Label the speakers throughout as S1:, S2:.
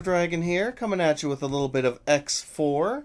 S1: Dragon here, coming at you with a little bit of X4,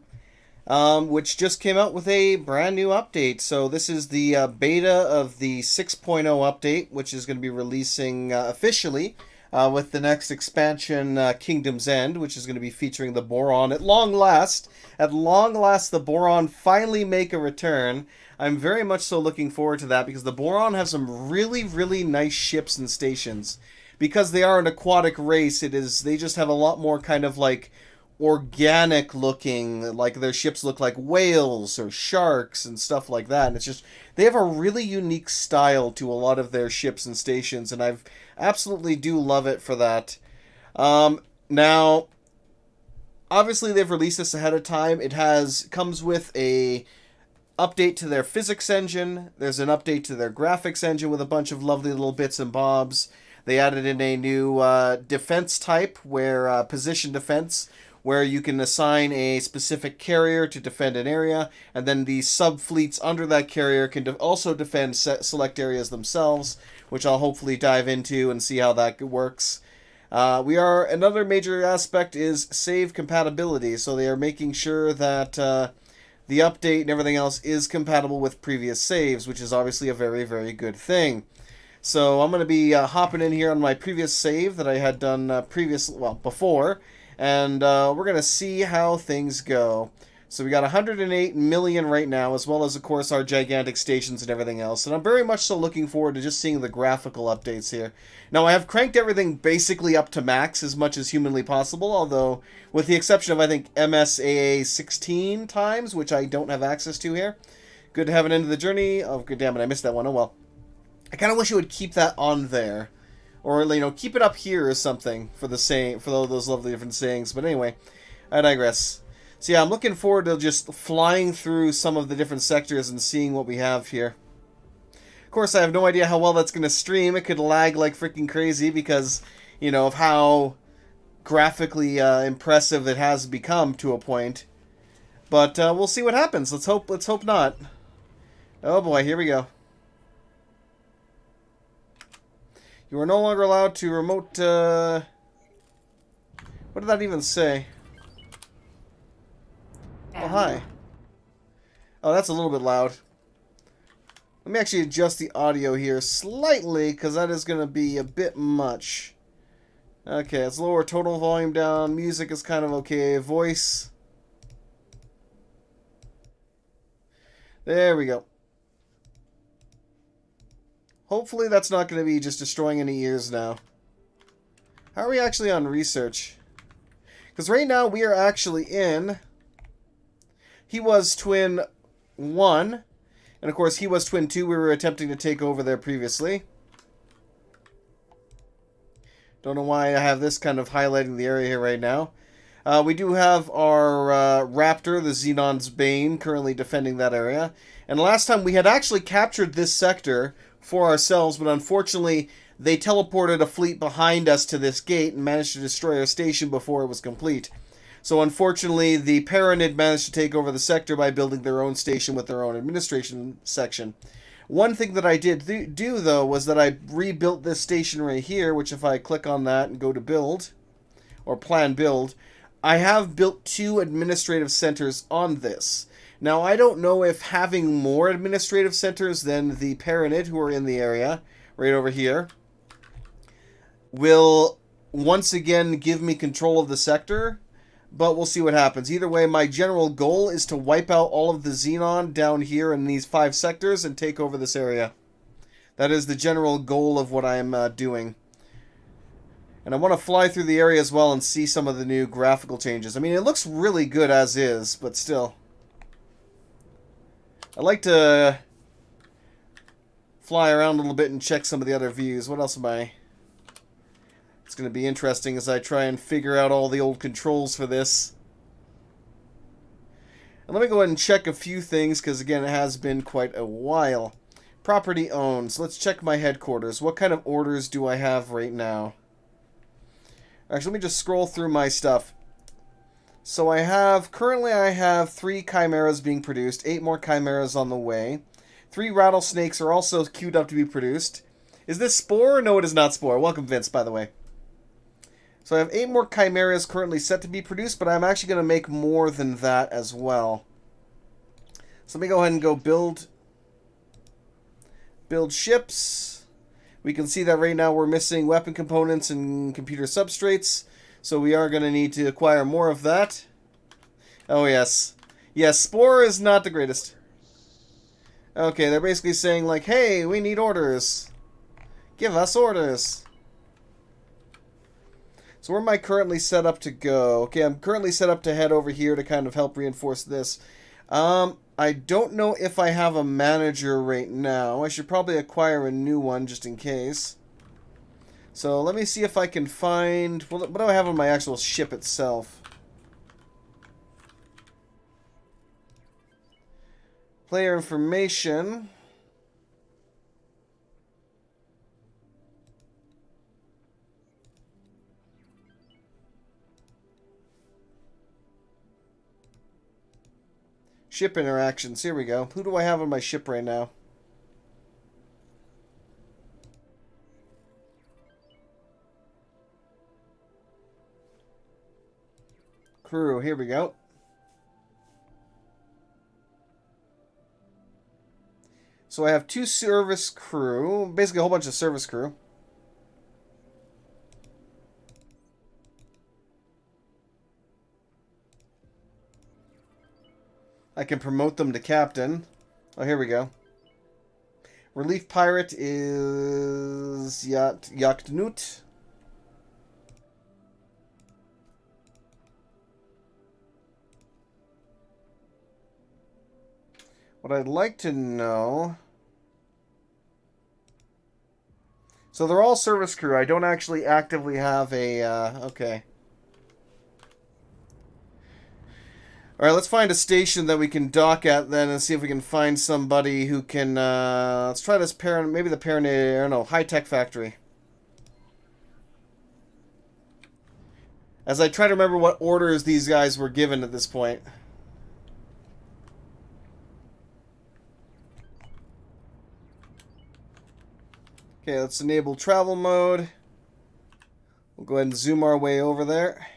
S1: which just came out with a brand new update. So this is the beta of the 6.0 update, which is going to be releasing officially with the next expansion, Kingdom's End, which is going to be featuring the Boron. At long last, the Boron finally make a return. I'm very much so looking forward to that because the Boron have some really, really nice ships and stations. Because they are an aquatic race, they just have a lot more kind of like organic looking, like their ships look like whales or sharks and stuff like that. And it's just they have a really unique style to a lot of their ships and stations, and I've absolutely do love it for that. Now, obviously they've released this ahead of time. Comes with a update to their physics engine. There's an update to their graphics engine with a bunch of lovely little bits and bobs. They added in a new defense type, where position defense, where you can assign a specific carrier to defend an area, and then the sub-fleets under that carrier can also defend select areas themselves, which I'll hopefully dive into and see how that works. Another major aspect is save compatibility, so they are making sure that the update and everything else is compatible with previous saves, which is obviously a very, very good thing. So I'm going to be hopping in here on my previous save that I had done before, and we're going to see how things go. So we got 108 million right now, as well as, of course, our gigantic stations and everything else. And I'm very much so looking forward to just seeing the graphical updates here. Now, I have cranked everything basically up to max as much as humanly possible, although with the exception of, I think, MSAA 16 times, which I don't have access to here. Good to have an end of the journey. Oh, good damn it, I missed that one. Oh, well. I kind of wish it would keep that on there, or keep it up here or something for all those lovely different sayings. But anyway, I digress. So yeah, I'm looking forward to just flying through some of the different sectors and seeing what we have here. Of course, I have no idea how well that's going to stream. It could lag like freaking crazy because of how graphically impressive it has become to a point. But we'll see what happens. Let's hope not. Oh boy, here we go. You are no longer allowed to remote, what did that even say? Oh, hi. Oh, that's a little bit loud. Let me actually adjust the audio here slightly, because that is going to be a bit much. Okay, let's lower total volume down. Music is kind of okay. Voice. There we go. Hopefully that's not going to be just destroying any ears now. How are we actually on research? Because right now we are actually in... He was Twin 1. And of course he was Twin 2. We were attempting to take over there previously. Don't know why I have this kind of highlighting the area here right now. We do have our Raptor, the Xenon's Bane, currently defending that area. And last time we had actually captured this sector for ourselves, but unfortunately they teleported a fleet behind us to this gate and managed to destroy our station before it was complete. So unfortunately the Paranid managed to take over the sector by building their own station with their own administration section. One thing that I did do though was that I rebuilt this station right here, which if I click on that and go to build, or plan build, I have built 2 administrative centers on this. Now, I don't know if having more administrative centers than the Paranid, who are in the area, right over here, will once again give me control of the sector, but we'll see what happens. Either way, my general goal is to wipe out all of the Xenon down here in these 5 sectors and take over this area. That is the general goal of what I'm doing. And I want to fly through the area as well and see some of the new graphical changes. I mean, it looks really good as is, but still. I'd like to fly around a little bit and check some of the other views. What else am I? It's going to be interesting as I try and figure out all the old controls for this. And let me go ahead and check a few things, because again, it has been quite a while. Property owned. So let's check my headquarters. What kind of orders do I have right now? Actually, let me just scroll through my stuff. So currently I have 3 chimeras being produced, 8 more chimeras on the way. 3 rattlesnakes are also queued up to be produced. Is this Spore? No, it is not Spore. Welcome, Vince, by the way. So I have 8 more chimeras currently set to be produced, but I'm actually going to make more than that as well. So let me go ahead and go build ships. We can see that right now we're missing weapon components and computer substrates, so we are going to need to acquire more of that. Oh yes. Yes, Spore is not the greatest. Okay, they're basically saying like, hey, we need orders. Give us orders. So where am I currently set up to go? Okay, I'm currently set up to head over here to kind of help reinforce this. I don't know if I have a manager right now. I should probably acquire a new one just in case. So let me see if I can find... What do I have on my actual ship itself? Player information. Ship interactions. Here we go. Who do I have on my ship right now? Crew. Here we go. So I have 2 service crew. Basically a whole bunch of service crew. I can promote them to captain. Oh, here we go. Relief pirate is Yachtnut. What I'd like to know... So they're all service crew. I don't actually actively have a... okay. Alright, let's find a station that we can dock at then and see if we can find somebody who can... let's try this maybe the I don't know, high-tech factory. As I try to remember what orders these guys were given at this point. Okay, let's enable travel mode. We'll go ahead and zoom our way over there.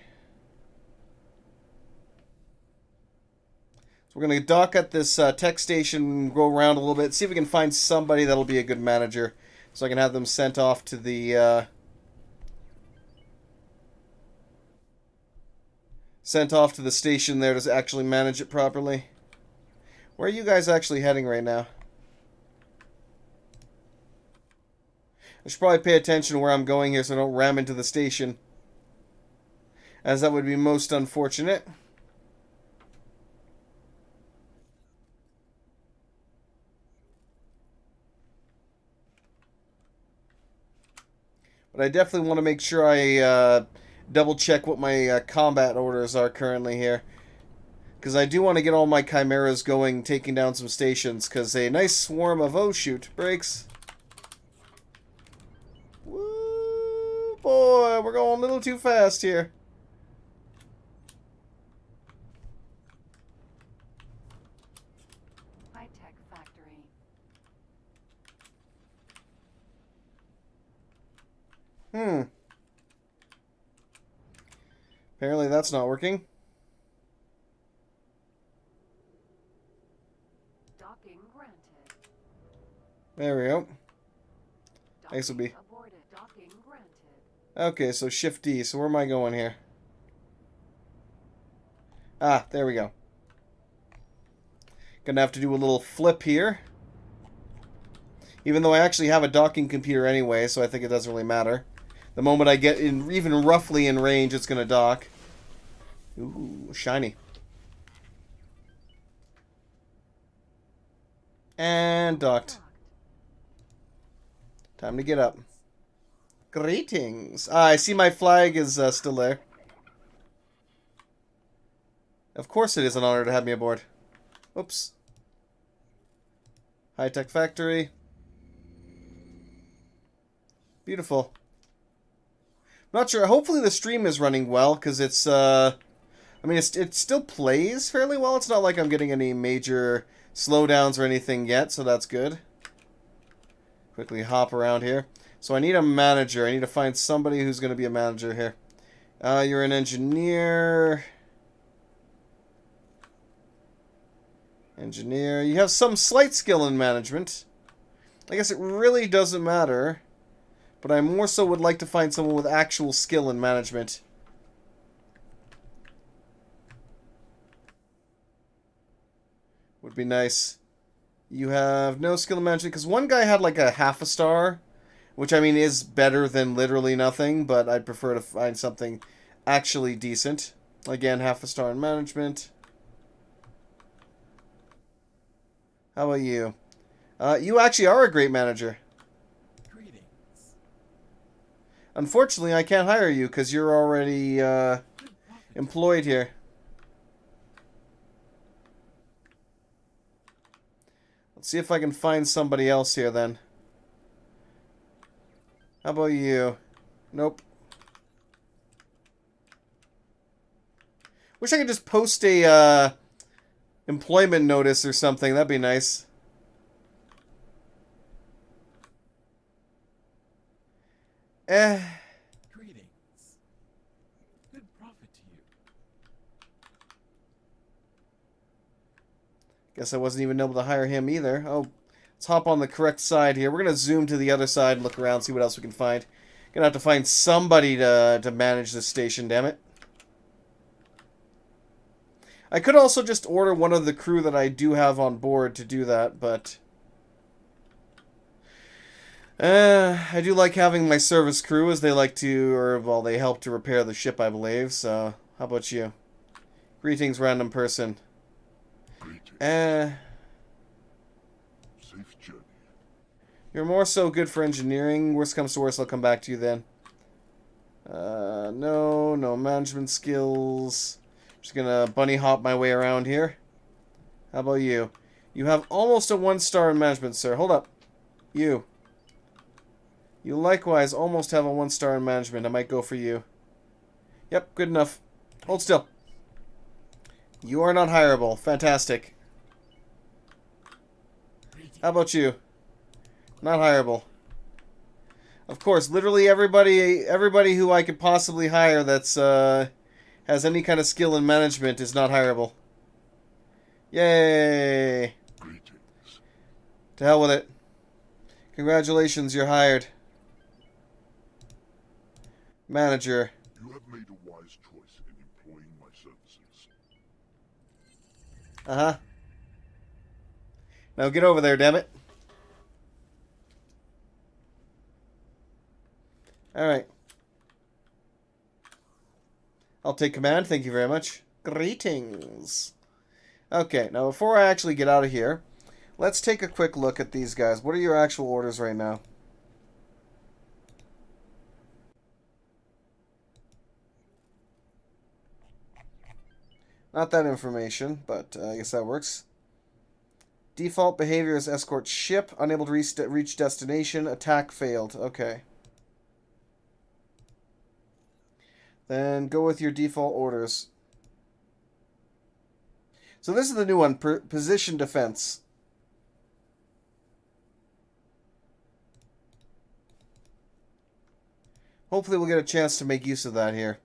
S1: So we're going to dock at this tech station, go around a little bit, see if we can find somebody that'll be a good manager. So I can have them sent off to the... sent off to the station there to actually manage it properly. Where are you guys actually heading right now? I should probably pay attention to where I'm going here so I don't ram into the station, as that would be most unfortunate. But I definitely want to make sure I double check what my combat orders are currently here, because I do want to get all my chimeras going, taking down some stations, because a nice swarm of... Oh shoot, brakes. Woo, boy, we're going a little too fast here.
S2: High-tech factory.
S1: Apparently that's not working.
S2: Docking granted.
S1: There we go. This will be...
S2: Aborted. Docking granted.
S1: Okay, so Shift D. So where am I going here? Ah, there we go. Gonna have to do a little flip here. Even though I actually have a docking computer anyway, so I think it doesn't really matter. The moment I get in, even roughly in range, it's gonna dock. Ooh, shiny. And docked. Time to get up. Greetings. Ah, I see my flag is still there. Of course it is an honor to have me aboard. Oops. High-tech factory. Beautiful. I'm not sure. Hopefully the stream is running well, because it's, I mean, it still plays fairly well. It's not like I'm getting any major slowdowns or anything yet, so that's good. Quickly hop around here. So I need a manager. I need to find somebody who's going to be a manager here. You're an engineer. Engineer. You have some slight skill in management. I guess it really doesn't matter. But I more so would like to find someone with actual skill in management. Would be nice. You have no skill in management, because one guy had like a half a star, which I mean is better than literally nothing, but I'd prefer to find something actually decent. Again, half a star in management. How about you? You actually are a great manager.
S3: Greetings.
S1: Unfortunately, I can't hire you because you're already employed here. Let's see if I can find somebody else here then. How about you? Nope. Wish I could just post a employment notice or something. That'd be nice.
S3: Greetings. Good profit to you.
S1: Guess I wasn't even able to hire him either. Oh, let's hop on the correct side here. We're going to zoom to the other side and look around, see what else we can find. Gonna have to find somebody to manage this station, damn it. I could also just order one of the crew that I do have on board to do that, but... I do like having my service crew, as they like to, or, well, they help to repair the ship, I believe, so... How about you? Greetings, random person.
S4: Greetings. Safe journey.
S1: You're more so good for engineering. Worst comes to worst, I'll come back to you then. No management skills. Just gonna bunny hop my way around here. How about you? You have almost a 1-star in management, sir. Hold up. You. You likewise almost have a 1-star in management. I might go for you. Yep, good enough. Hold still. You are not hireable. Fantastic. How about you? Not hireable. Of course, literally everybody who I could possibly hire that's has any kind of skill in management is not hireable. Yay!
S4: Greetings.
S1: To hell with it. Congratulations, you're hired. Manager.
S4: You have made a wise choice in employing my services.
S1: Uh-huh. Now get over there, damn it. Alright. I'll take command, thank you very much. Greetings. Okay, now before I actually get out of here, let's take a quick look at these guys. What are your actual orders right now? Not that information, but I guess that works. Default behavior is escort ship. Unable to reach destination. Attack failed. Okay. Then go with your default orders. So this is the new one. Position defense. Hopefully we'll get a chance to make use of that here.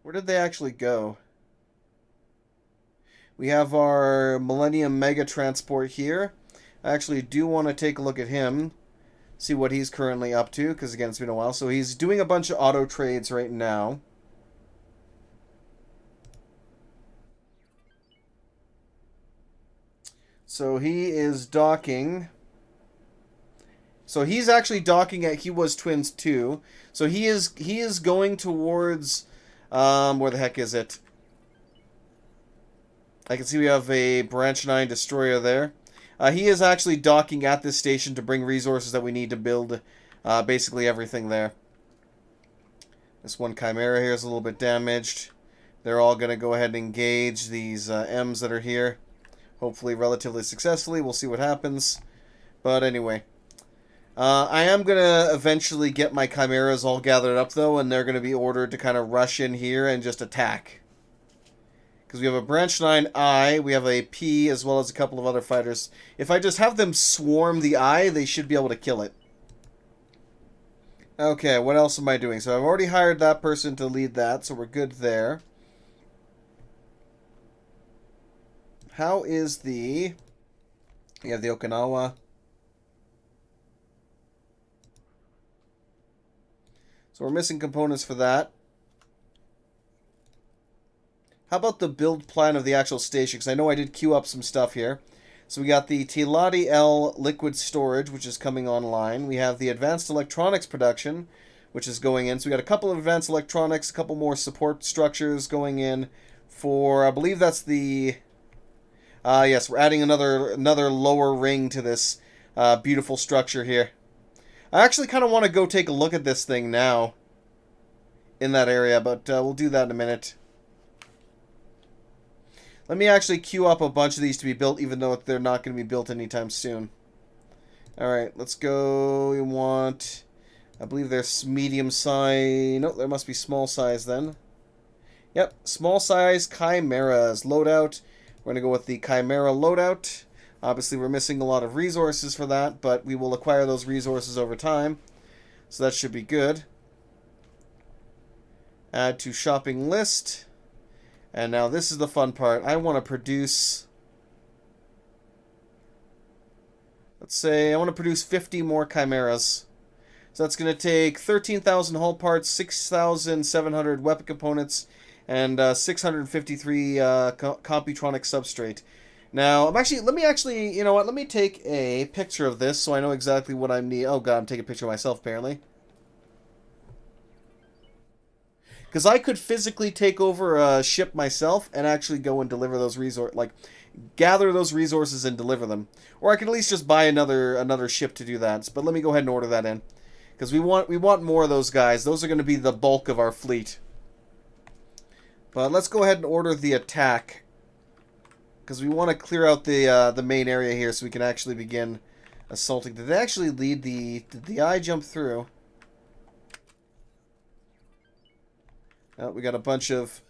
S1: Where did they actually go? We have our Millennium Mega Transport here. I actually do want to take a look at him. See what he's currently up to, because again, it's been a while. So he's doing a bunch of auto trades right now. So he is docking. So he's actually docking at He Was Twins 2. So he is going towards where the heck is it? I can see we have a Branch 9 destroyer there. He is actually docking at this station to bring resources that we need to build basically everything there. This one Chimera here is a little bit damaged. They're all going to go ahead and engage these M's that are here. Hopefully relatively successfully. We'll see what happens. But anyway. I am going to eventually get my Chimeras all gathered up though, and they're going to be ordered to kind of rush in here and just attack. Because we have a branch 9 I, we have a P, as well as a couple of other fighters. If I just have them swarm the I, they should be able to kill it. Okay, what else am I doing? So I've already hired that person to lead that, so we're good there. How is the... We have the Okinawa. So we're missing components for that. How about the build plan of the actual station? Because I know I did queue up some stuff here. So we got the Tiladi L liquid storage, which is coming online. We have the advanced electronics production, which is going in. So we got a couple of advanced electronics, a couple more support structures going in for, I believe that's the... yes, we're adding another lower ring to this beautiful structure here. I actually kind of want to go take a look at this thing now in that area, but we'll do that in a minute. Let me actually queue up a bunch of these to be built, even though they're not going to be built anytime soon. Alright, let's go. We want... I believe there's medium size... Nope, there must be small size then. Yep, small size chimeras. Loadout. We're going to go with the chimera loadout. Obviously, we're missing a lot of resources for that, but we will acquire those resources over time. So that should be good. Add to shopping list. And now this is the fun part. I want to produce... Let's say I want to produce 50 more chimeras. So that's going to take 13,000 hull parts, 6,700 weapon components, and 653 computronic substrate. Now, let me actually, you know what, let me take a picture of this so I know exactly what I need. Oh god, I'm taking a picture of myself apparently. Because I could physically take over a ship myself and actually go and deliver those resources, like, gather those resources and deliver them. Or I can at least just buy another ship to do that. But let me go ahead and order that in. Because we want more of those guys. Those are going to be the bulk of our fleet. But let's go ahead and order the attack. Because we want to clear out the main area here so we can actually begin assaulting. Did they actually lead the... Did the eye jump through? Oh, we got a bunch of...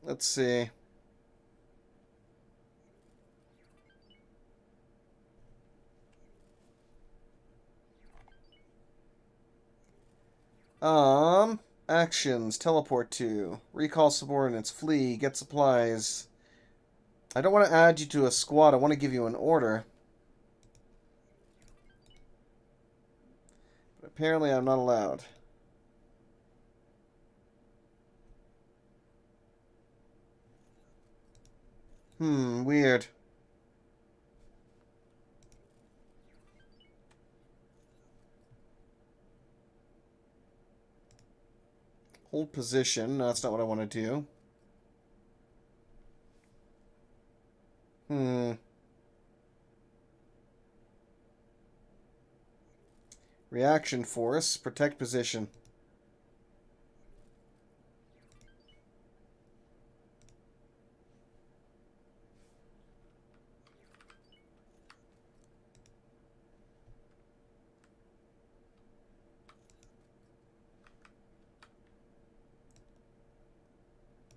S1: Let's see. Actions. Teleport to. Recall subordinates. Flee. Get supplies. I don't want to add you to a squad. I want to give you an order. But apparently I'm not allowed. Weird. Hold position. No, that's not what I want to do. Reaction force. Protect position.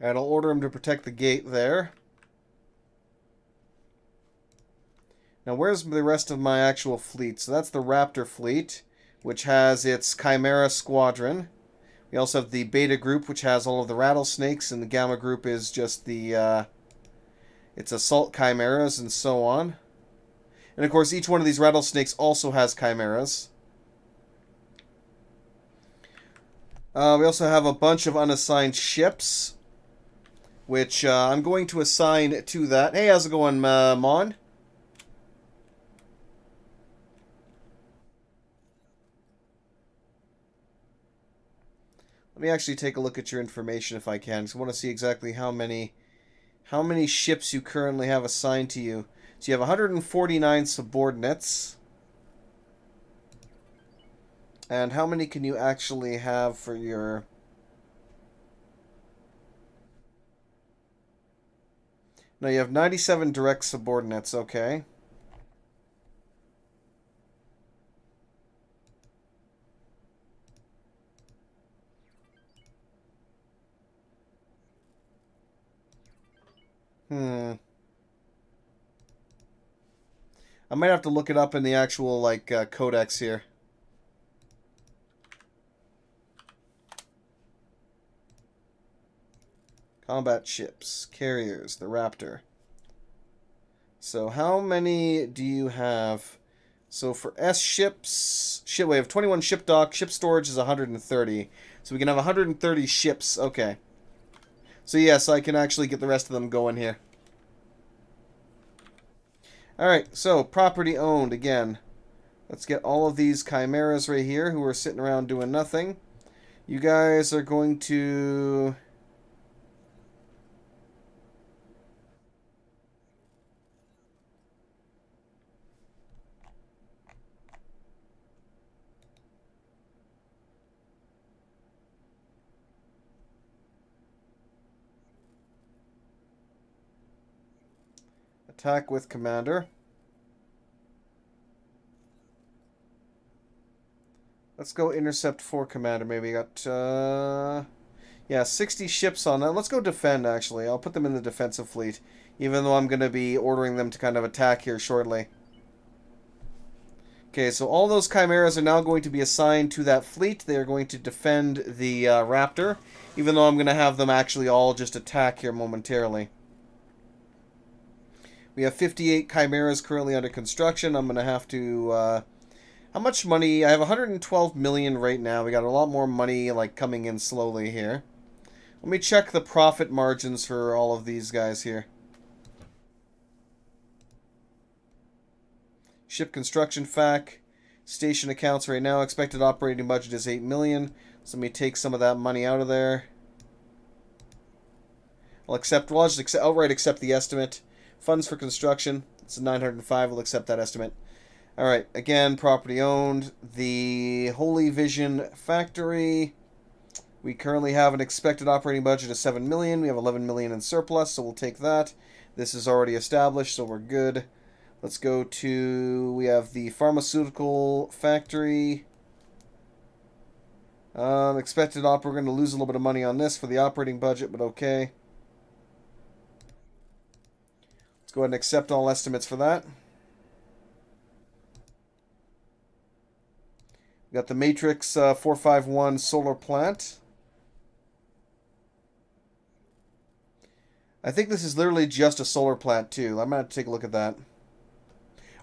S1: Alright, I'll order him to protect the gate there. Now, where's the rest of my actual fleet? So that's the Raptor fleet, which has its Chimera squadron. We also have the Beta group, which has all of the rattlesnakes, and the Gamma group is just the, its assault chimeras and so on. And of course, each one of these rattlesnakes also has chimeras. We also have a bunch of unassigned ships, which I'm going to assign to that. Hey, how's it going, Mon? Let me actually take a look at your information if I can, because I want to see exactly how many ships you currently have assigned to you. So you have 149 subordinates. And how many can you actually have for your... No, you have 97 direct subordinates. Okay. Hmm. I might have to look it up in the actual, like, codex here. Combat ships. Carriers. The Raptor. So how many do you have? So for S ships... we have 21 ship dock. Ship storage is 130. So we can have 130 ships. Okay. So yes, I can actually get the rest of them going here. Alright, so property owned again. Let's get all of these chimeras right here who are sitting around doing nothing. You guys are going to... attack with commander. Let's go intercept for commander. Maybe got yeah, 60 ships on that. Let's go defend actually. I'll put them in the defensive fleet, even though I'm going to be ordering them to kind of attack here shortly. Okay, so all those chimeras are now going to be assigned to that fleet. They are going to defend the Raptor, even though I'm going to have them actually all just attack here momentarily. We have 58 chimeras currently under construction. I'm going to have to... how much money? I have 112 million right now. We got a lot more money like coming in slowly here. Let me check the profit margins for all of these guys here. Ship construction fac. Station accounts right now. Expected operating budget is 8 million. So let me take some of that money out of there. I'll just outright accept the estimate. Funds for construction. It's 905. We'll accept that estimate. Alright, again, property owned. The Holy Vision factory. We currently have an expected operating budget of 7 million. We have 11 million in surplus, so we'll take that. This is already established, so we're good. Let's go to... we have the pharmaceutical factory. Expected op... we're going to lose a little bit of money on this for the operating budget, but okay. Let's go ahead and accept all estimates for that. We got the Matrix 451 solar plant. I think this is literally just a solar plant, too. I'm going to have to take a look at that.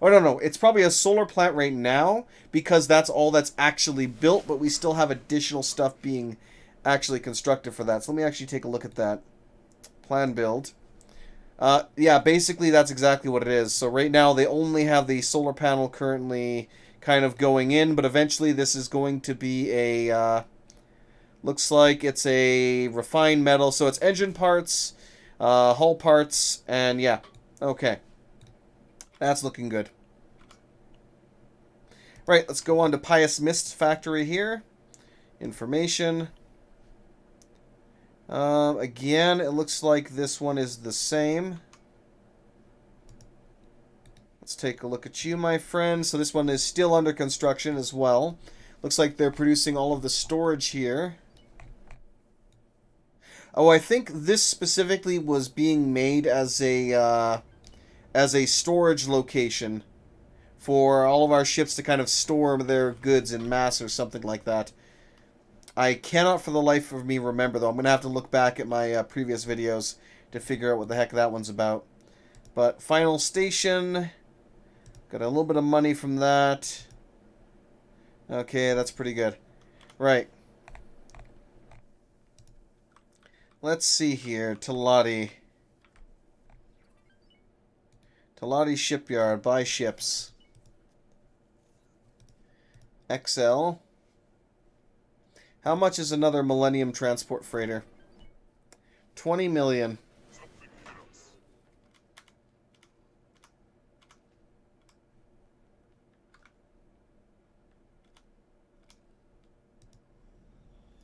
S1: Oh, no. It's probably a solar plant right now because that's all that's actually built, but we still have additional stuff being actually constructed for that. So let me actually take a look at that. Plan build. Yeah, basically that's exactly what it is. So right now they only have the solar panel currently kind of going in, but eventually this is going to be a... looks like it's a refined metal. So it's engine parts... hull parts, and yeah. Okay. That's looking good. Right, let's go on to Pious Mist Factory here. Information. Again, it looks like this one is the same. Let's take a look at you, my friend. So this one is still under construction as well. Looks like they're producing all of the storage here. Oh, I think this specifically was being made as a storage location for all of our ships to kind of store their goods in mass or something like that. I cannot for the life of me remember, though. I'm going to have to look back at my previous videos to figure out what the heck that one's about. But final station. Got a little bit of money from that. Okay, that's pretty good. Right. Let's see here. Talati. Talati Shipyard. Buy ships. XL. How much is another Millennium Transport Freighter? 20 million.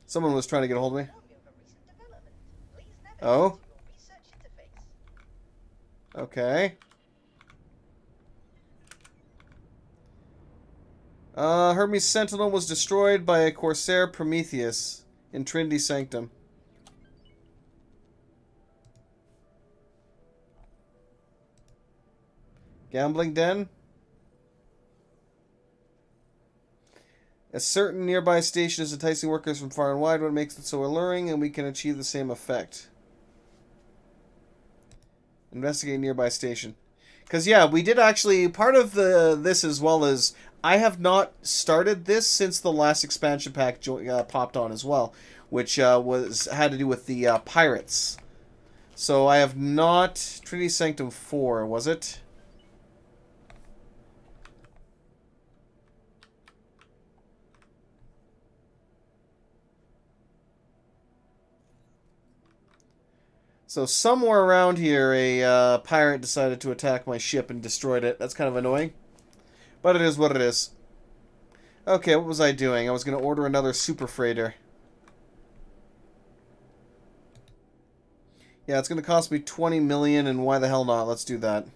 S1: Someone was trying to get a hold of me. Oh? Okay. Hermes Sentinel was destroyed by a Corsair Prometheus in Trinity Sanctum. Gambling Den. A certain nearby station is enticing workers from far and wide. What makes it so alluring, and we can achieve the same effect. Investigate nearby station. Because, yeah, we did actually... Part of this as well as... I have not started this since the last expansion pack popped on as well. Which had to do with the pirates. So I have not... Trinity Sanctum 4, was it? So somewhere around here, a pirate decided to attack my ship and destroyed it. That's kind of annoying. But it is what it is. Okay, what was I doing? I was going to order another super freighter. Yeah, it's going to cost me 20 million, and why the hell not? Let's do that.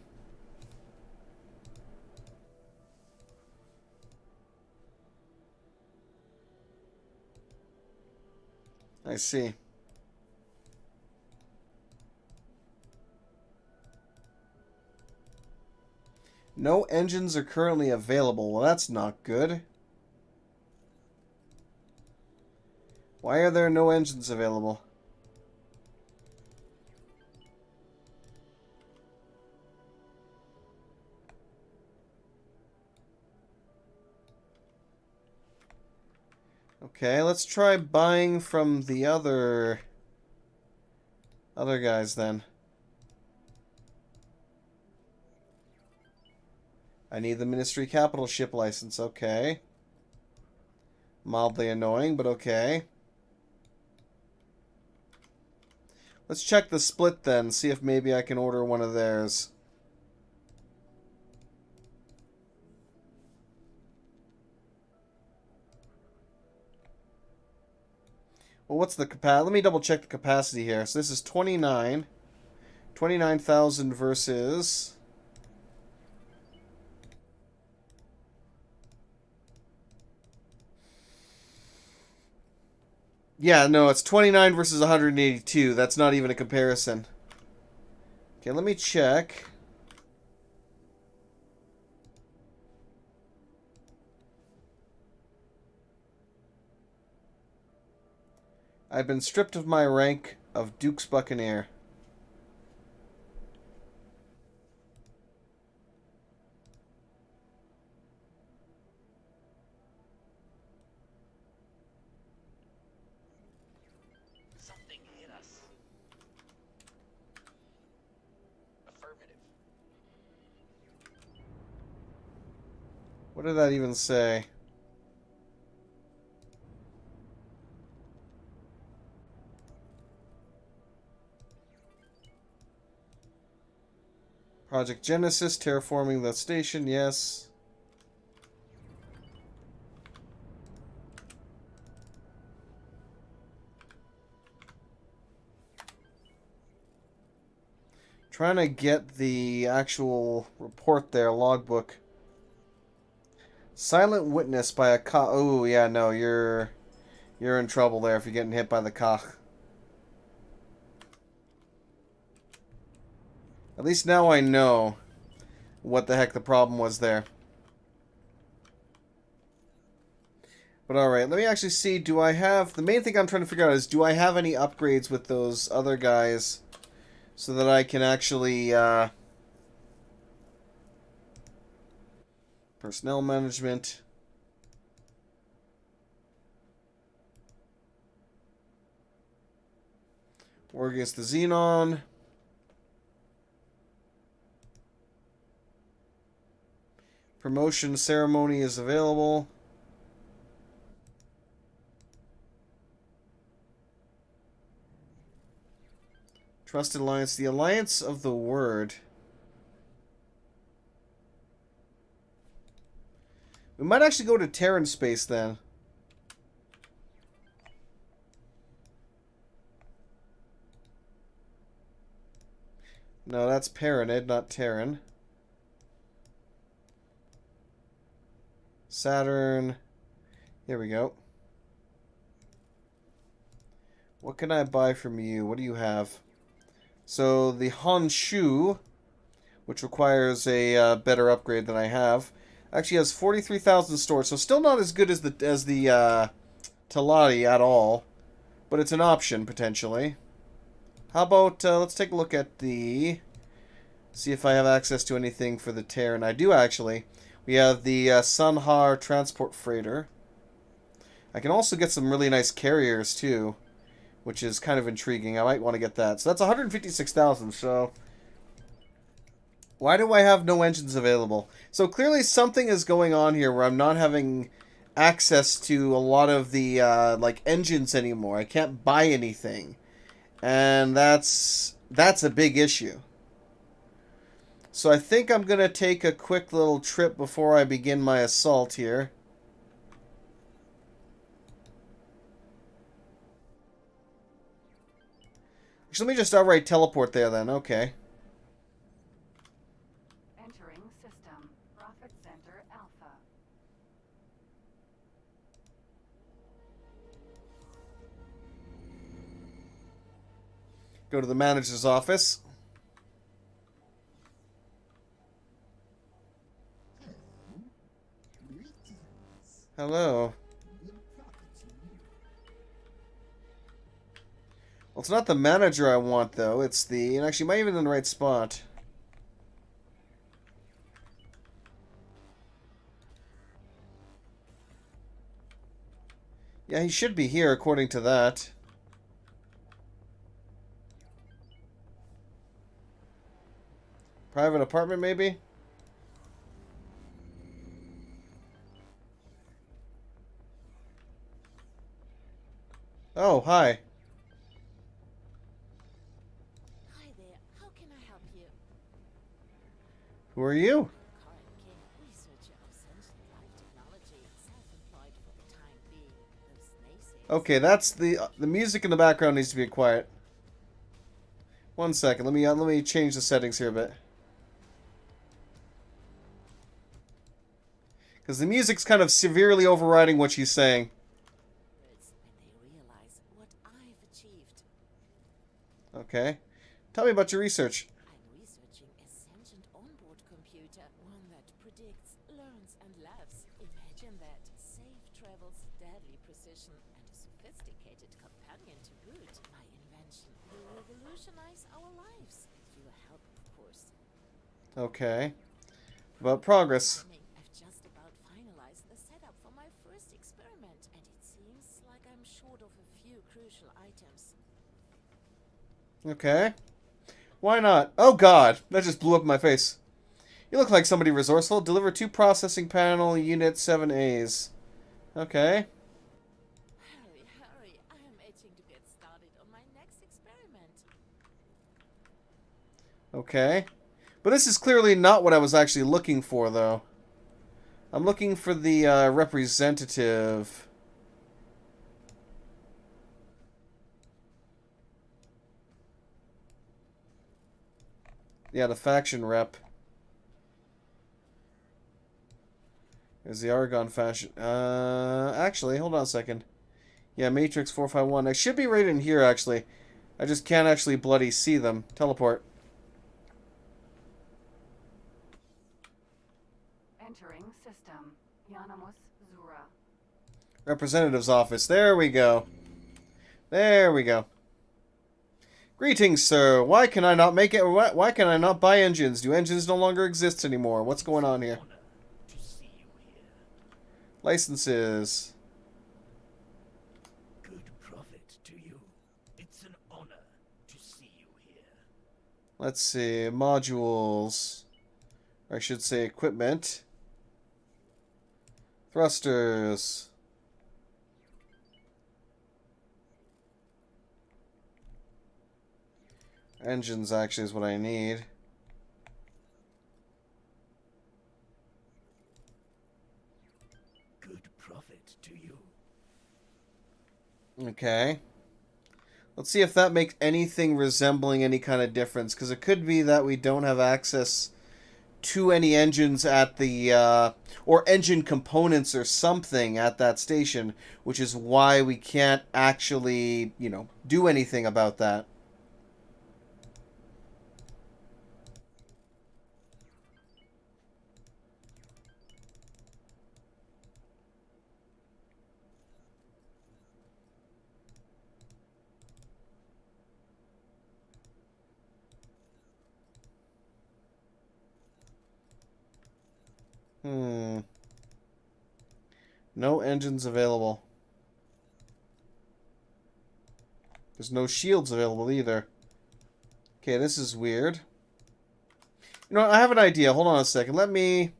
S1: I see. No engines are currently available. Well, that's not good. Why are there no engines available? Okay, let's try buying from the other guys then. I need the Ministry Capital ship license. Okay. Mildly annoying, but okay. Let's check the split then, see if maybe I can order one of theirs. Well, what's the capacity? Let me double check the capacity here. So this is 29. 29,000 versus... Yeah, no, it's 29 versus 182. That's not even a comparison. Okay, let me check. I've been stripped of my rank of Duke's Buccaneer.
S5: Something hit us. Affirmative.
S1: What did that even say? Project Genesis, terraforming the station, yes. Trying to get the actual report there, logbook. Silent witness by a Koch. Oh, yeah, no, you're in trouble there if you're getting hit by the Koch. At least now I know what the heck the problem was there. But alright, let me actually see, do I have... The main thing I'm trying to figure out is, do I have any upgrades with those other guys so that I can actually... personnel management. War against the Xenon. Promotion ceremony is available. Trusted Alliance. The Alliance of the Word. We might actually go to Terran space then. No, that's Paranid, not Terran. Saturn. Here we go. What can I buy from you? What do you have? So the Honshu, which requires a better upgrade than I have, actually has 43,000 stored. So still not as good as the Talati at all, but it's an option potentially. How about let's take a look at the see if I have access to anything for the Terran. I do actually. We have the Sunhar transport freighter. I can also get some really nice carriers too, which is kind of intriguing. I might want to get that. So that's 156,000. So why do I have no engines available? So clearly something is going on here where I'm not having access to a lot of the like engines anymore. I can't buy anything, and that's a big issue. So I think I'm gonna take a quick little trip before I begin my assault here. Actually, let me just outright teleport there then. Okay.
S2: Entering system. Profit Center Alpha.
S1: Go to the manager's office. Hello. Well, it's not the manager I want, though. It's the... And actually, am I even in the right spot? Yeah, he should be here, according to that. Private apartment, maybe? Oh, hi.
S6: Hi there, how can I help you?
S1: Who are you?
S6: Current King, researcher of sentient life technology, self-employed for the time being. Those naysayers.
S1: Okay, that's the music in the background needs to be quiet. One second, let me change the settings here a bit. Because the music's kind of severely overriding what she's saying.
S6: When they realize what I've achieved.
S1: Okay. Tell me about your research.
S6: I'm researching a sentient onboard computer, one that predicts, learns, and laughs. Imagine that. Safe travels, deadly precision, and a sophisticated companion to boot. My invention will revolutionize our lives. With your help, of course.
S1: Okay. About progress.
S6: I've just about finalized the setup for my first experiment, and it seems like I'm short of a few crucial items.
S1: Okay. Why not? Oh god, that just blew up in my face. You look like somebody resourceful. Deliver 2 processing panel unit 7As. Okay.
S6: Hurry, hurry. I am itching to get started on my next experiment.
S1: Okay. But this is clearly not what I was actually looking for, though. I'm looking for the representative. Yeah, the faction rep. There's the Argon faction. Actually, hold on a second. Yeah, Matrix 451. I should be right in here, actually. I just can't actually bloody see them. Teleport.
S2: Entering system. Yanamus Zura.
S1: Representative's office. There we go. There we go. Greetings, sir. Why can I not make it? Why can I not buy engines? Do engines no longer exist anymore? What's going on here?
S5: Honor to see you here.
S1: Licenses.
S5: Good profit to you. It's an honor to see you here.
S1: Let's see. Modules. Or I should say equipment. Thrusters. Engines actually is what I need.
S5: Good profit to you.
S1: Okay. Let's see if that makes anything resembling any kind of difference, because it could be that we don't have access to any engines at the, or engine components or something at that station, which is why we can't actually, you know, do anything about that. Hmm. No engines available. There's no shields available either. Okay, this is weird. You know, I have an idea. Hold on a second. Let me...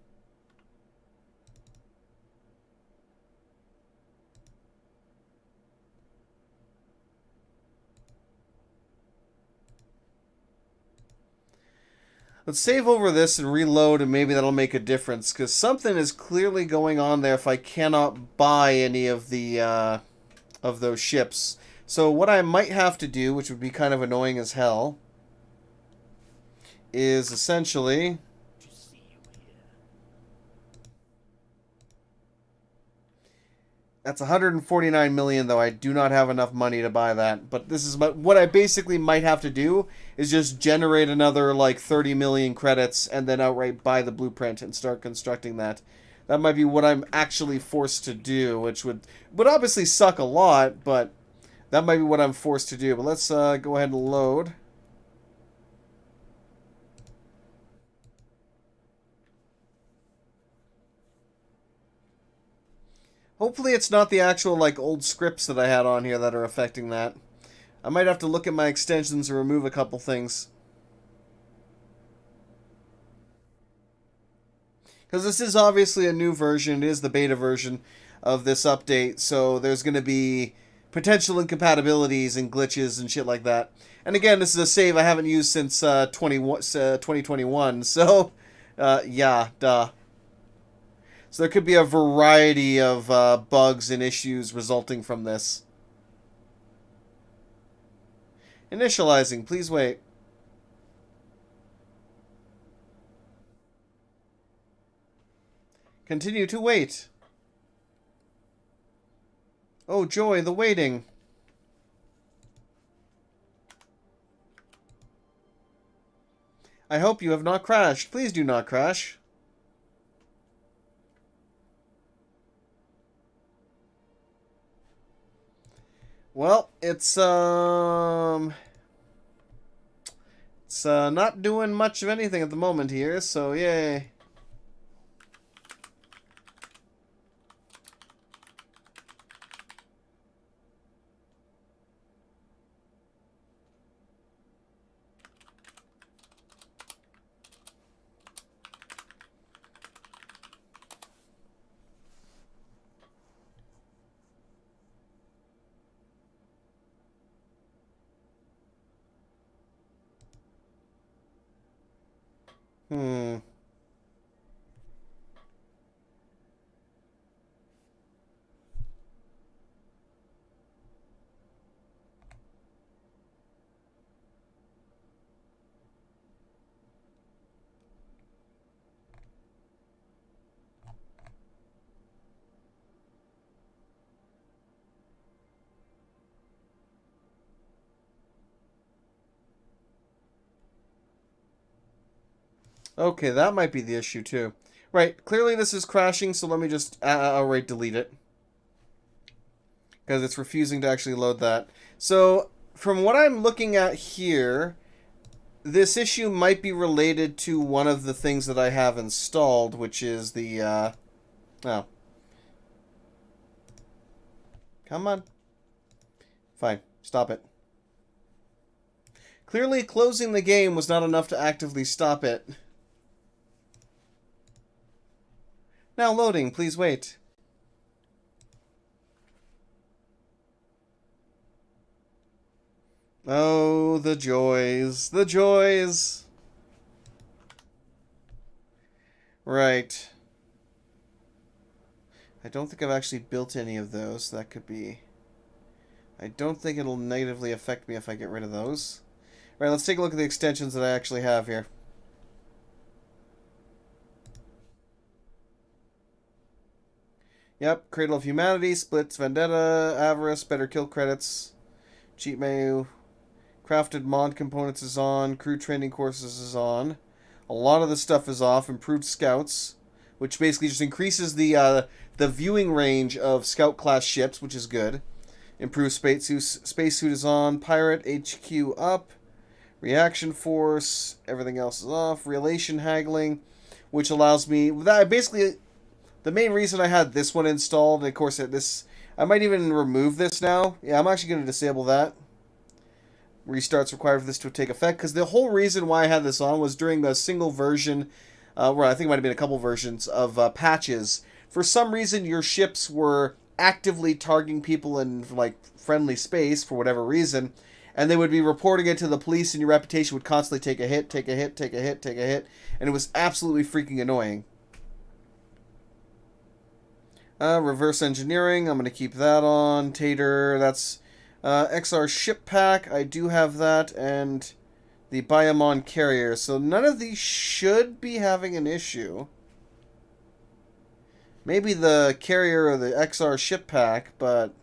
S1: Let's save over this and reload, and maybe that'll make a difference, because something is clearly going on there if I cannot buy any of the, of those ships. So what I might have to do, which would be kind of annoying as hell, is essentially...
S5: To see you here.
S1: That's 149 million, though. I do not have enough money to buy that. But this is what I basically might have to do is just generate another like 30 million credits and then outright buy the blueprint and start constructing that. That might be what I'm actually forced to do, which would obviously suck a lot, but that might be what I'm forced to do. But let's go ahead and load. Hopefully it's not the actual, like, old scripts that I had on here that are affecting that. I might have to look at my extensions and remove a couple things. Because this is obviously a new version. It is the beta version of this update, so there's going to be potential incompatibilities and glitches and shit like that. And again, this is a save I haven't used since 2021, so, yeah, duh. So there could be a variety of bugs and issues resulting from this. Initializing, please wait. Continue to wait. Oh, joy, the waiting. I hope you have not crashed. Please do not crash. Well, it's not doing much of anything at the moment here, so yay. Hmm. Okay, that might be the issue too. Right, clearly this is crashing, so let me just outright delete it. Because it's refusing to actually load that. So, from what I'm looking at here, this issue might be related to one of the things that I have installed, which is the, oh. Come on. Fine, stop it. Clearly, closing the game was not enough to actively stop it. Now loading, please wait. Oh, the joys. The joys. Right. I don't think I've actually built any of those. That could be I don't think it'll negatively affect me if I get rid of those. All right, let's take a look at the extensions that I actually have here. Yep, Cradle of Humanity, Splits, Vendetta, Avarice, Better Kill Credits, Cheat Menu, Crafted Mod Components is on, Crew Training Courses is on. A lot of the stuff is off. Improved Scouts, which basically just increases the viewing range of Scout class ships, which is good. Improved Spacesuit is on. Pirate HQ up. Reaction Force, everything else is off. Relation Haggling, which allows me... that basically, the main reason I had this one installed, and of course this... I might even remove this now. Yeah, I'm actually going to disable that. Restarts required for this to take effect, because the whole reason why I had this on was during the single version, where I think it might have been a couple versions of patches. For some reason, your ships were actively targeting people in like friendly space for whatever reason, and they would be reporting it to the police, and your reputation would constantly take a hit, and it was absolutely freaking annoying. Reverse engineering, I'm going to keep that on. Tater, that's XR ship pack, I do have that, and the Biomon carrier. So none of these should be having an issue. Maybe the carrier or the XR ship pack, but...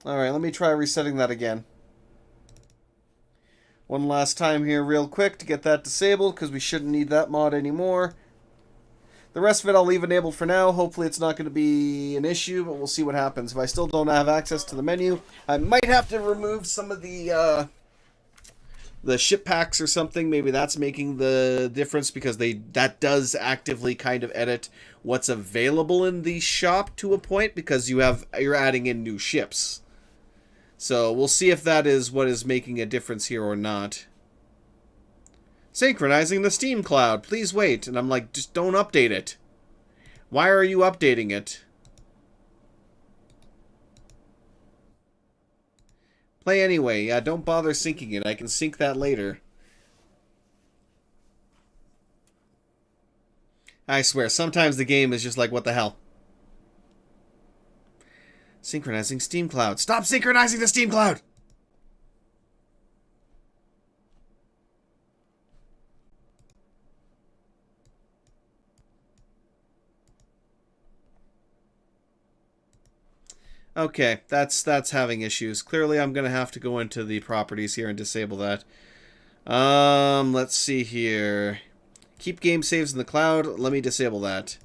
S1: Alright, let me try resetting that again. One last time here real quick to get that disabled, because we shouldn't need that mod anymore. The rest of it I'll leave enabled for now. Hopefully it's not going to be an issue, but we'll see what happens. If I still don't have access to the menu, I might have to remove some of the ship packs or something. Maybe that's making the difference, because that does actively kind of edit what's available in the shop to a point, because you're adding in new ships. So we'll see if that is what is making a difference here or not. Synchronizing the Steam Cloud. Please wait. And I'm like, just don't update it. Why are you updating it? Play anyway. Yeah, don't bother syncing it. I can sync that later. I swear, sometimes the game is just like, what the hell? Synchronizing Steam Cloud. Stop synchronizing the Steam Cloud! Okay, that's having issues. Clearly I'm going to have to go into the properties here and disable that. Let's see here. Keep game saves in the cloud. Let me disable that.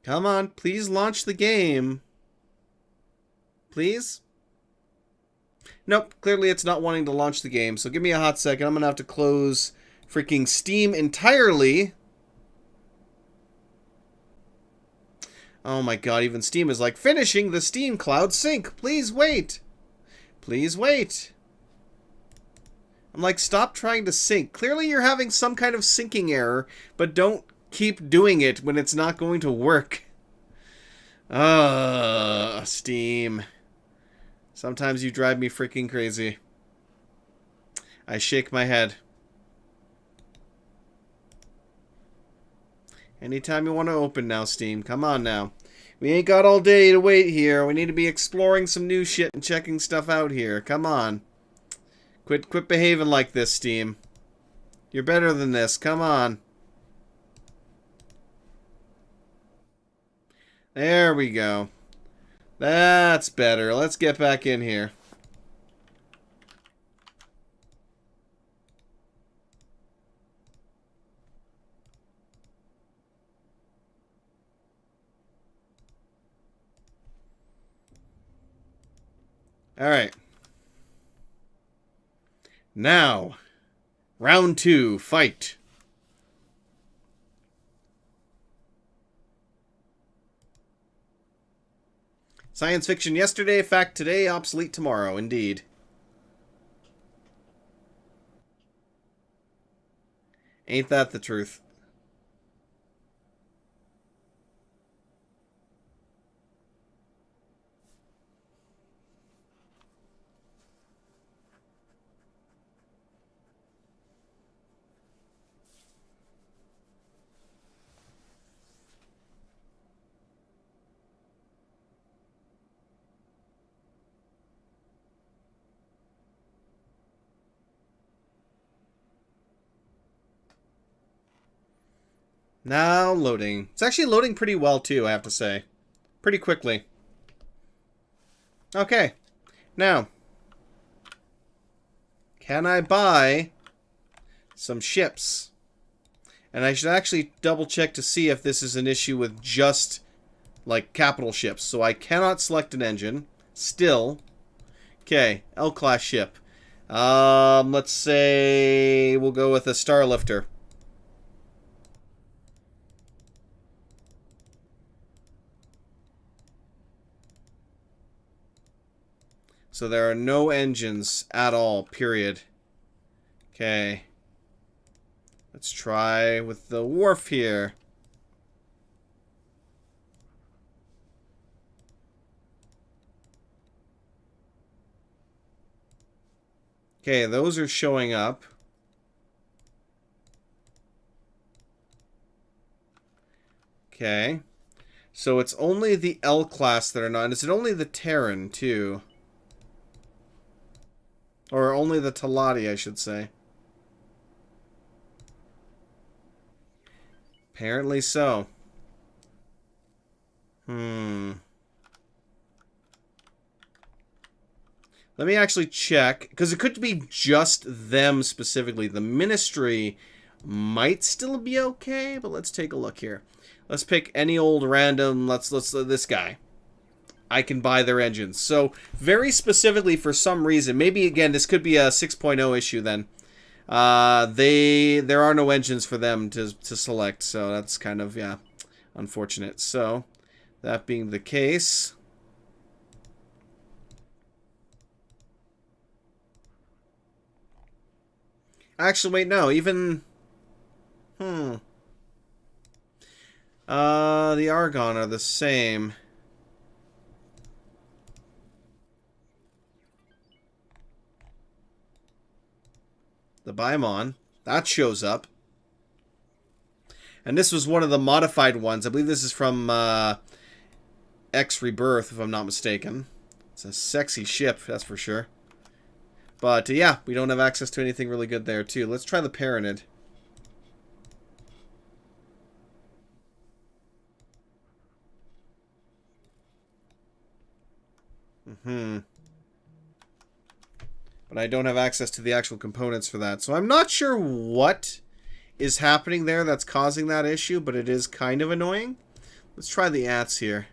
S1: Come on, please launch the game. Please? Nope, clearly it's not wanting to launch the game, so give me a hot second. I'm going to have to close freaking Steam entirely. Oh my god, even Steam is like, finishing the Steam Cloud sync. Please wait. Please wait. I'm like, stop trying to sync. Clearly you're having some kind of syncing error, but don't keep doing it when it's not going to work. Steam. Sometimes you drive me freaking crazy. I shake my head. Anytime you want to open now, Steam. Come on now. We ain't got all day to wait here. We need to be exploring some new shit and checking stuff out here. Come on. Quit behaving like this, Steam. You're better than this. Come on. There we go. That's better. Let's get back in here. All right. Now, round 2, fight. Science fiction yesterday, fact today, obsolete tomorrow, indeed. Ain't that the truth? Now loading. It's actually loading pretty well too, I have to say. Pretty quickly. Okay. Now, can I buy some ships? And I should actually double check to see if this is an issue with just like capital ships. So I cannot select an engine. Still. Okay, L-class ship. Let's say we'll go with a Starlifter. So there are no engines at all, period. Okay. Let's try with the wharf here. Okay, those are showing up. Okay. So it's only the L class that are not. Is it only the Terran, too? Or only the Talati, I should say. Apparently so. Let me actually check, because it could be just them specifically. The Ministry might still be okay, but let's take a look here. Let's pick any old random, let's this guy. I can buy their engines. So, very specifically for some reason, maybe again, this could be a 6.0 issue then. There are no engines for them to select, so that's kind of, yeah, unfortunate. So, that being the case... Actually, wait, no, even... The Argon are the same. The Baimon, that shows up. And this was one of the modified ones. I believe this is from X Rebirth, if I'm not mistaken. It's a sexy ship, that's for sure. But yeah, we don't have access to anything really good there too. Let's try the Paranid. But I don't have access to the actual components for that. So I'm not sure what is happening there that's causing that issue, but it is kind of annoying. Let's try the ATS here.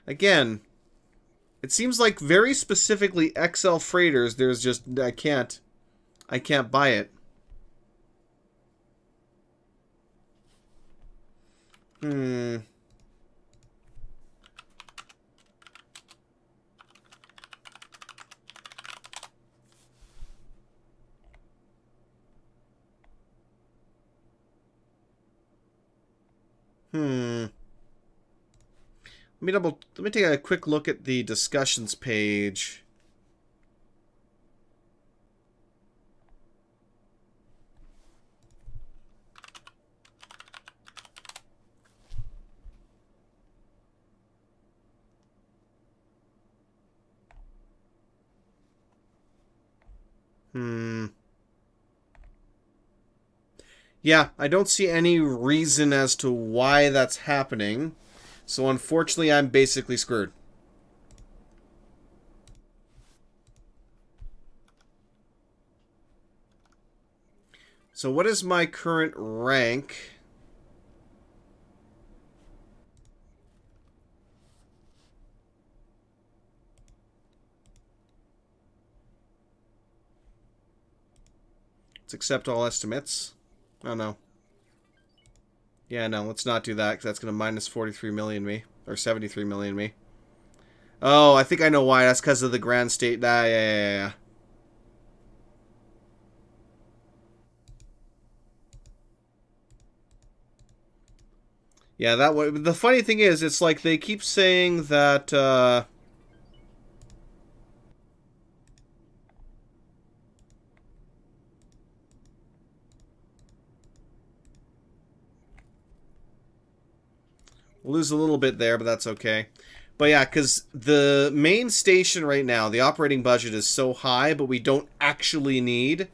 S1: Again, it seems like very specifically XL freighters, there's just, I can't buy it. Let me take a quick look at the discussions page. Yeah, I don't see any reason as to why that's happening. So unfortunately, I'm basically screwed. So what is my current rank? Let's accept all estimates. Oh, no. Yeah, no, let's not do that, because that's going to minus 43 million me. Or 73 million me. Oh, I think I know why. That's because of the Grand State. Yeah. Yeah, that way. The funny thing is, it's like they keep saying that. We'll lose a little bit there, but that's okay. But yeah, because the main station right now, the operating budget is so high, but we don't actually need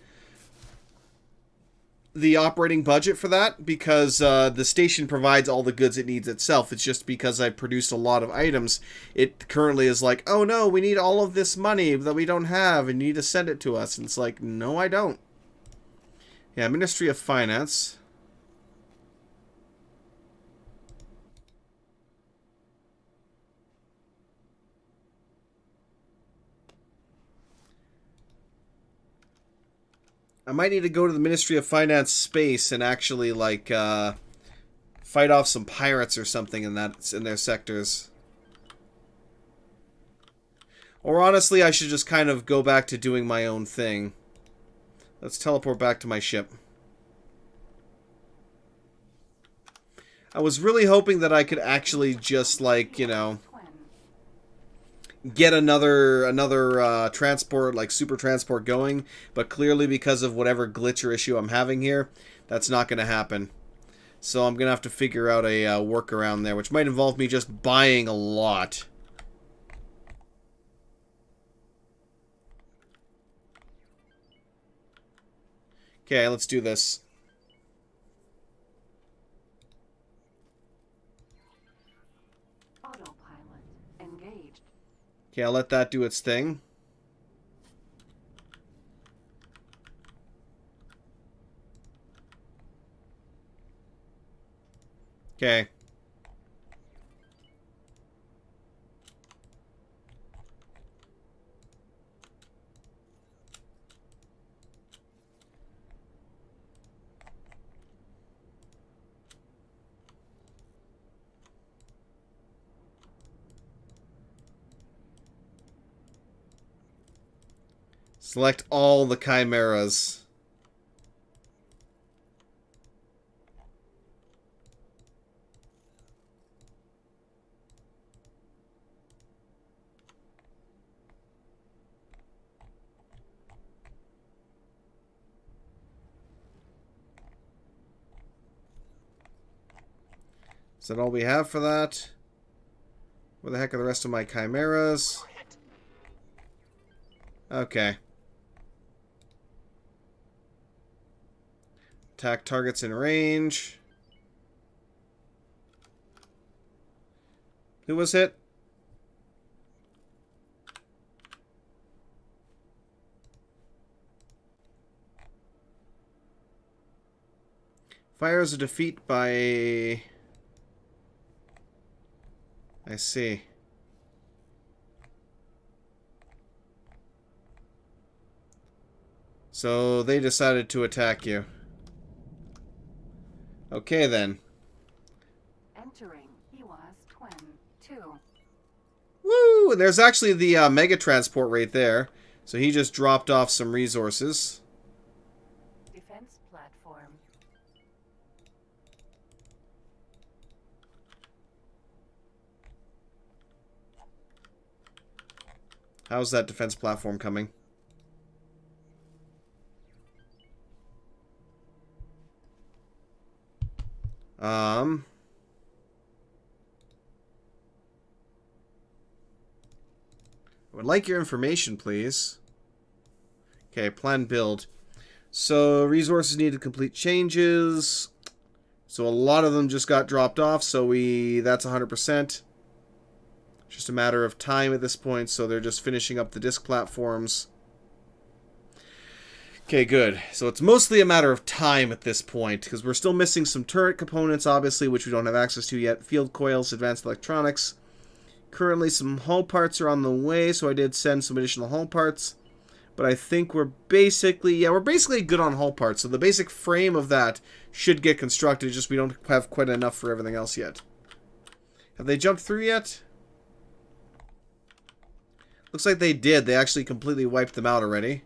S1: the operating budget for that because the station provides all the goods it needs itself. It's just because I produced a lot of items, it currently is like, oh no, we need all of this money that we don't have and you need to send it to us. And it's like, no, I don't. Yeah, Ministry of Finance. I might need to go to the Ministry of Finance space and actually, like, fight off some pirates or something in their sectors. Or honestly, I should just kind of go back to doing my own thing. Let's teleport back to my ship. I was really hoping that I could actually just, like, you know, get another transport, like super transport going, but clearly because of whatever glitch or issue I'm having here, that's not going to happen. So I'm going to have to figure out a workaround there, which might involve me just buying a lot. Okay, let's do this.
S2: Autopilot engaged.
S1: Okay, I'll let that do its thing. Okay. Select all the chimeras. Is that all we have for that? Where the heck are the rest of my chimeras? Okay. Attack targets in range. Who was hit? Fire is a defeat by... I see. So they decided to attack you. Okay then.
S2: Entering EWAS Twin 2.
S1: Woo! And there's actually the mega transport right there. So he just dropped off some resources.
S2: Defense platform.
S1: How's that defense platform coming? I would like your information, please. Okay, plan build. So, resources need to complete changes. So, a lot of them just got dropped off, so that's 100%. Just a matter of time at this point, so they're just finishing up the disk platforms. Okay, good. So it's mostly a matter of time at this point, because we're still missing some turret components, obviously, which we don't have access to yet. Field coils, advanced electronics. Currently, some hull parts are on the way, so I did send some additional hull parts. But I think we're basically good on hull parts. So the basic frame of that should get constructed, just we don't have quite enough for everything else yet. Have they jumped through yet? Looks like they did. They actually completely wiped them out already.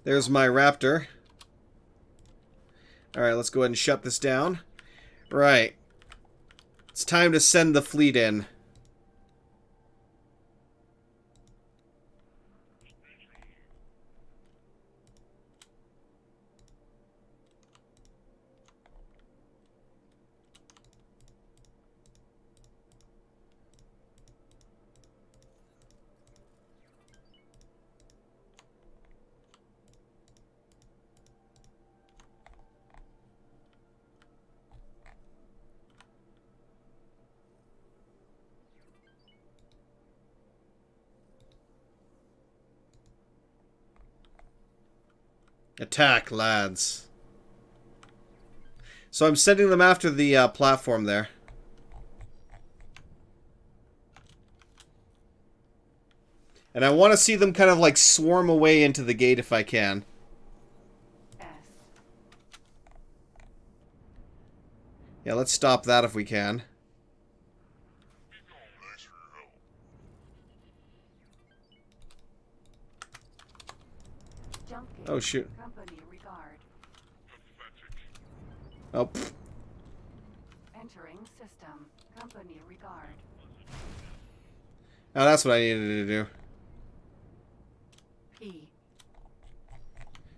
S1: There's my Raptor. Alright, let's go ahead and shut this down. Right. It's time to send the fleet in. Attack, lads. So I'm sending them after the platform there. And I want to see them kind of like swarm away into the gate if I can.
S2: S.
S1: Yeah, let's stop that if we can.
S4: Thanks for your help.
S2: Jump gate.
S1: Oh, shoot.
S2: Company regard.
S4: Pathetic.
S1: Oh, pfft.
S2: Entering system. Company regard.
S1: Oh, that's what I needed to do.
S2: P.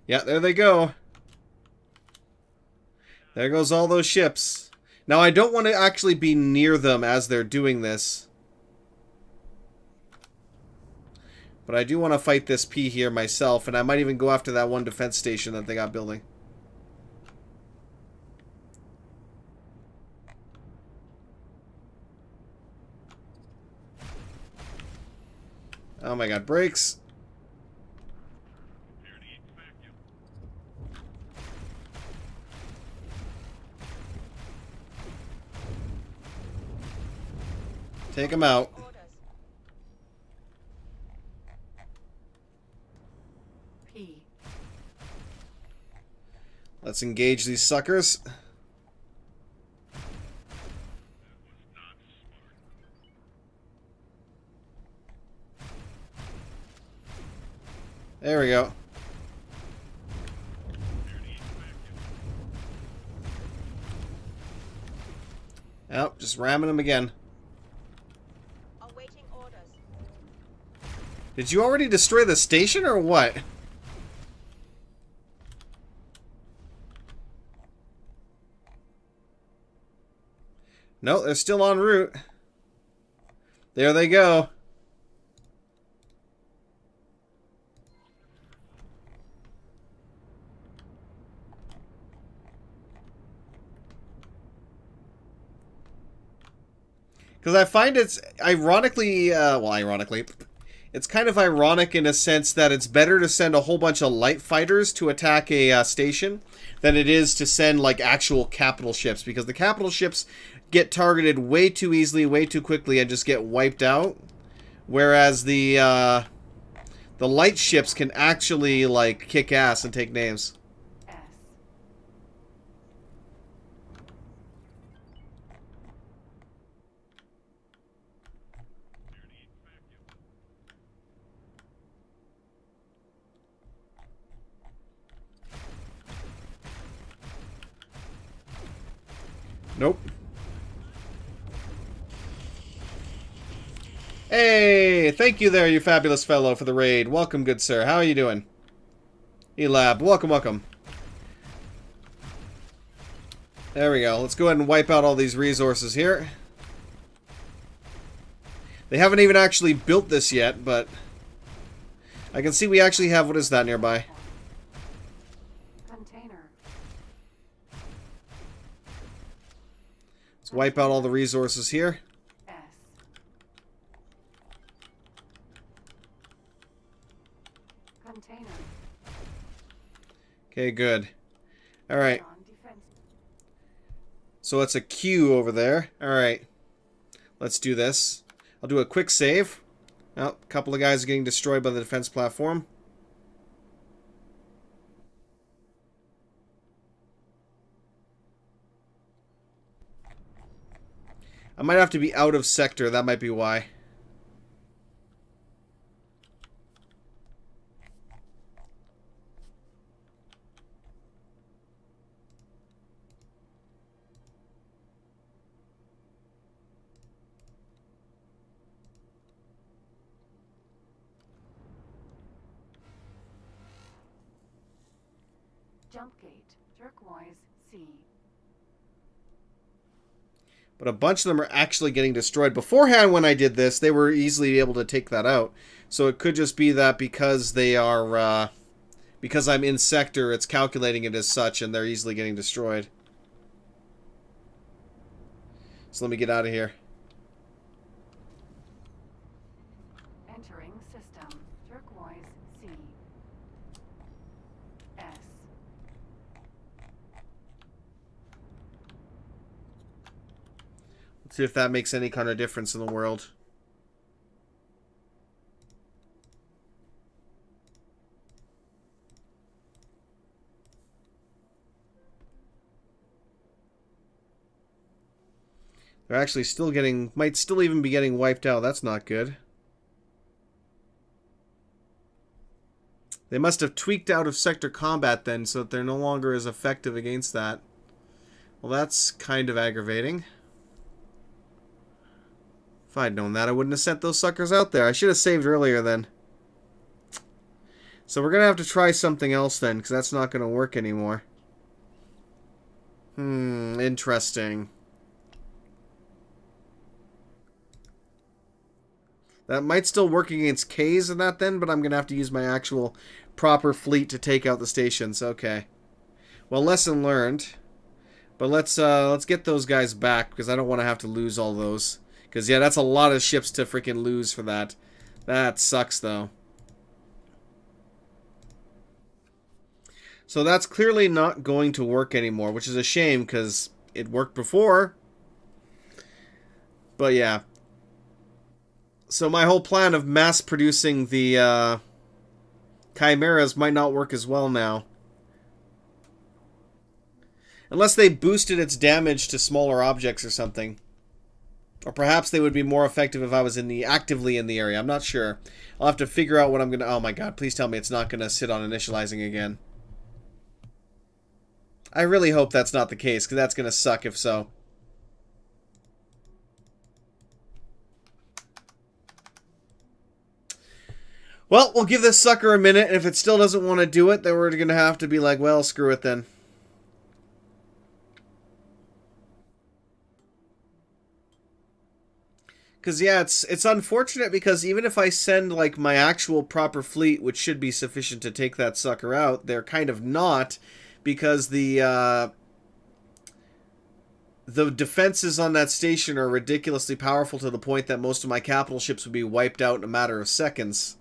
S1: Yeah, there they go. There goes all those ships. Now, I don't want to actually be near them as they're doing this. But I do want to fight this P here myself, and I might even go after that one defense station that they got building. Oh my god, brakes. Take him out.
S2: P.
S1: Let's engage these suckers. There we go. Oh, just ramming them again.
S7: Awaiting orders.
S1: Did you already destroy the station or what? No, they're still en route. There they go. Because I find it's ironically, it's kind of ironic in a sense that it's better to send a whole bunch of light fighters to attack a station than it is to send like actual capital ships, because the capital ships get targeted way too easily, way too quickly, and just get wiped out. Whereas the light ships can actually like kick ass and take names.
S2: S.
S1: Nope. Hey, thank you there, you fabulous fellow, for the raid. Welcome, good sir. How are you doing? Elab, welcome, welcome. There we go. Let's go ahead and wipe out all these resources here. They haven't even actually built this yet, but I can see we actually have, what is that nearby?
S2: Container.
S1: Let's wipe out all the resources here.
S2: S. Container.
S1: Okay, good. Alright.
S2: On defense.
S1: So it's a Q over there. Alright. Let's do this. I'll do a quick save. Oh, a couple of guys are getting destroyed by the defense platform. I might have to be out of sector. That might be why.
S2: Jump gate, turquoise C.
S1: But a bunch of them are actually getting destroyed. Beforehand, when I did this, they were easily able to take that out. So it could just be that because they are, because I'm in sector, it's calculating it as such, and they're easily getting destroyed. So let me get out of here.
S2: Entering system, turquoise C. S.
S1: Let's see if that makes any kind of difference in the world. They're actually still getting, might still even be getting wiped out. That's not good. They must have tweaked out of sector combat then, so that they're no longer as effective against that. Well, that's kind of aggravating. If I'd known that, I wouldn't have sent those suckers out there. I should have saved earlier then. So we're going to have to try something else then, because that's not going to work anymore. Interesting. That might still work against K's and that then, but I'm going to have to use my actual proper fleet to take out the stations. Okay. Well, lesson learned. But let's get those guys back, because I don't want to have to lose all those. Because, yeah, that's a lot of ships to freaking lose for that. That sucks, though. So that's clearly not going to work anymore, which is a shame, because it worked before. But, yeah. So my whole plan of mass producing the Chimeras might not work as well now. Unless they boosted its damage to smaller objects or something. Or perhaps they would be more effective if I was actively in the area. I'm not sure. I'll have to figure out what I'm going to... Oh my god, please tell me it's not going to sit on initializing again. I really hope that's not the case, because that's going to suck if so. Well, we'll give this sucker a minute, and if it still doesn't want to do it, then we're going to have to be like, well, screw it then. Because, yeah, it's unfortunate because even if I send, like, my actual proper fleet, which should be sufficient to take that sucker out, they're kind of not, because the defenses on that station are ridiculously powerful to the point that most of my capital ships would be wiped out in a matter of seconds.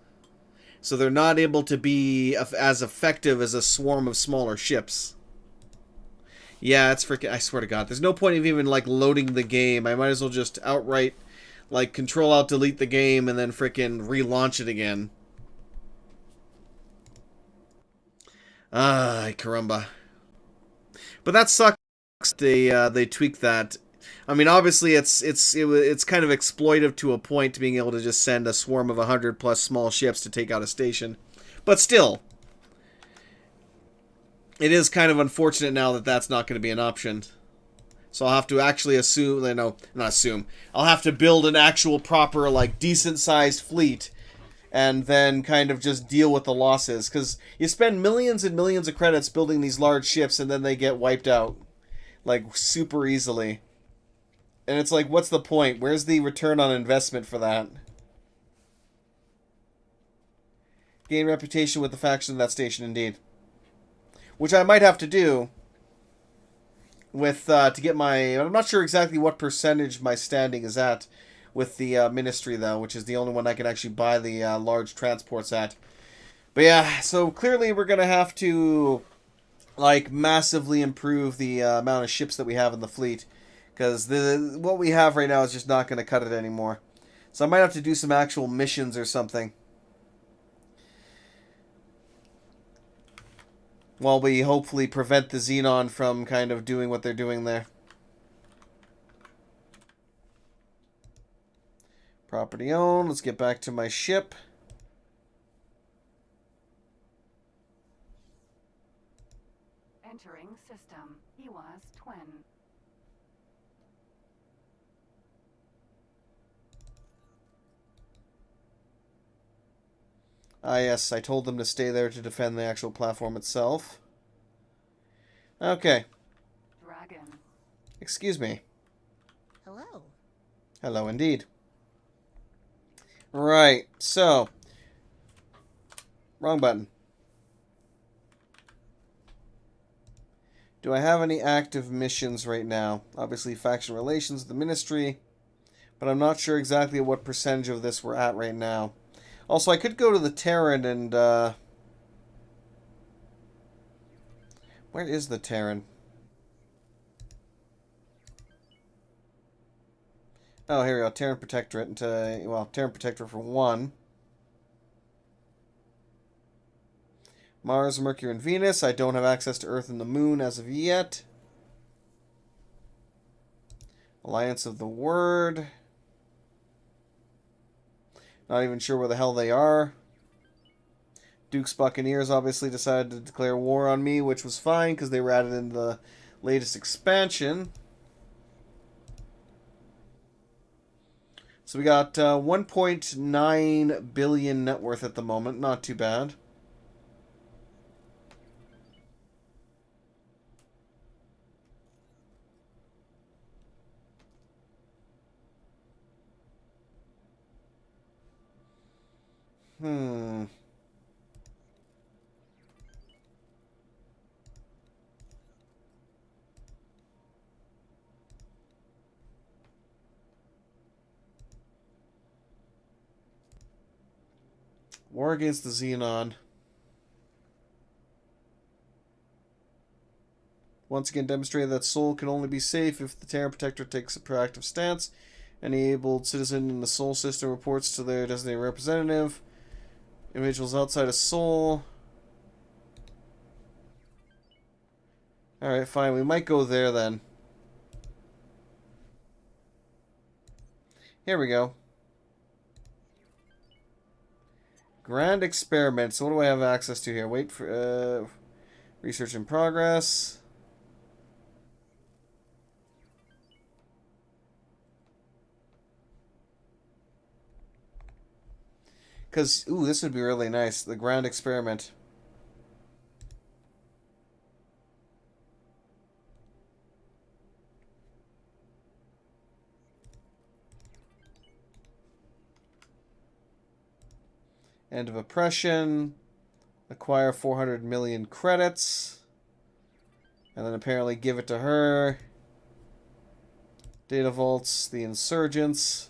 S1: So they're not able to be as effective as a swarm of smaller ships. Yeah, it's freaking... I swear to God, there's no point of even, like, loading the game. I might as well just outright... like, Control-Alt-Delete the game and then frickin' relaunch it again. Ah, caramba. But that sucks. They tweaked that. I mean, obviously, it's kind of exploitive to a point, being able to just send a swarm of 100 plus small ships to take out a station. But still, it is kind of unfortunate now that that's not going to be an option. So I'll have to actually assume, no, not assume. I'll have to build an actual proper, like, decent-sized fleet and then kind of just deal with the losses. Because you spend millions and millions of credits building these large ships and then they get wiped out. Like, super easily. And it's like, what's the point? Where's the return on investment for that? Gain reputation with the faction of that station, indeed. Which I might have to do with to get my... I'm not sure exactly what percentage my standing is at with the ministry, though, which is the only one I can actually buy the large transports at. But yeah, so clearly we're going to have to, like, massively improve the amount of ships that we have in the fleet. Because what we have right now is just not going to cut it anymore. So I might have to do some actual missions or something. While we hopefully prevent the Xenon from kind of doing what they're doing there. Property owned. Let's get back to my ship.
S2: Entering system, EWAS Twin.
S1: Ah, yes, I told them to stay there to defend the actual platform itself. Okay.
S2: Dragon.
S1: Excuse me.
S6: Hello.
S1: Hello indeed. Right, so. Wrong button. Do I have any active missions right now? Obviously, faction relations with the ministry. But I'm not sure exactly what percentage of this we're at right now. Also, I could go to the Terran and, where is the Terran? Oh, here we go. Terran Protectorate. Well, Terran Protectorate for 1. Mars, Mercury, and Venus. I don't have access to Earth and the Moon as of yet. Alliance of the Word. Not even sure where the hell they are. Duke's Buccaneers obviously decided to declare war on me, which was fine because they were added in the latest expansion. So we got 1.9 billion net worth at the moment. Not too bad. Hmm. War against the Xenon. Once again demonstrated that Sol can only be safe if the Terran Protector takes a proactive stance. Any able citizen in the Sol system reports to their designated representative. Individuals outside of Sol. Alright, fine. We might go there then. Here we go. Grand experiment. So what do I have access to here? Wait for research in progress. Because, ooh, this would be really nice. The grand experiment. End of oppression. Acquire 400 million credits. And then apparently give it to her. Data vaults, the insurgents.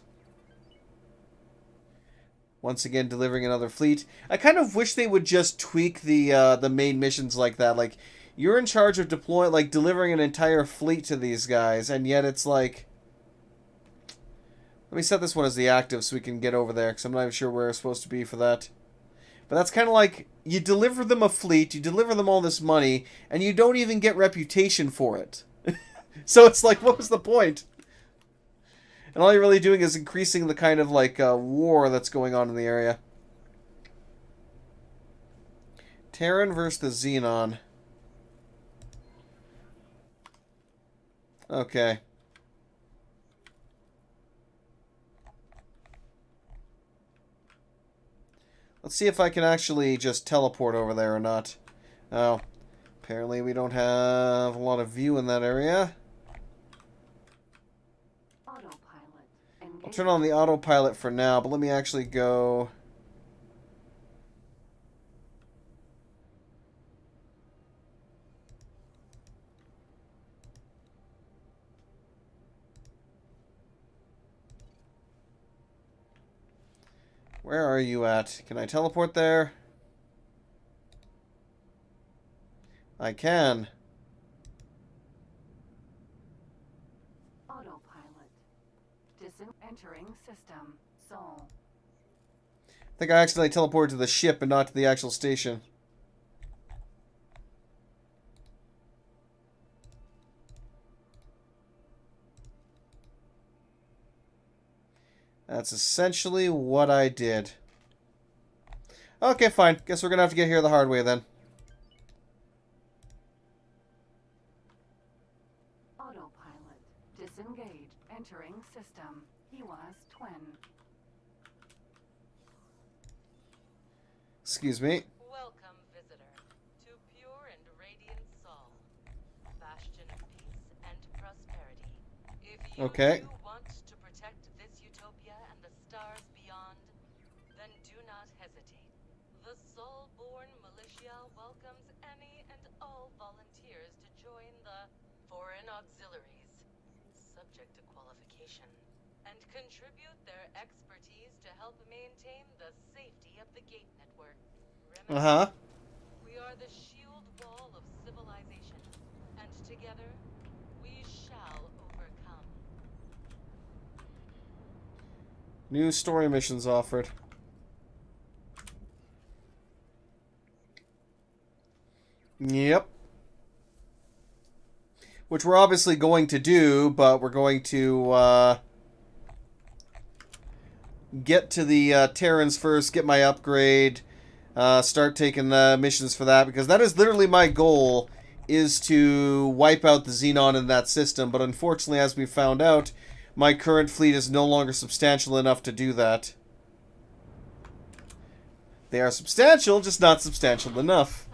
S1: Once again, delivering another fleet. I kind of wish they would just tweak the main missions like that. Like, you're in charge of deploying, like, delivering an entire fleet to these guys, and yet it's like... Let me set this one as the active so we can get over there, because I'm not even sure where we're supposed to be for that. But that's kind of like, you deliver them a fleet, you deliver them all this money, and you don't even get reputation for it. So it's like, what was the point? And all you're really doing is increasing the kind of, like, war that's going on in the area. Terran versus the Xenon. Okay. Let's see if I can actually just teleport over there or not. Oh. Apparently we don't have a lot of view in that area. I'll turn on the autopilot for now, but let me actually go... Where are you at? Can I teleport there? I can.
S2: Autopilot. Entering system. Sol.
S1: I think I accidentally teleported to the ship and not to the actual station. That's essentially what I did. Okay, fine. Guess we're gonna have to get here the hard way then.
S2: Autopilot. Disengage. Entering system. He was twin.
S1: Excuse me.
S7: Welcome, visitor, to pure and radiant Sol.
S1: Okay.
S7: Do want to protect this utopia and the stars beyond? Then do not hesitate. The Soul-born militia welcomes any and all volunteers to join the Foreign Auxiliaries, subject to qualification, and contribute their expertise to help maintain the safety of the gate network.
S1: Uh-huh.
S7: Remember, we are the shield wall of civilization, and together we shall overcome.
S1: New story missions offered. Yep. Which we're obviously going to do, but we're going to get to the Terrans first, get my upgrade, start taking the missions for that, because that is literally my goal, is to wipe out the Xenon in that system, but unfortunately, as we found out, my current fleet is no longer substantial enough to do that. They are substantial, just not substantial enough.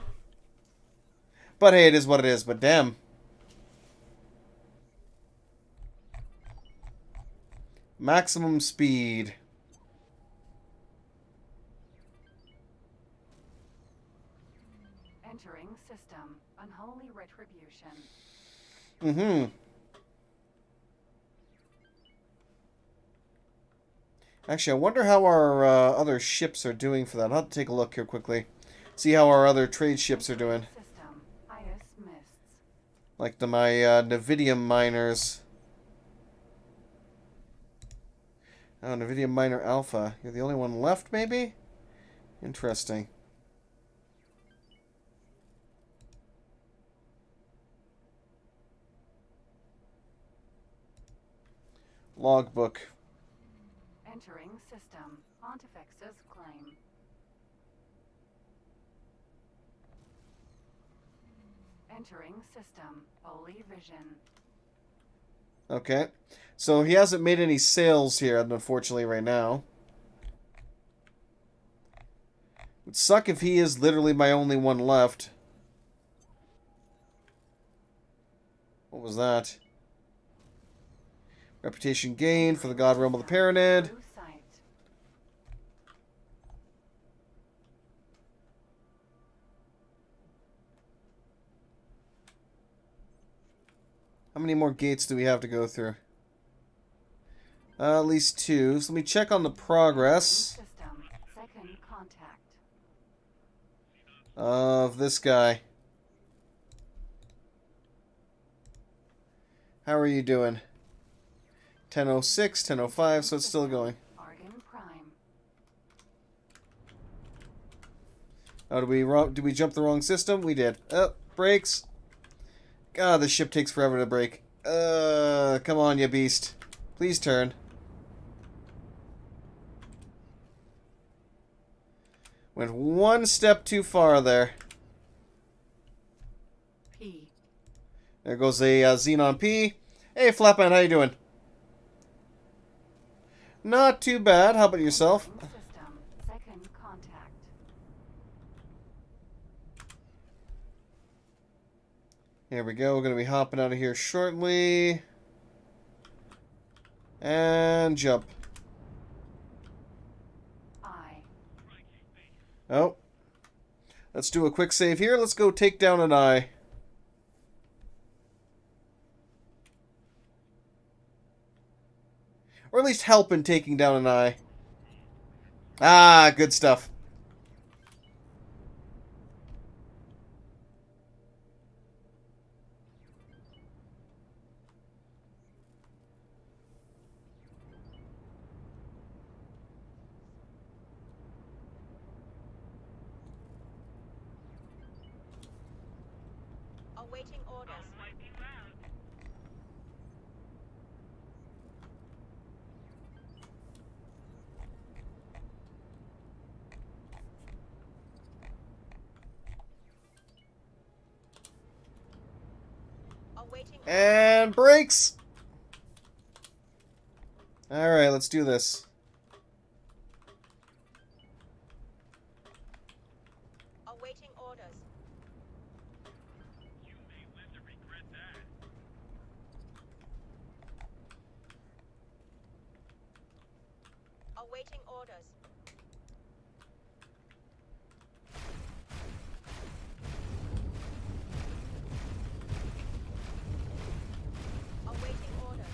S1: But hey, it is what it is, but damn. Maximum speed.
S2: Entering system. Unholy retribution.
S1: Mm-hmm. Actually, I wonder how our other ships are doing for that. I'll have to take a look here quickly. See how our other trade ships are doing.
S2: System. Ice mists.
S1: Like my Navidium miners. Oh, Navidium Miner Alpha. You're the only one left, maybe? Interesting. Logbook.
S2: Entering system. Pontifex's claim. Entering system. Holy vision.
S1: Okay. So he hasn't made any sales here, unfortunately, right now. Would suck if he is literally my only one left. What was that? Reputation gain for the God Realm of the Pyramid.
S2: Blue sight.
S1: How many more gates do we have to go through? At least 2. So let me check on the progress
S2: System. Second contact.
S1: of this guy. How are you doing? 10:06, 10:05, so it's still going.
S2: Argon prime.
S1: Oh, did we jump the wrong system? We did. Oh, brakes. God, this ship takes forever to brake. Come on, you beast. Please turn. Went one step too far there.
S2: P.
S1: There goes a Xenon P. Hey, Flatman, how you doing? Not too bad. How about yourself?
S2: System. Second contact.
S1: Here we go. We're going to be hopping out of here shortly. And jump.
S2: I.
S1: Oh. Let's do a quick save here. Let's go take down an eye. Or at least help in taking down an eye. Ah, good stuff.
S6: Awaiting orders. Awaiting
S1: And brakes. Alright, let's do this.
S6: awaiting orders.
S8: Awaiting orders. Awaiting orders.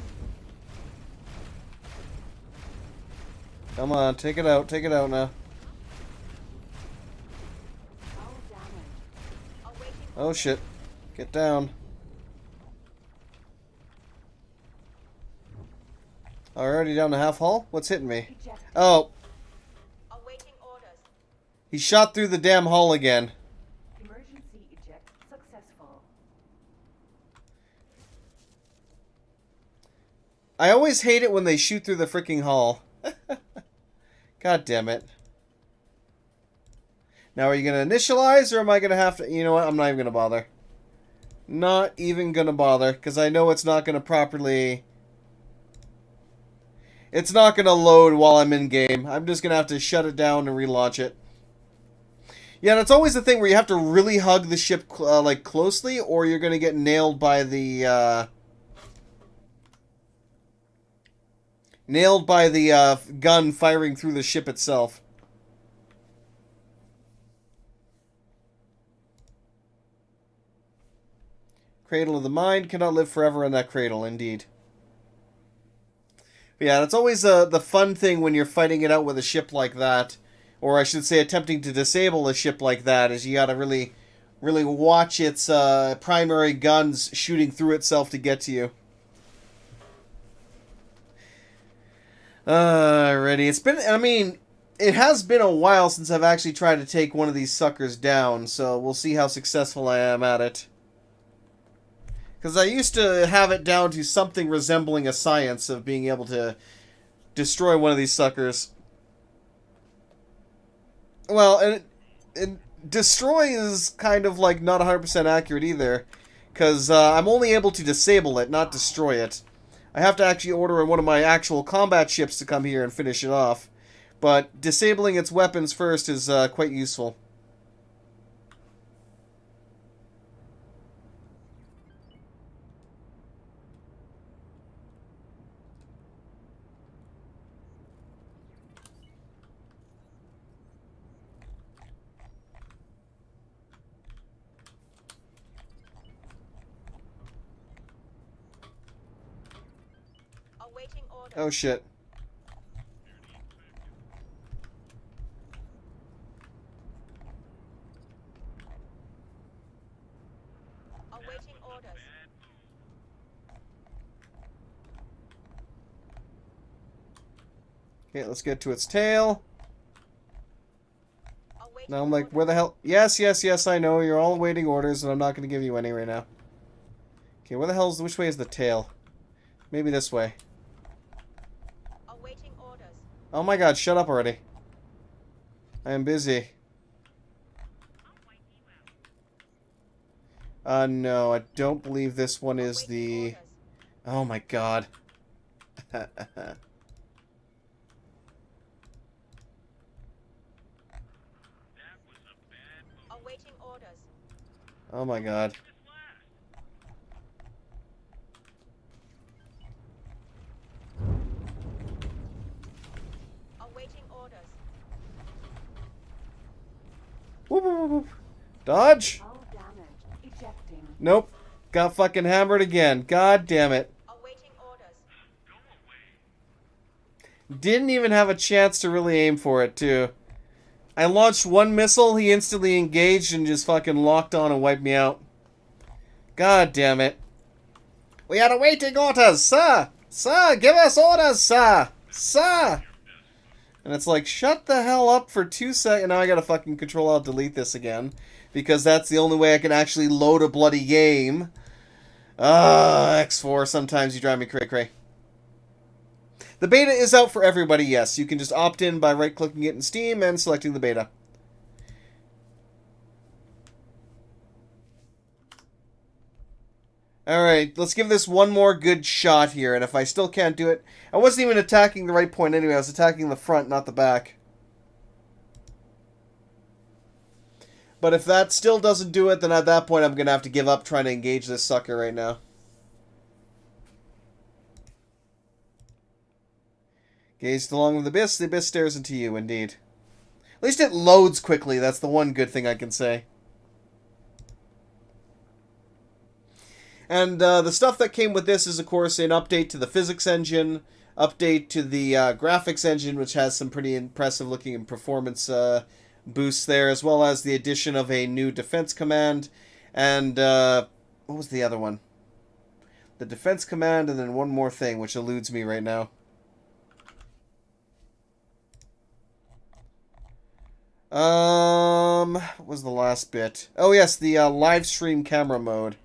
S1: Come on, take it out. Take it out now.
S2: Hull damage.
S8: Awaiting
S1: Oh shit. Get down. Already down to half hull? What's hitting me?
S2: Eject.
S1: Oh,
S8: awaiting orders.
S1: he shot through the damn hull again.
S2: Emergency eject successful.
S1: I always hate it when they shoot through the freaking hull. God damn it. Now, are you going to initialize, or am I going to have to... You know what? I'm not even going to bother. Not even going to bother, because I know it's not going to properly... It's not going to load while I'm in game. I'm just going to have to shut it down and relaunch it. Yeah, that's always the thing where you have to really hug the ship like closely, or you're going to get nailed by the gun firing through the ship itself. Cradle of the mind cannot live forever in that cradle, indeed. But yeah, that's always the fun thing when you're fighting it out with a ship like that. Or I should say attempting to disable a ship like that, is you gotta really watch its primary guns shooting through itself to get to you. Alrighty. It's been, I mean, it has been a while since I've actually tried to take one of these suckers down, so we'll see how successful I am at it. Because I used to have it down to something resembling a science of being able to destroy one of these suckers. Well, and destroy is kind of like not 100% accurate either. Because I'm only able to disable it, not destroy it. I have to actually order one of my actual combat ships to come here and finish it off. But disabling its weapons first is quite useful.
S8: Awaiting orders.
S1: Oh shit.
S8: Awaiting orders.
S1: Okay, let's get to its tail.
S8: Awaiting
S1: Now I'm like,
S8: orders.
S1: where the hell... Yes, yes, yes, I know. You're all awaiting orders, and I'm not going to give you any right now. Okay, where the hell's... Which way is the tail? Maybe this way.
S8: Awaiting orders.
S1: Oh my god, shut up already. I am busy. No, I don't believe this one is
S8: Awaiting
S1: the...
S8: orders.
S1: Oh my god.
S8: Awaiting orders.
S1: Oh my god.
S8: Awaiting orders.
S1: Whoop, whoop, whoop, whoop. Dodge?
S2: Hull damage. Ejecting.
S1: Nope. Got fucking hammered again. God damn it.
S8: Awaiting orders.
S1: Didn't even have a chance to really aim for it, too. I launched one missile, he instantly engaged and just fucking locked on and wiped me out. God damn it. We are awaiting orders, sir! Sir, give us orders, sir! Sir! And it's like, shut the hell up for 2 seconds. Now I gotta fucking Control-Alt-Delete this again. Because that's the only way I can actually load a bloody game. X4, sometimes you drive me cray-cray. The beta is out for everybody, yes. You can just opt in by right-clicking it in Steam and selecting the beta. Alright, let's give this one more good shot here, and if I still can't do it... I wasn't even attacking the right point anyway, I was attacking the front, not the back. But if that still doesn't do it, then at that point I'm going to have to give up trying to engage this sucker right now. Gazed along with the abyss stares into you, indeed. At least it loads quickly, that's the one good thing I can say. And the stuff that came with this is, of course, an update to the physics engine, update to the graphics engine, which has some pretty impressive looking performance boosts there, as well as the addition of a new defense command, and what was the other one? The defense command, and then one more thing, which eludes me right now. What was the last bit? Oh yes, the live stream camera mode,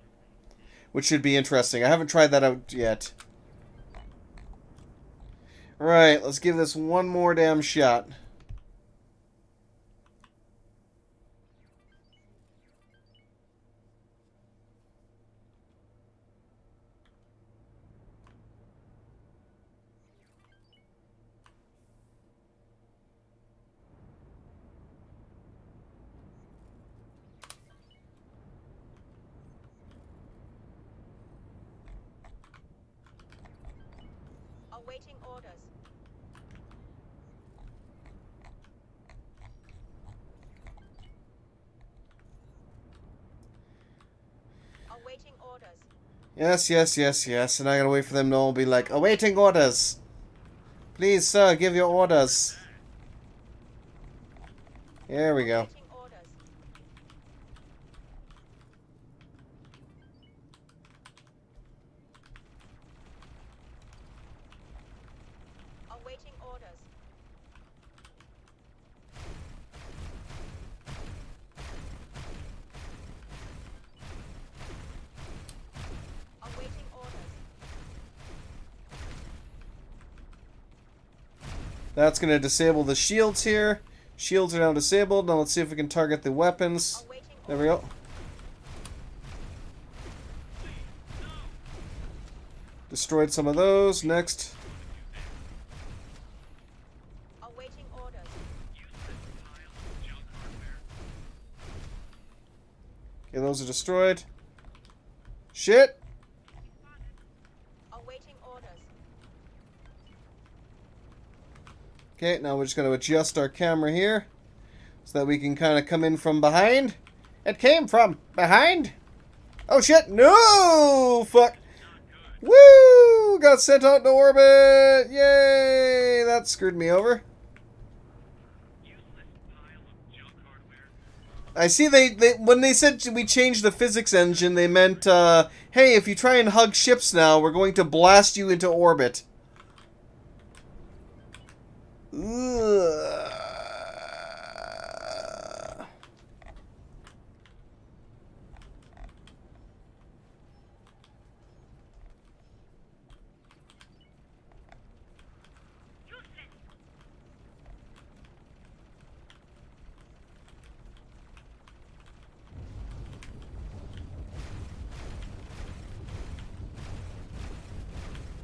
S1: which should be interesting. I haven't tried that out yet. Right, let's give this one more damn shot.
S8: Awaiting orders. Awaiting orders.
S1: Yes, yes, yes, yes. And I gotta wait for them to all be like, awaiting orders. Please, sir, give your orders. Here we go.
S8: Awaiting orders. Awaiting orders. Awaiting orders.
S1: That's gonna disable the shields here. Shields are now disabled. Now let's see if we can target the weapons.
S8: Awaiting
S1: There we go. Destroyed some of those. Next.
S8: Awaiting orders.
S1: Okay, those are destroyed. Shit!
S8: Awaiting orders.
S1: Okay, now we're just going to adjust our camera here so that we can kind of come in from behind. It came from behind. Oh shit! No! Fuck! Woo! Got sent out into orbit! Yay! That screwed me over. I see they when they said we changed the physics engine, they meant, hey, if you try and hug ships now, we're going to blast you into orbit. Ugh.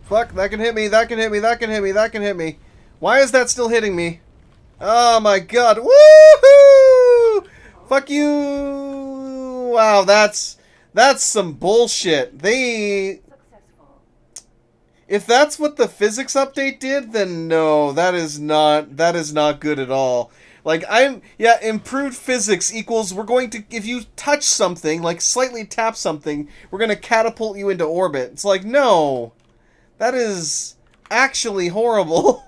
S1: Fuck, that can hit me, that can hit me, that can hit me, that can hit me. Why is that still hitting me? Oh my god. Woohoo! Fuck you! Wow, that's some bullshit.
S2: Successful.
S1: If that's what the physics update did, then no, that is not good at all. Like, improved physics equals we're going to, if you touch something, like slightly tap something, we're going to catapult you into orbit. It's like, no. That is actually horrible.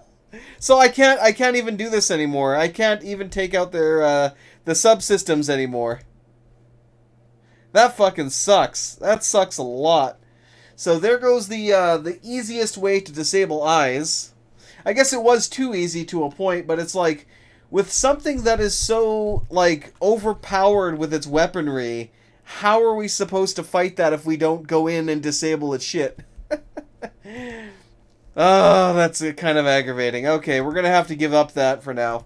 S1: So I can't even do this anymore. I can't even take out their the subsystems anymore. That fucking sucks. That sucks a lot. So there goes the easiest way to disable eyes. I guess it was too easy to a point, but it's like with something that is so like overpowered with its weaponry, how are we supposed to fight that if we don't go in and disable its shit? Oh, that's kind of aggravating. Okay, we're going to have to give up that for now.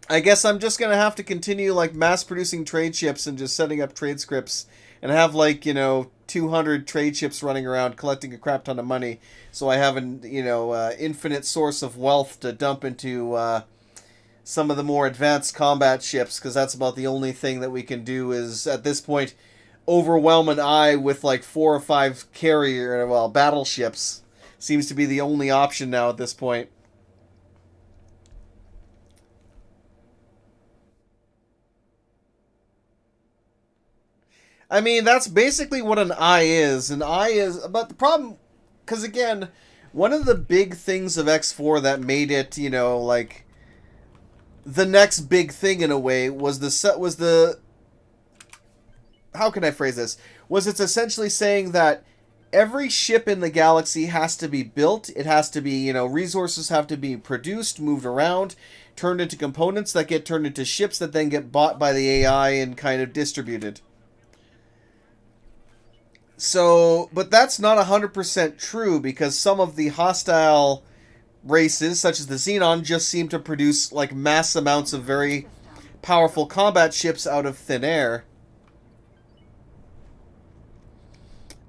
S1: I guess I'm just going to have to continue, like, mass-producing trade ships and just setting up trade scripts and have, like, 200 trade ships running around collecting a crap ton of money so I have an, infinite source of wealth to dump into some of the more advanced combat ships, because that's about the only thing that we can do is, at this point, overwhelm an eye with like 4 or 5 battleships. seems to be the only option now at this point. I mean, that's basically what an eye is. An eye is, but the problem, because again, one of the big things of X4 that made it, you know, like the next big thing in a way was the how can I phrase this? Was it's essentially saying that every ship in the galaxy has to be built. It has to be, you know, resources have to be produced, moved around, turned into components that get turned into ships that then get bought by the AI and kind of distributed. So, but that's not 100% true because some of the hostile races, such as the Xenon, just seem to produce like mass amounts of very powerful combat ships out of thin air.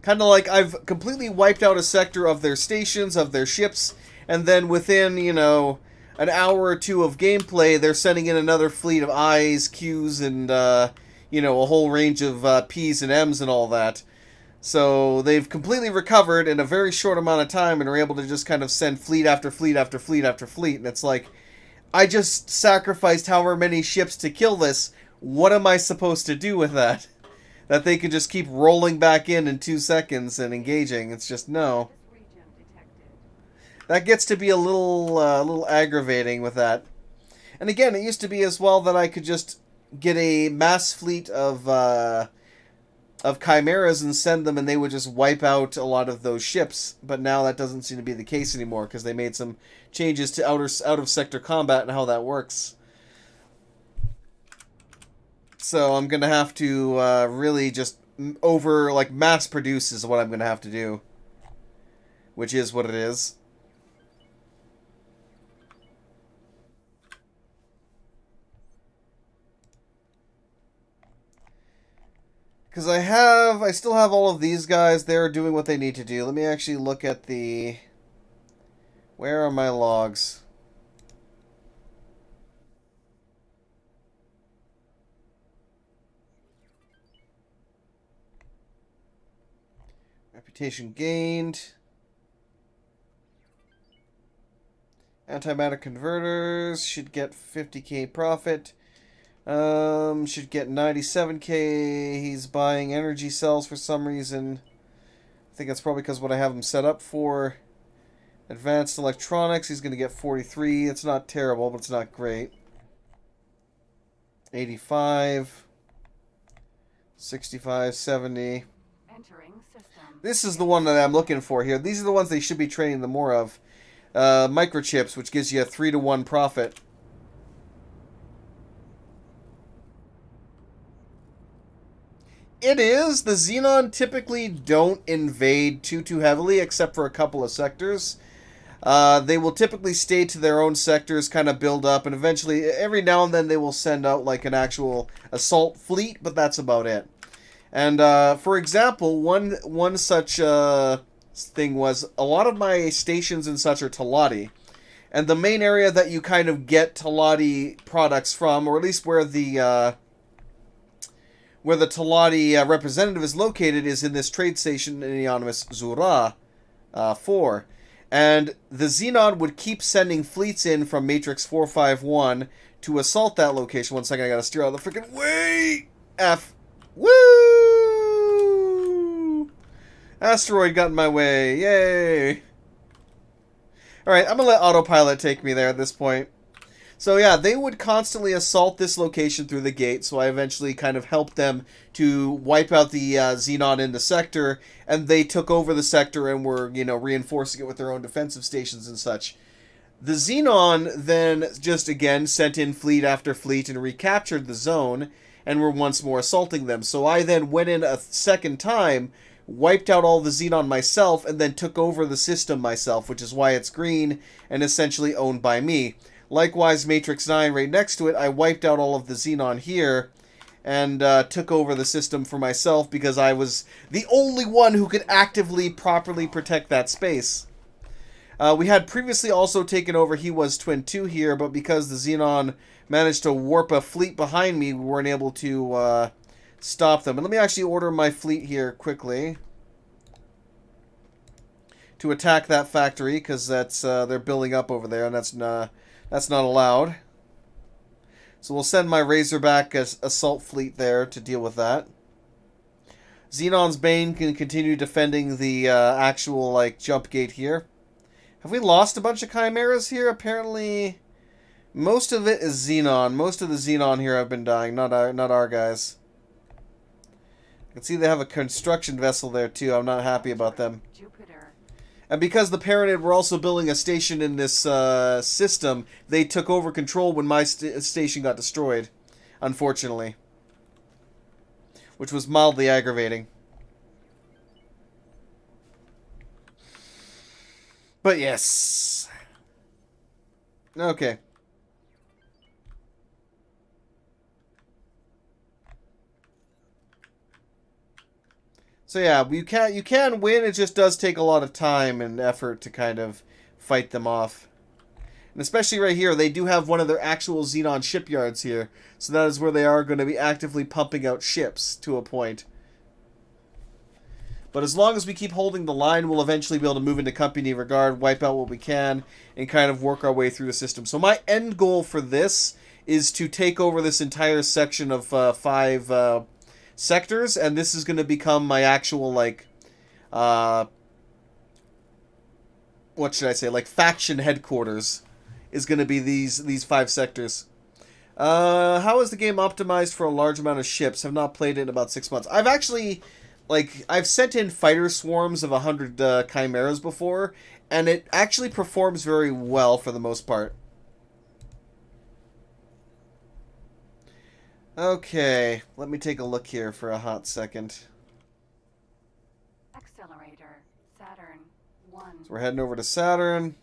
S1: Kind of like I've completely wiped out a sector of their stations, of their ships, and then within, you know, an hour or two of gameplay, they're sending in another fleet of I's, Q's, and, you know, a whole range of P's and M's and all that. So they've completely recovered in a very short amount of time and are able to just kind of send fleet after fleet after fleet after fleet. And it's like, I just sacrificed however many ships to kill this. What am I supposed to do with that? That they can just keep rolling back in 2 seconds and engaging. It's just, no. That gets to be a little aggravating with that. And again, it used to be as well that I could just get a mass fleet of chimeras and send them, and they would just wipe out a lot of those ships. But now that doesn't seem to be the case anymore because they made some changes to out of sector combat and how that works. So I'm gonna have to really just mass produce is what I'm gonna have to do, which is what it is. Because I still have all of these guys. They're doing what they need to do. Let me actually look at the... Where are my logs? Reputation gained. Antimatter converters should get 50k profit. Should get 97k. He's buying energy cells for some reason. I think that's probably because what I have him set up for. Advanced electronics, he's going to get 43. It's not terrible, but it's not great. 85. 65, 70.
S2: Entering system.
S1: This is the one that I'm looking for here. These are the ones they should be training the more of. Microchips, which gives you a 3-to-1 profit. It is. The Xenon typically don't invade too heavily, except for a couple of sectors. They will typically stay to their own sectors, kind of build up, and eventually, every now and then, they will send out like an actual assault fleet, but that's about it. And for example, one such thing was a lot of my stations and such are Talati. And the main area that you kind of get Talati products from, or at least where the Talati representative is located, is in this trade station in the anonymous Zura 4. And the Xenon would keep sending fleets in from Matrix 451 to assault that location. One second, I gotta steer out of the freaking way! F. Woo! Asteroid got in my way. Yay! Alright, I'm gonna let autopilot take me there at this point. So yeah, they would constantly assault this location through the gate, so I eventually kind of helped them to wipe out the Xenon in the sector, and they took over the sector and were, you know, reinforcing it with their own defensive stations and such. The Xenon then just again sent in fleet after fleet and recaptured the zone, and were once more assaulting them. So I then went in a second time, wiped out all the Xenon myself, and then took over the system myself, which is why it's green and essentially owned by me. Likewise, Matrix 9 right next to it, I wiped out all of the Xenon here and took over the system for myself because I was the only one who could actively, properly protect that space. We had previously also taken over He Was Twin 2 here, but because the Xenon managed to warp a fleet behind me, we weren't able to stop them. And let me actually order my fleet here quickly. to attack that factory because that's they're building up over there, and that's not allowed. So we'll send my Razorback assault fleet there to deal with that. Xenon's Bane can continue defending the actual jump gate here. Have we lost a bunch of Chimeras here? Apparently, most of it is Xenon. Most of the Xenon here have been dying, not our guys. I can see they have a construction vessel there too. I'm not happy about them.
S2: Jupiter.
S1: And because the Paranid were also building a station in this system, they took over control when my station got destroyed, unfortunately. Which was mildly aggravating. But yes. Okay. So yeah, you can win. It just does take a lot of time and effort to kind of fight them off. And especially right here, they do have one of their actual Xenon shipyards here. So that is where they are going to be actively pumping out ships to a point. But as long as we keep holding the line, we'll eventually be able to move into Company Regard, wipe out what we can, and kind of work our way through the system. So my end goal for this is to take over this entire section of 5 sectors, and this is going to become my actual, what should I say, faction headquarters is going to be these 5 sectors. How is the game optimized for a large amount of ships? Have not played it in about 6 months. I've actually, I've sent in fighter swarms of 100 Chimeras before, and it actually performs very well for the most part. Okay, let me take a look here for a hot second.
S2: Accelerator. Saturn. 1.
S1: So we're heading over to Saturn.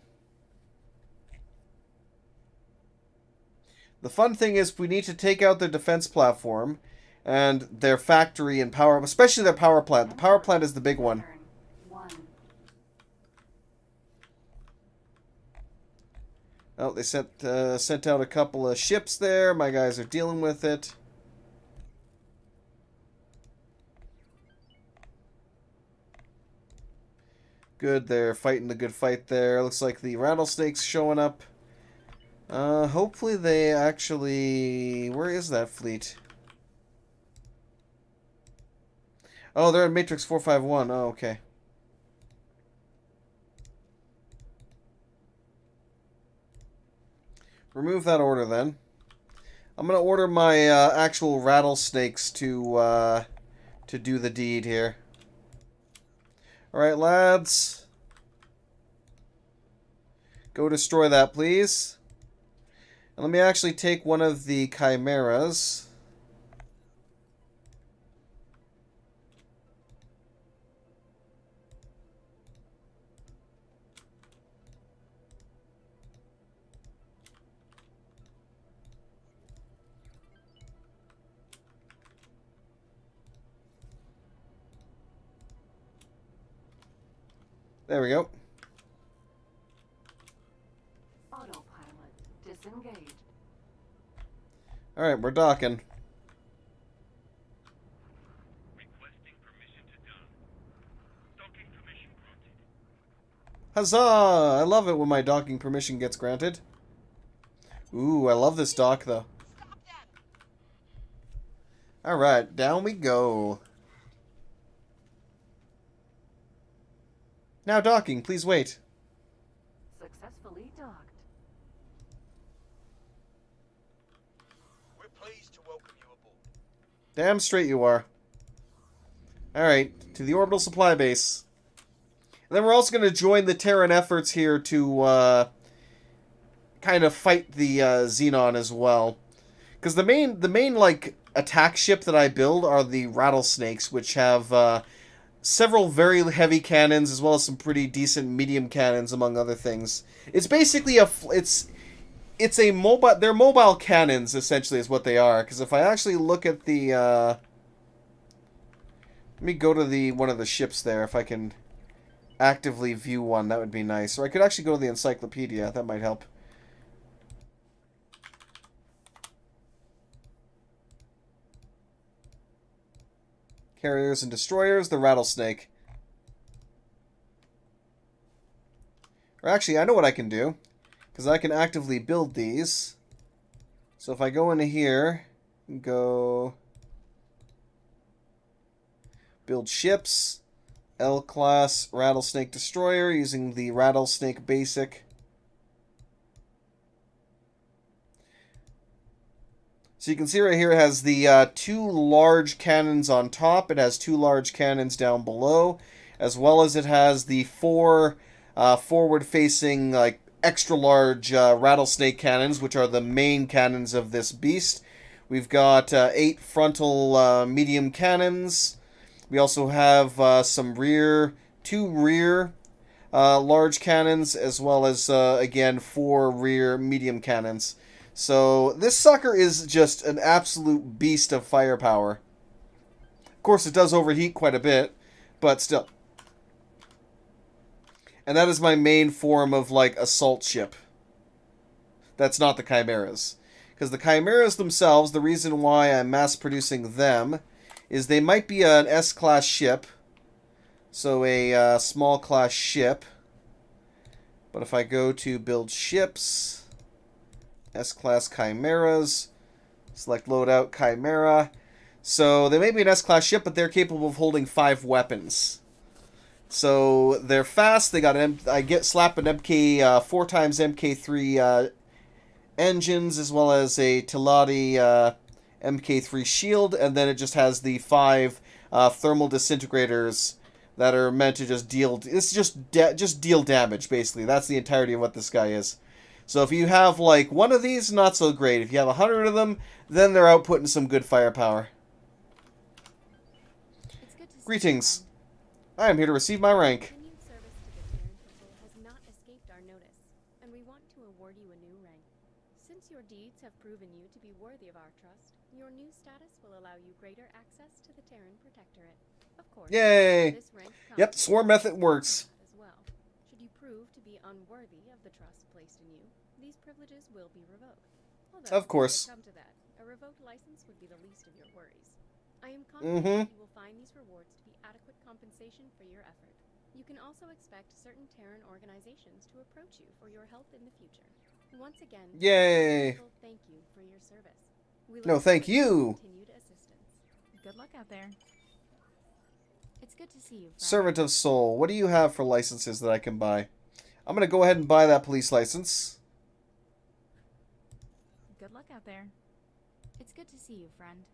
S1: The fun thing is we need to take out their defense platform and their factory and power, especially their power plant. The power plant is the big one.
S2: Saturn. 1.
S1: Oh, they sent out a couple of ships there. My guys are dealing with it. Good, they're fighting the good fight there. Looks like the rattlesnake's showing up. Hopefully they actually... Where is that fleet? Oh, they're in Matrix 451. Oh, okay. Remove that order then. I'm gonna order my actual rattlesnakes to do the deed here. Alright, lads. Go destroy that, please. And let me actually take one of the chimeras. There we go.
S2: Autopilot. Disengaged.
S1: Alright, we're docking.
S5: Requesting permission to dock. Docking permission granted.
S1: Huzzah! I love it when my docking permission gets granted. Ooh, I love this dock, though.
S8: Stop them!
S1: Alright, down we go. Now docking, please wait.
S2: Successfully docked.
S5: We're pleased to welcome you aboard.
S1: Damn straight you are. Alright, to the orbital supply base. And then we're also going to join the Terran efforts here to kind of fight the Xenon as well. Because the main attack ship that I build are the rattlesnakes, which have several very heavy cannons as well as some pretty decent medium cannons, among other things. It's basically it's a mobile. They're mobile cannons, essentially, is what they are. Because if I actually look at the, let me go to one of the ships there. If I can actively view one, that would be nice. Or I could actually go to the encyclopedia. That might help. Carriers and destroyers, the rattlesnake. Or actually, I know what I can do. Because I can actively build these. So if I go into here, go build ships, L-class Rattlesnake Destroyer using the Rattlesnake Basic. So you can see right here it has the 2 large cannons on top. It has 2 large cannons down below, as well as it has the 4 forward-facing, like, extra large rattlesnake cannons, which are the main cannons of this beast. We've got 8 frontal medium cannons. We also have some 2 rear large cannons, as well as, again, 4 rear medium cannons. So this sucker is just an absolute beast of firepower. Of course, it does overheat quite a bit, but still. And that is my main form of, like, assault ship. That's not the Chimeras. Because the Chimeras themselves, the reason why I'm mass-producing them is they might be an S-class ship. So a small-class ship. But if I go to build ships... S-class Chimeras. Select loadout Chimera. So they may be an S-class ship, but they're capable of holding 5 weapons. So they're fast. They got slap an MK 4 times MK3 engines, as well as a Tilati MK3 shield, and then it just has the 5 thermal disintegrators that are meant to just deal. It's just deal damage, basically. That's the entirety of what this guy is. So if you have, like, one of these, not so great. If you have 100 of them, then they're outputting some good firepower. Greetings. I am here to receive my rank.
S9: Continued service to the Terran people has not escaped our notice, and we want to award you a new rank. Since your deeds have proven you to be worthy of our trust, your new status will allow you greater access to the Terran Protectorate. Of course,
S1: Yay!
S9: this rank
S1: Yep, swarm method works.
S9: as well. Should you prove to be unworthy of the trust placed in you, these privileges will be revoked. Although,
S1: Of course.
S9: if it come to that, a revoked license would be the least of your worries. I am confident that you will find these rewards to be adequate compensation for your effort. You can also expect certain Terran organizations to approach you for your help in the future. Once again,
S1: Yay!
S9: thank you for your service. We
S1: No,
S9: look
S1: thank
S9: forward to
S1: you.
S9: continued assistance.
S2: Good luck out there. It's good to see you, friend.
S1: Servant of Soul. What do you have for licenses that I can buy? I'm going to go ahead and buy that police license.
S2: Good luck out there. It's good to see you, friend.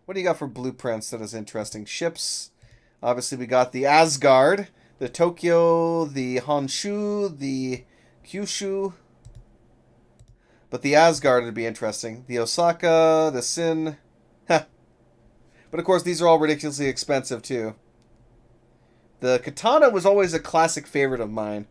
S1: What do you got for blueprints that is interesting? Ships. Obviously, we got the Asgard, the Tokyo, the Honshu, the Kyushu. But the Asgard would be interesting. The Osaka, the Sin. But of course, these are all ridiculously expensive, too. The Katana was always a classic favorite of mine.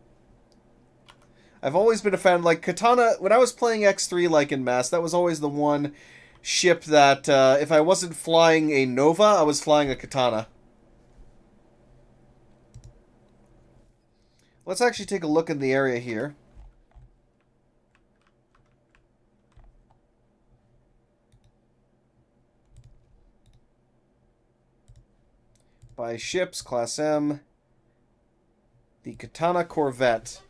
S1: I've always been a fan. Like, Katana, when I was playing X3, like in Mass, that was always the one ship that, if I wasn't flying a Nova, I was flying a Katana. Let's actually take a look in the area here. Buy ships, Class M. The Katana Corvette.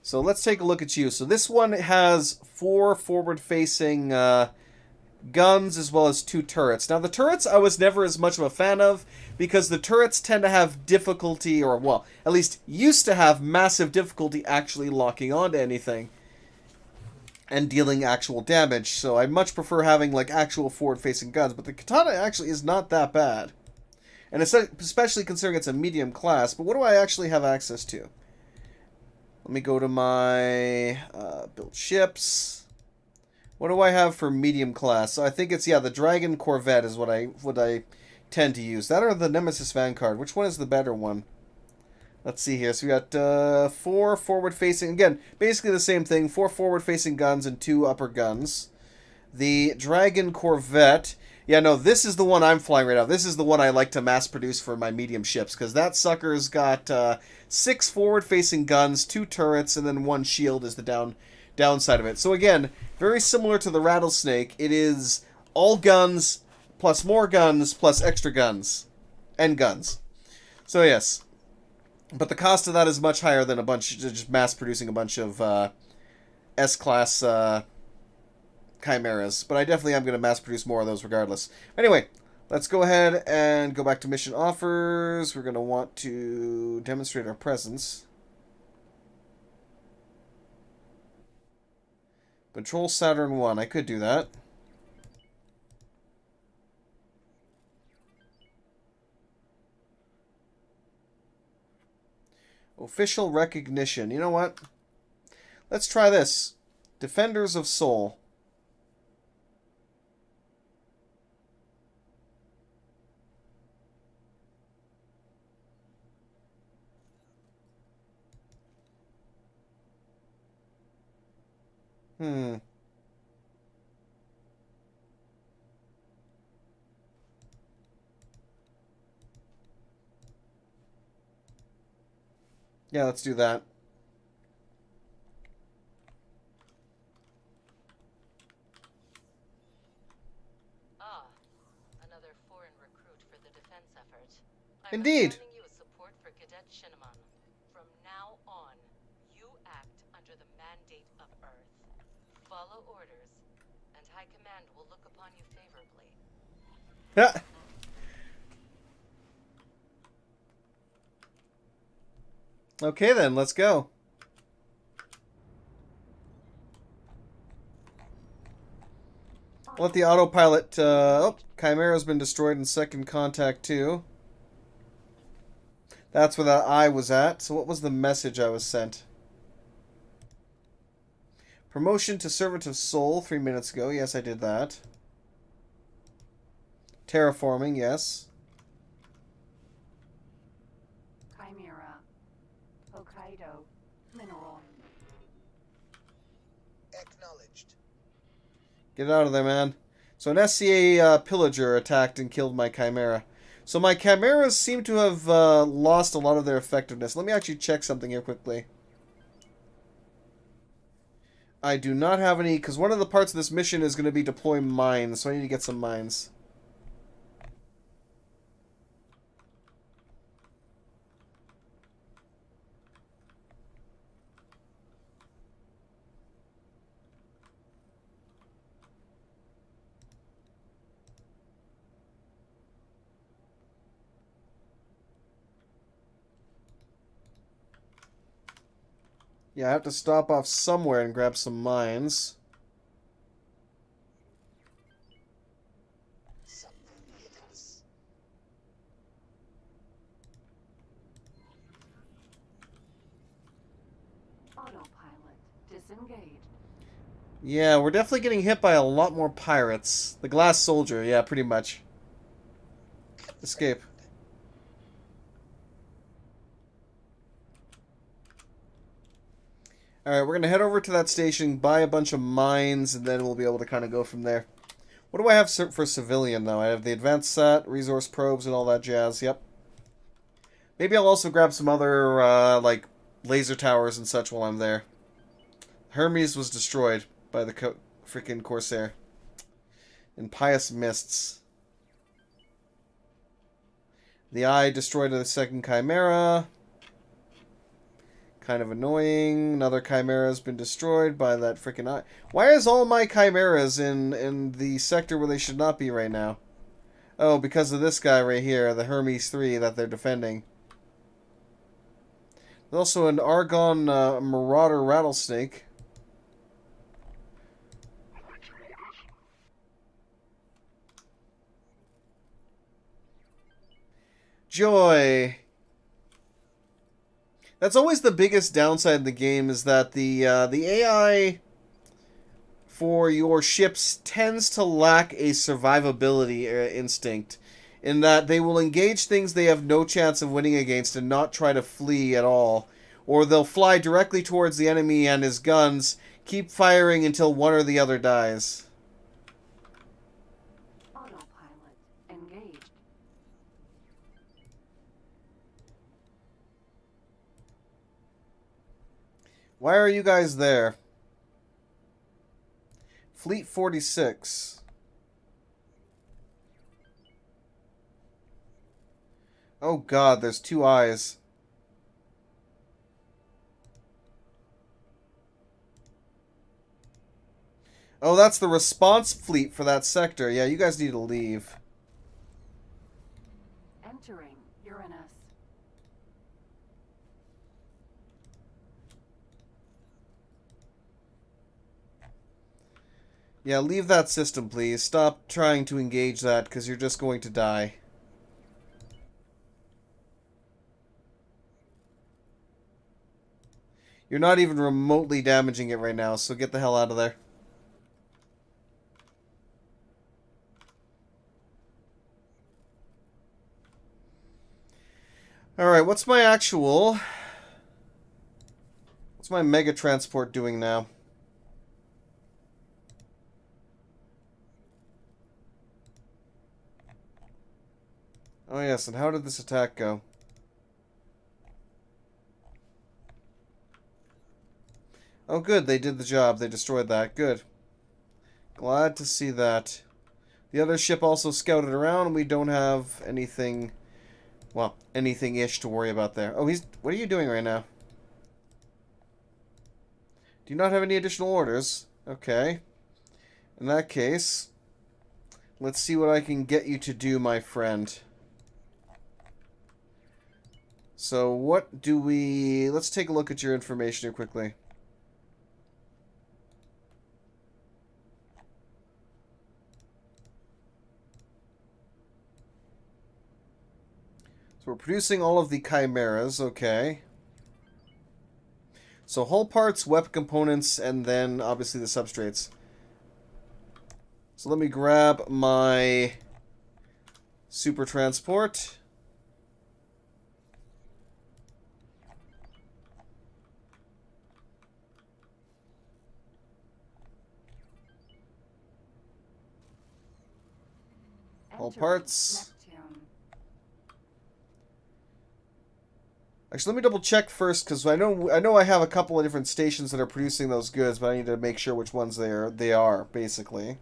S1: So let's take a look at you. So this one has 4 forward-facing guns as well as 2 turrets. Now the turrets I was never as much of a fan of because the turrets tend to have difficulty, or well, at least used to have massive difficulty actually locking onto anything and dealing actual damage. So I much prefer having like actual forward-facing guns, but the Katana actually is not that bad. And especially considering it's a medium class. But what do I actually have access to? Let me go to my build ships. What do I have for medium class? So I think it's, yeah, the Dragon Corvette is what I tend to use. That or the Nemesis Vanguard. Which one is the better one? Let's see here. So we got 4 forward-facing. Again, basically the same thing. 4 forward-facing guns and 2 upper guns. The Dragon Corvette. Yeah, no, this is the one I'm flying right now. This is the one I like to mass produce for my medium ships, because that sucker's got 6 forward-facing guns, 2 turrets, and then 1 shield is the downside of it. So again, very similar to the Rattlesnake, it is all guns, plus more guns, plus extra guns. And guns. So yes. But the cost of that is much higher than a bunch just mass producing a bunch of S-class chimeras. But I definitely am going to mass produce more of those regardless. Anyway, let's go ahead and go back to mission offers. We're going to want to demonstrate our presence. Patrol Saturn 1. I could do that. Official recognition. You know what? Let's try this. Defenders of Soul. Hmm. Yeah, let's do that.
S7: Ah, another foreign recruit for the defense effort.
S1: Indeed.
S7: I'm assigning you a support for Cadet Shinneman. From now on, you act under the mandate of Earth. Follow orders, and High Command will look upon you favorably.
S1: Yeah. Okay then, let's go. Let the autopilot, oh, Chimera's been destroyed in second contact too. That's where that eye was at. So what was the message I was sent? Promotion to Servant of Soul 3 minutes ago. Yes, I did that. Terraforming, yes.
S2: Chimera. Hokkaido. Mineral.
S5: Acknowledged.
S1: Get out of there, man. So an SCA pillager attacked and killed my Chimera. So my Chimeras seem to have lost a lot of their effectiveness. Let me actually check something here quickly. I do not have any, because one of the parts of this mission is going to be deploy mines, so I need to get some mines. Yeah, I have to stop off somewhere and grab some mines.
S2: Autopilot. Disengaged.
S1: Yeah, we're definitely getting hit by a lot more pirates. The Glass Soldier, yeah, pretty much. Escape. Alright, we're going to head over to that station, buy a bunch of mines, and then we'll be able to kind of go from there. What do I have for civilian, though? I have the advanced set, resource probes, and all that jazz. Yep. Maybe I'll also grab some other, like, laser towers and such while I'm there. Hermes was destroyed by the freaking Corsair. In Pious Mists. The Eye destroyed the second Chimera. Kind of annoying. Another Chimera's been destroyed by that freaking eye. Why is all my Chimeras in the sector where they should not be right now? Oh, because of this guy right here, the Hermes 3 that they're defending. There's also an Argon Marauder Rattlesnake. Joy. That's always the biggest downside in the game, is that the AI for your ships tends to lack a survivability instinct, in that they will engage things they have no chance of winning against and not try to flee at all. Or they'll fly directly towards the enemy and his guns, keep firing until one or the other dies.
S2: Autopilot. Engaged.
S1: Why are you guys there? Fleet 46. Oh god, there's two eyes. Oh, that's the response fleet for that sector. Yeah, you guys need to leave.
S2: Entering Uranus.
S1: Yeah, leave that system, please. Stop trying to engage that, because you're just going to die. You're not even remotely damaging it right now, so get the hell out of there. Alright, what's my actual... What's my mega transport doing now? Oh yes, and how did this attack go? Oh good, they did the job. They destroyed that. Good. Glad to see that. The other ship also scouted around, and we don't have anything... Well, anything-ish to worry about there. Oh, he's... What are you doing right now? Do you not have any additional orders? Okay. In that case, let's see what I can get you to do, my friend. So, what do we... Let's take a look at your information here quickly. So we're producing all of the chimeras, okay. So hull parts, weapon components, and then obviously the substrates. So let me grab my super transport. Hull
S2: Entering
S1: parts.
S2: Neptune.
S1: Actually, let me double check first, because I know I have a couple of different stations that are producing those goods, but I need to make sure which ones they are basically.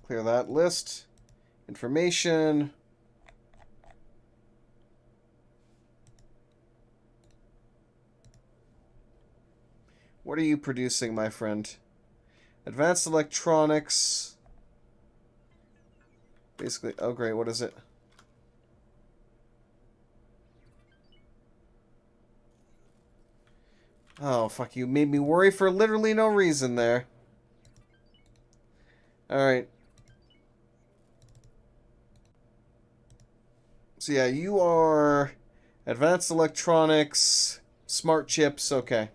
S1: Clear that list. Information. What are you producing, my friend? Advanced electronics. Basically, oh great, what is it? Oh, fuck, you made me worry for literally no reason there. Alright. So yeah, you are advanced electronics, smart chips, okay.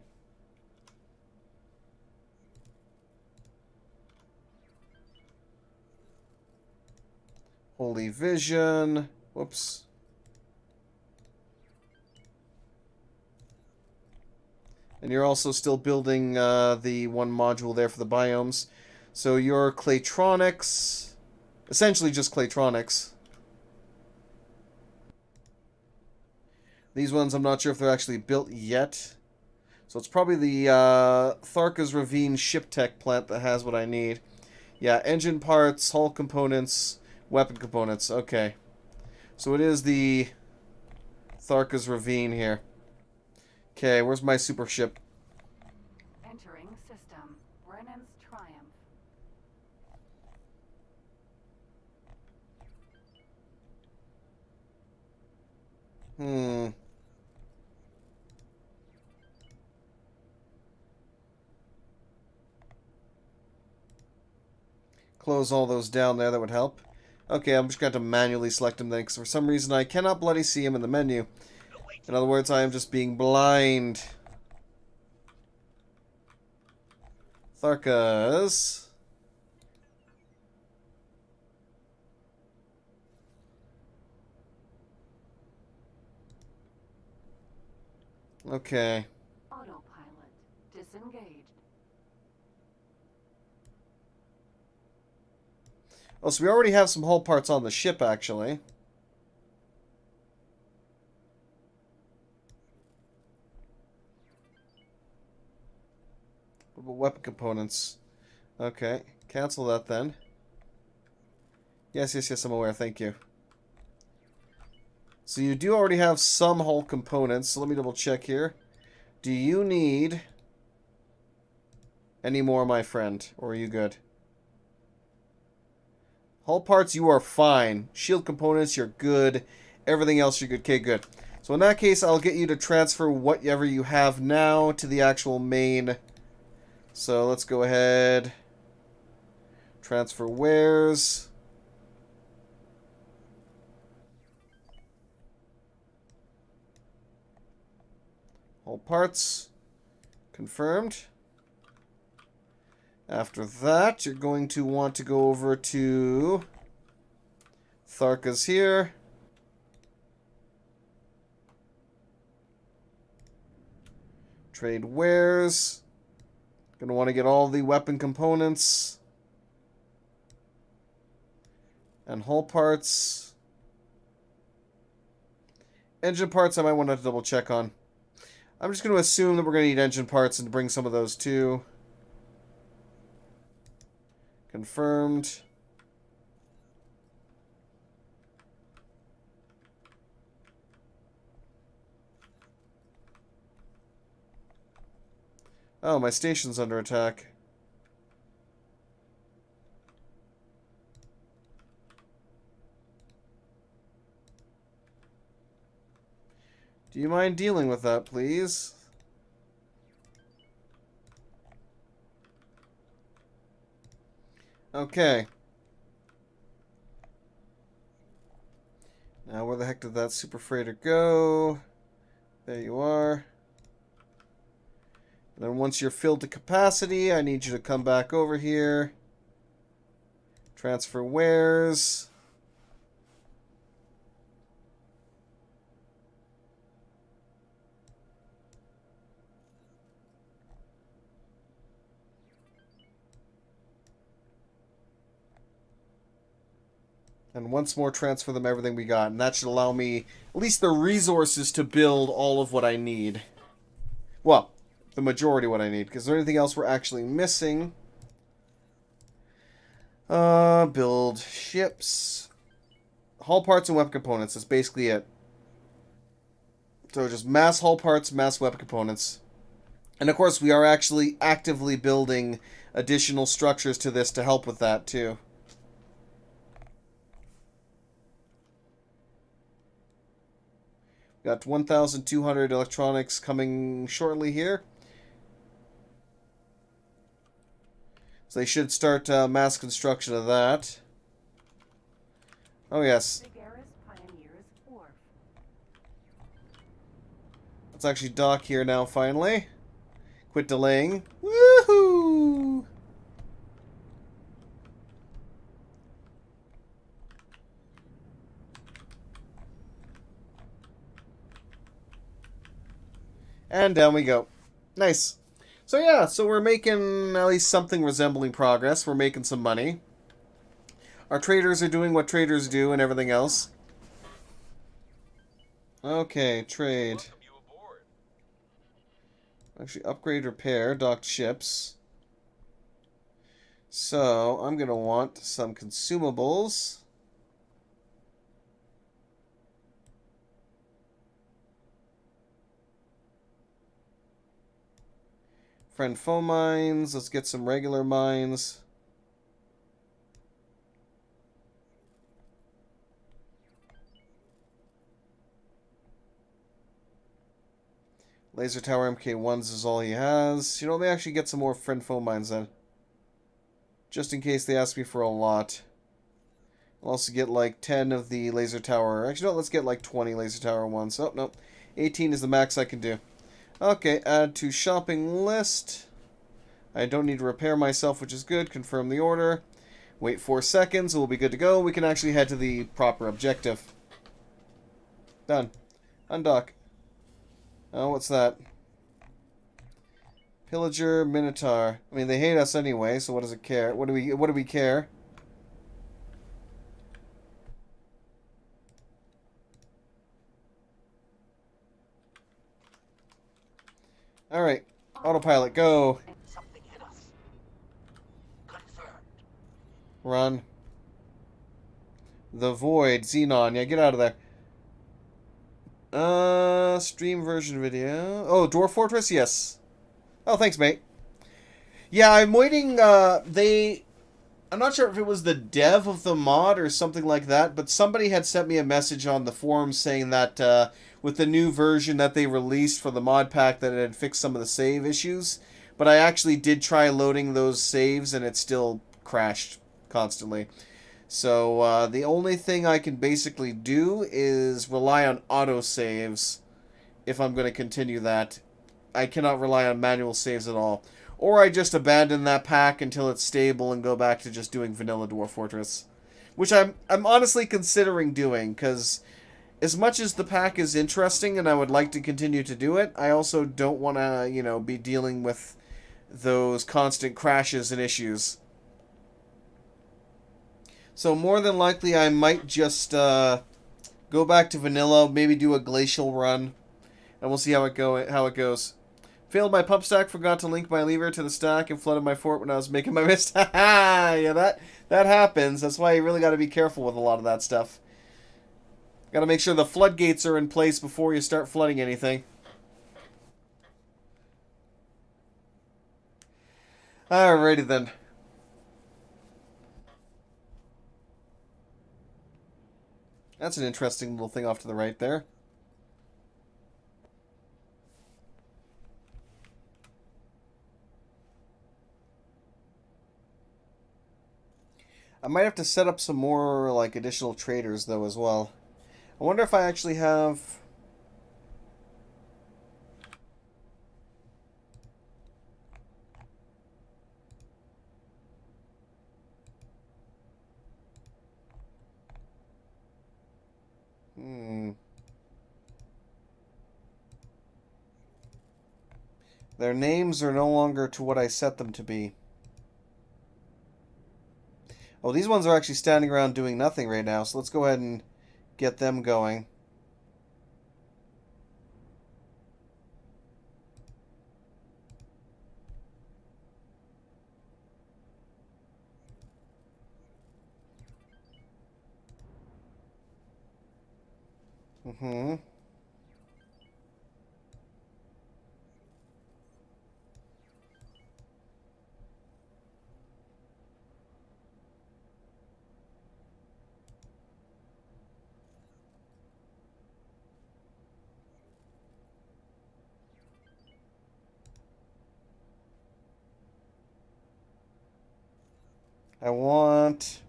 S1: Holy Vision. Whoops. And you're also still building the one module there for the biomes. So your Claytronics, essentially just Claytronics. These ones I'm not sure if they're actually built yet. So it's probably the Tharka's Ravine ship tech plant that has what I need. Yeah, engine parts, hull components, weapon components. Okay. So it is the Tharka's Ravine here. Okay, where's my super ship?
S2: Entering system. Brennan's Triumph.
S1: Close all those down there, that would help. Okay, I'm just going to manually select them then, because for some reason I cannot bloody see him in the menu. In other words, I am just being blind. Tharkas. Okay.
S2: Autopilot. Disengaged.
S1: Oh, so we already have some hull parts on the ship, actually. What about weapon components? Okay, cancel that then. Yes, I'm aware, thank you. So you do already have some hull components. So let me double check here. Do you need any more, my friend? Or are you good? Hull parts, you are fine. Shield components, you're good. Everything else, you're good. Okay, good. So in that case, I'll get you to transfer whatever you have now to the actual main. So let's go ahead. Transfer wares. Hull parts. Confirmed. After that, you're going to want to go over to Tharka's here. Trade wares. Going to want to get all the weapon components. And hull parts. Engine parts I might want to double check on. I'm just going to assume that we're going to need engine parts and bring some of those too. Confirmed. Oh, my station's under attack. Do you mind dealing with that, please? Okay. Now, where the heck did that super freighter go? There you are. And then once you're filled to capacity, I need you to come back over here. Transfer wares. And once more transfer them everything we got. And that should allow me at least the resources to build all of what I need. Well, the majority of what I need. Because is there anything else we're actually missing? Build ships. Hull parts and weapon components. That's basically it. So just mass hull parts, mass weapon components. And of course we are actually actively building additional structures to this to help with that too. Got 1,200 electronics coming shortly here. So they should start mass construction of that. Oh yes. Let's actually dock here now finally. Quit delaying. Woohoo! And down we go. Nice. So yeah, so we're making at least something resembling progress. We're making some money. Our traders are doing what traders do and everything else. Okay, trade. Actually, upgrade, repair, docked ships. So, I'm going to want some consumables. Friend foe mines. Let's get some regular mines. Laser tower MK1s is all he has. You know, let me actually get some more friend foe mines then. Just in case they ask me for a lot. I'll also get like 10 of the laser tower. Actually, no, let's get like 20 laser tower ones. Oh, no. 18 is the max I can do. Okay, add to shopping list. I don't need to repair myself, which is good. Confirm the order. Wait 4 seconds. We'll be good to go. We can actually head to the proper objective. Done. Undock. Oh, what's that? Pillager, Minotaur. I mean, they hate us anyway, so what does it care? What do we care? Alright. Autopilot, go.
S5: Something hit us. Confirmed.
S1: Run. The Void, Xenon. Yeah, get out of there. Stream version video. Oh, Dwarf Fortress, yes. Oh, thanks, mate. Yeah, I'm waiting. I'm not sure if it was the dev of the mod or something like that, but somebody had sent me a message on the forum saying that with the new version that they released for the mod pack that it had fixed some of the save issues. But I actually did try loading those saves and it still crashed constantly. So the only thing I can basically do is rely on autosaves if I'm going to continue that. I cannot rely on manual saves at all. Or I just abandon that pack until it's stable and go back to just doing vanilla Dwarf Fortress. Which I'm honestly considering doing, because as much as the pack is interesting and I would like to continue to do it, I also don't want to, be dealing with those constant crashes and issues. So more than likely I might just go back to vanilla, maybe do a glacial run, and we'll see how it goes. Failed my pump stack, forgot to link my lever to the stack, and flooded my fort when I was making my mist. Yeah, that happens. That's why you really got to be careful with a lot of that stuff. Got to make sure the floodgates are in place before you start flooding anything. Alrighty then. That's an interesting little thing off to the right there. I might have to set up some more, like, additional traders, though, as well. I wonder if I actually have... Their names are no longer to what I set them to be. Oh, these ones are actually standing around doing nothing right now, so let's go ahead and get them going. I want...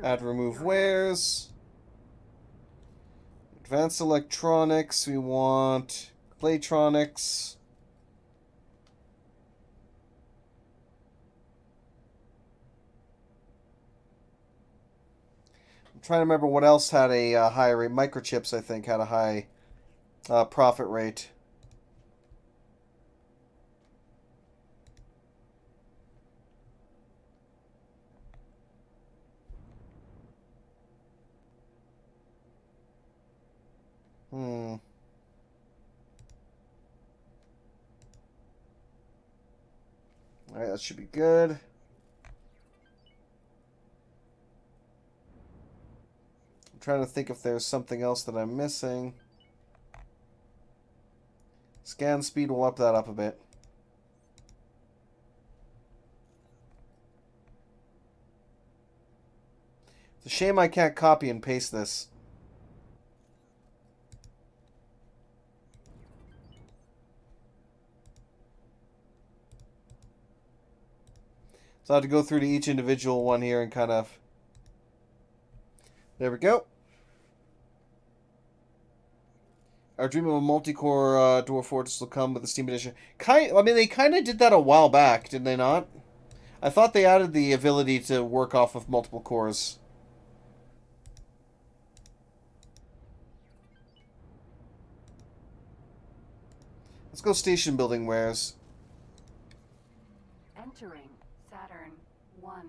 S1: Add remove wares. Advanced electronics. We want Playtronics. I'm trying to remember what else had a high rate. Microchips, I think, had a high profit rate. Alright, that should be good. I'm trying to think if there's something else that I'm missing. Scan speed will up that up a bit. It's a shame I can't copy and paste this. So I have to go through to each individual one here and kind of... There we go. Our dream of a multi-core Dwarf Fortress will come with the Steam Edition. They kind of did that a while back, did they not? I thought they added the ability to work off of multiple cores. Let's go station building wares.
S2: Entering Saturn 1.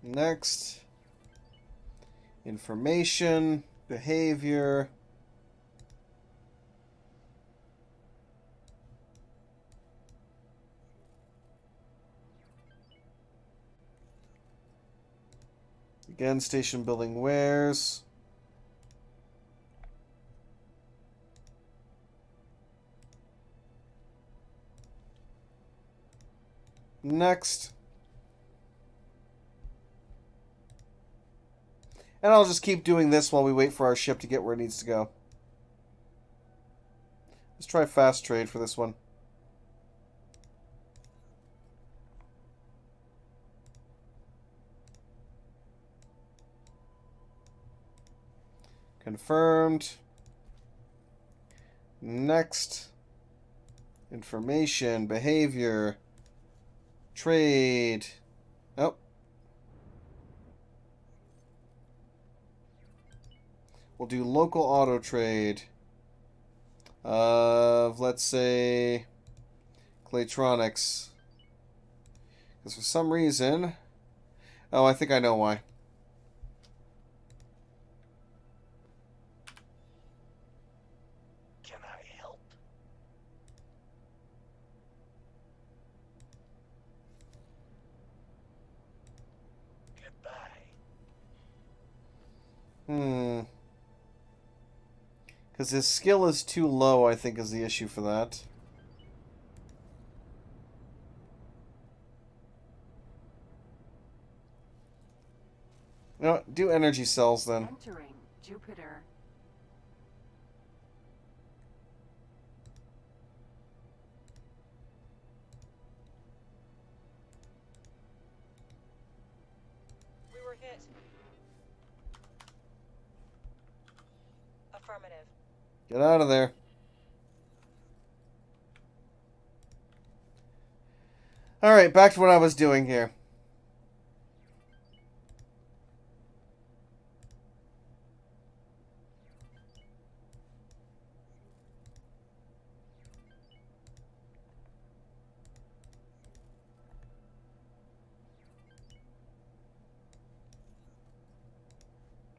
S1: Next. Information. Behavior. Again, station building wares. Next. And I'll just keep doing this while we wait for our ship to get where it needs to go. Let's try fast trade for this one. Confirmed. Next. Information, behavior, trade. Oh. We'll do local auto trade of, let's say, Claytronics. Because for some reason... Oh, I think I know why.
S5: Can I help? Goodbye.
S1: Because his skill is too low, I think, is the issue for that. No, do energy cells then.
S2: Entering Jupiter.
S8: We were hit. Affirmative.
S1: Get out of there. Alright, back to what I was doing here.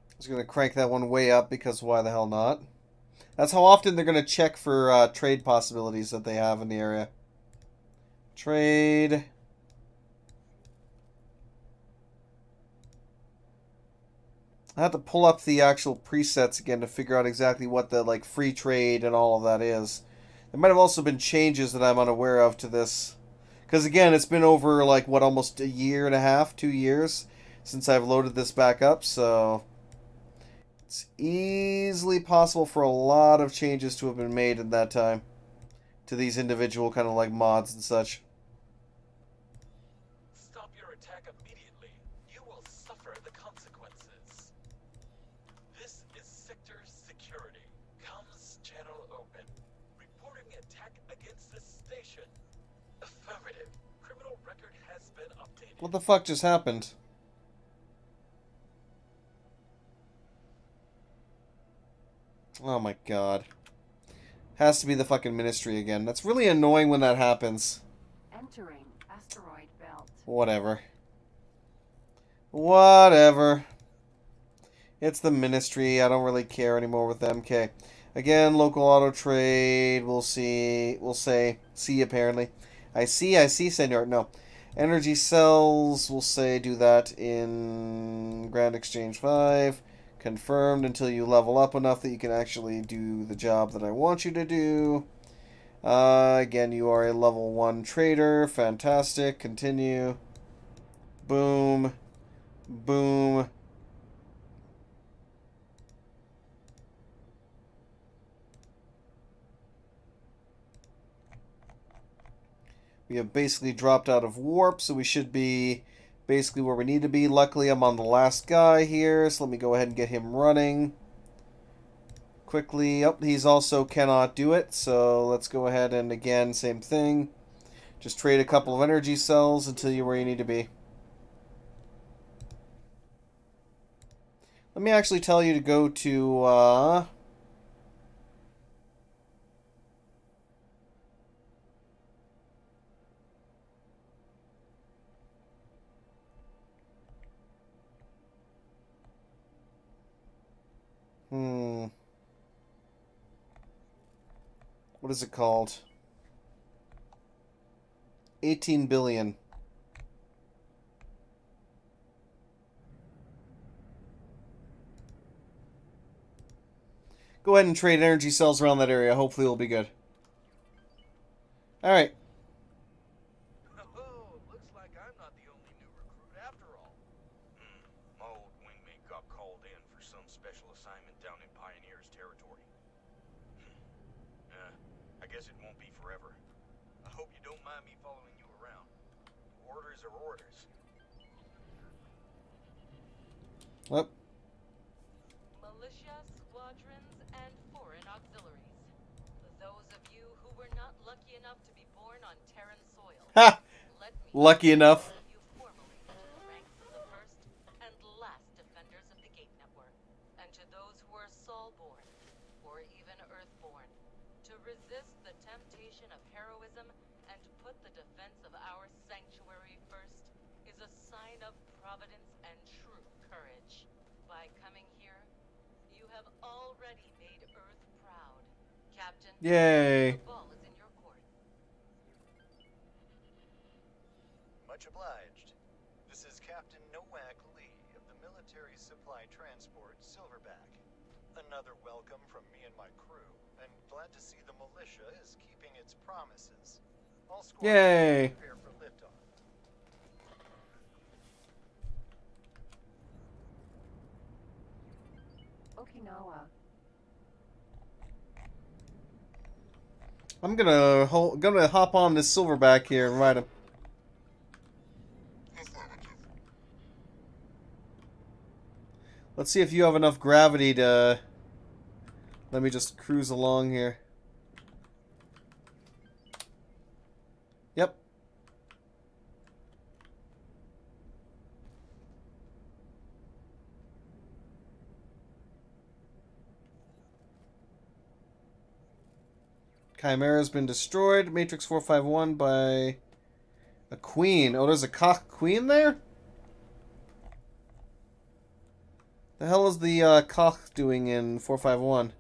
S1: I was going to crank that one way up because why the hell not? That's how often they're going to check for trade possibilities that they have in the area. Trade. I have to pull up the actual presets again to figure out exactly what the like free trade and all of that is. There might have also been changes that I'm unaware of to this. Because again, it's been over like what, almost a year and a half, 2 years since I've loaded this back up, so it's easily possible for a lot of changes to have been made in that time to these individual kind of like mods and such.
S3: Stop your attack immediately. You will suffer the consequences. This is Sector Security. Comms channel open. Reporting attack against the station. Affirmative. Criminal record has been updated.
S1: What the fuck just happened? Oh my god. Has to be the fucking ministry again. That's really annoying when that happens.
S2: Entering asteroid belt.
S1: Whatever. Whatever. It's the ministry. I don't really care anymore with them. Okay. Again, local auto trade. We'll see. We'll say. See, apparently. I see, senor. No. Energy cells. We'll say do that in Grand Exchange 5. Confirmed until you level up enough that you can actually do the job that I want you to do. Again, you are a level 1 trader. Fantastic. Continue. Boom. Boom. We have basically dropped out of warp, so we should be basically where we need to be. Luckily, I'm on the last guy here, so let me go ahead and get him running quickly. Oh, he's also cannot do it, so let's go ahead and again, same thing. Just trade a couple of energy cells until you're where you need to be. Let me actually tell you to go to, what is it called? 18 billion. go ahead and trade energy cells around that area. Hopefully it'll be good. Alright.
S3: Oh, looks like I'm not the only new recruit after all. My old wingmate got called in for some special assignment down in Pioneer's territory. I guess it won't be forever. I hope you don't mind me following you around. Orders are orders.
S1: Well,
S7: Militia, squadrons, and foreign auxiliaries. Those of you who were not lucky enough to be born on Terran soil.
S1: ha!
S7: Let me
S1: Lucky enough.
S7: welcome you formally into the ranks of the first and last defenders of the Gate Network, and to those who are Sol-born, or even Earth-born, to resist the temptation of heroism and put the defense of our sanctuary first is a sign of providence and true courage. By coming here, you have already made Earth proud. Captain,
S1: Yay.
S7: the ball is in your court.
S10: Much obliged. This is Captain Nowak Lee of the Military Supply Transport Silverback. Another welcome from me and my crew, and glad to see the militia is keeping its promises. All squadrons
S1: Yay.
S10: prepare for liftoff.
S2: Okinawa.
S1: I'm gonna hop on this silverback here and ride him. Let's see if you have enough gravity to... Let me just cruise along here. Yep. Chimera's been destroyed. Matrix 451 by a queen. Oh, there's a cock queen there? The hell is the cock doing in 451?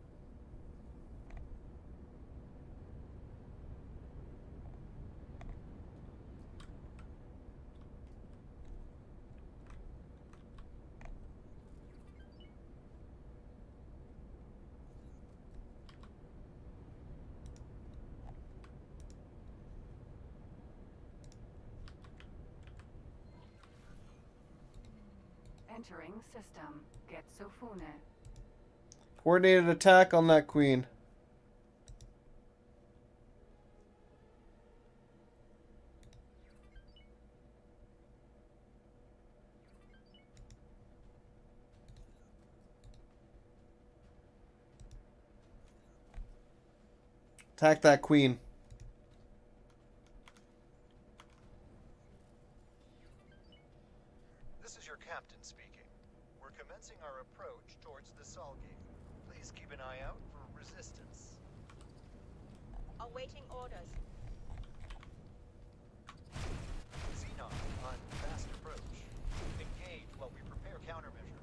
S2: Entering system. Getsofune.
S1: Coordinated attack on that queen. Attack that queen.
S10: This is your captain speaking. We're commencing our approach towards the Sol Gate. Please keep an eye out for resistance.
S8: Awaiting orders.
S10: Xenon on fast approach. Engage while we prepare countermeasures.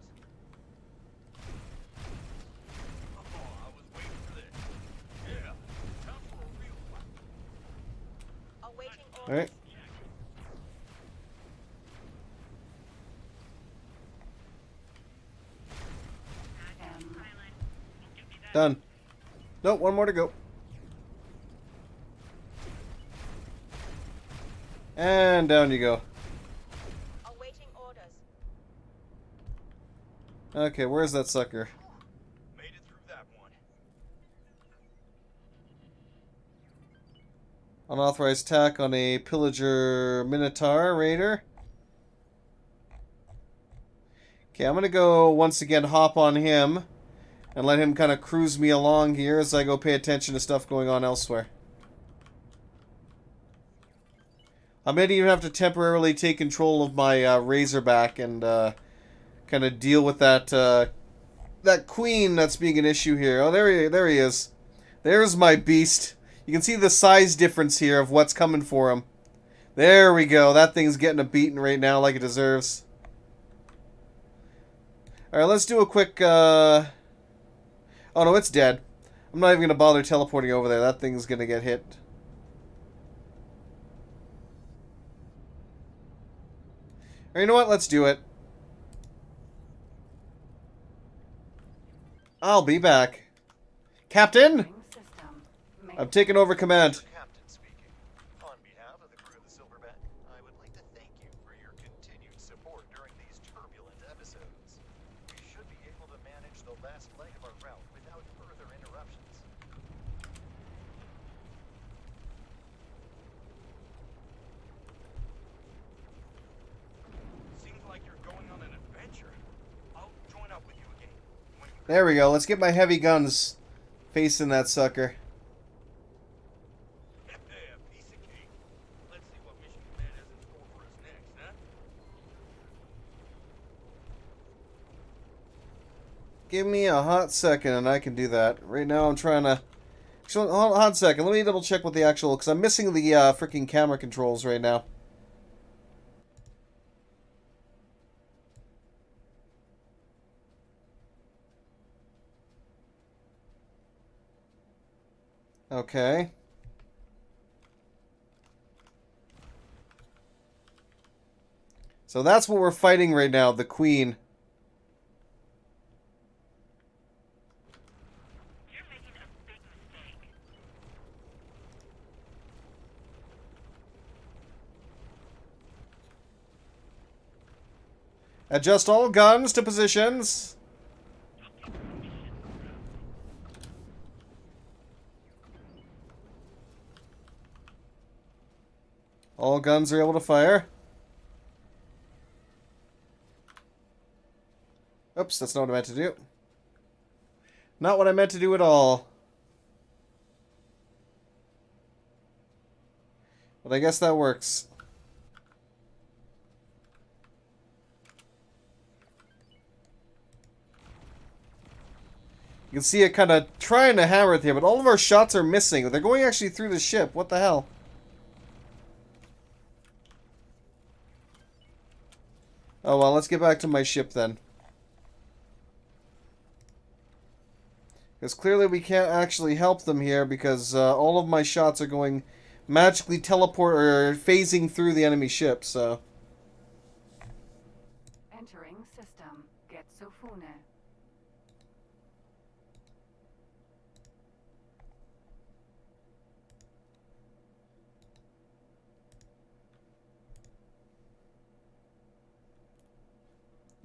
S5: Oh, I was waiting for this. Yeah, time for a real one.
S8: Awaiting orders.
S1: Alright. Done. Nope, one more to go. And down you go.
S8: Awaiting orders.
S1: Okay, where's that sucker?
S3: Made it through that one.
S1: Unauthorized attack on a pillager Minotaur raider. Okay, I'm gonna go once again hop on him and let him kind of cruise me along here as I go pay attention to stuff going on elsewhere. I may even have to temporarily take control of my Razorback and kind of deal with that that queen that's being an issue here. Oh, there he is. There's my beast. You can see the size difference here of what's coming for him. There we go. That thing's getting a beating right now like it deserves. Alright, let's do a quick... Oh no, it's dead. I'm not even going to bother teleporting over there. That thing's going to get hit. Or you know what? Let's do it. I'll be back. Captain,
S2: Entering system.
S1: I'm taking over command.
S10: Your captain speaking. On behalf of the crew of the Silverback, I would like to thank you for your continued support during these turbulent episodes. We should be able to manage the last leg of our route without further interruptions.
S5: Seems like you're going on an adventure. I'll join up with you again. When you
S1: There we go. Let's get my heavy guns facing that sucker.
S5: Yeah, piece of cake. Let's see what Mission Command has in store for us next, huh?
S1: Give me a hot second and I can do that. Right now I'm trying to... Actually, hold on a hot second. Let me double check what the actual... Because I'm missing the freaking camera controls right now. Okay. So that's what we're fighting right now, the Queen.
S8: You're making a big mistake.
S1: Adjust all guns to positions. All guns are able to fire. Oops, that's not what I meant to do. Not what I meant to do at all. But I guess that works. You can see it kind of trying to hammer it here, but all of our shots are missing. They're going actually through the ship. What the hell? Oh well, let's get back to my ship then. Because clearly we can't actually help them here because all of my shots are going magically teleport or phasing through the enemy ship, so...
S2: Entering system. Getsofune.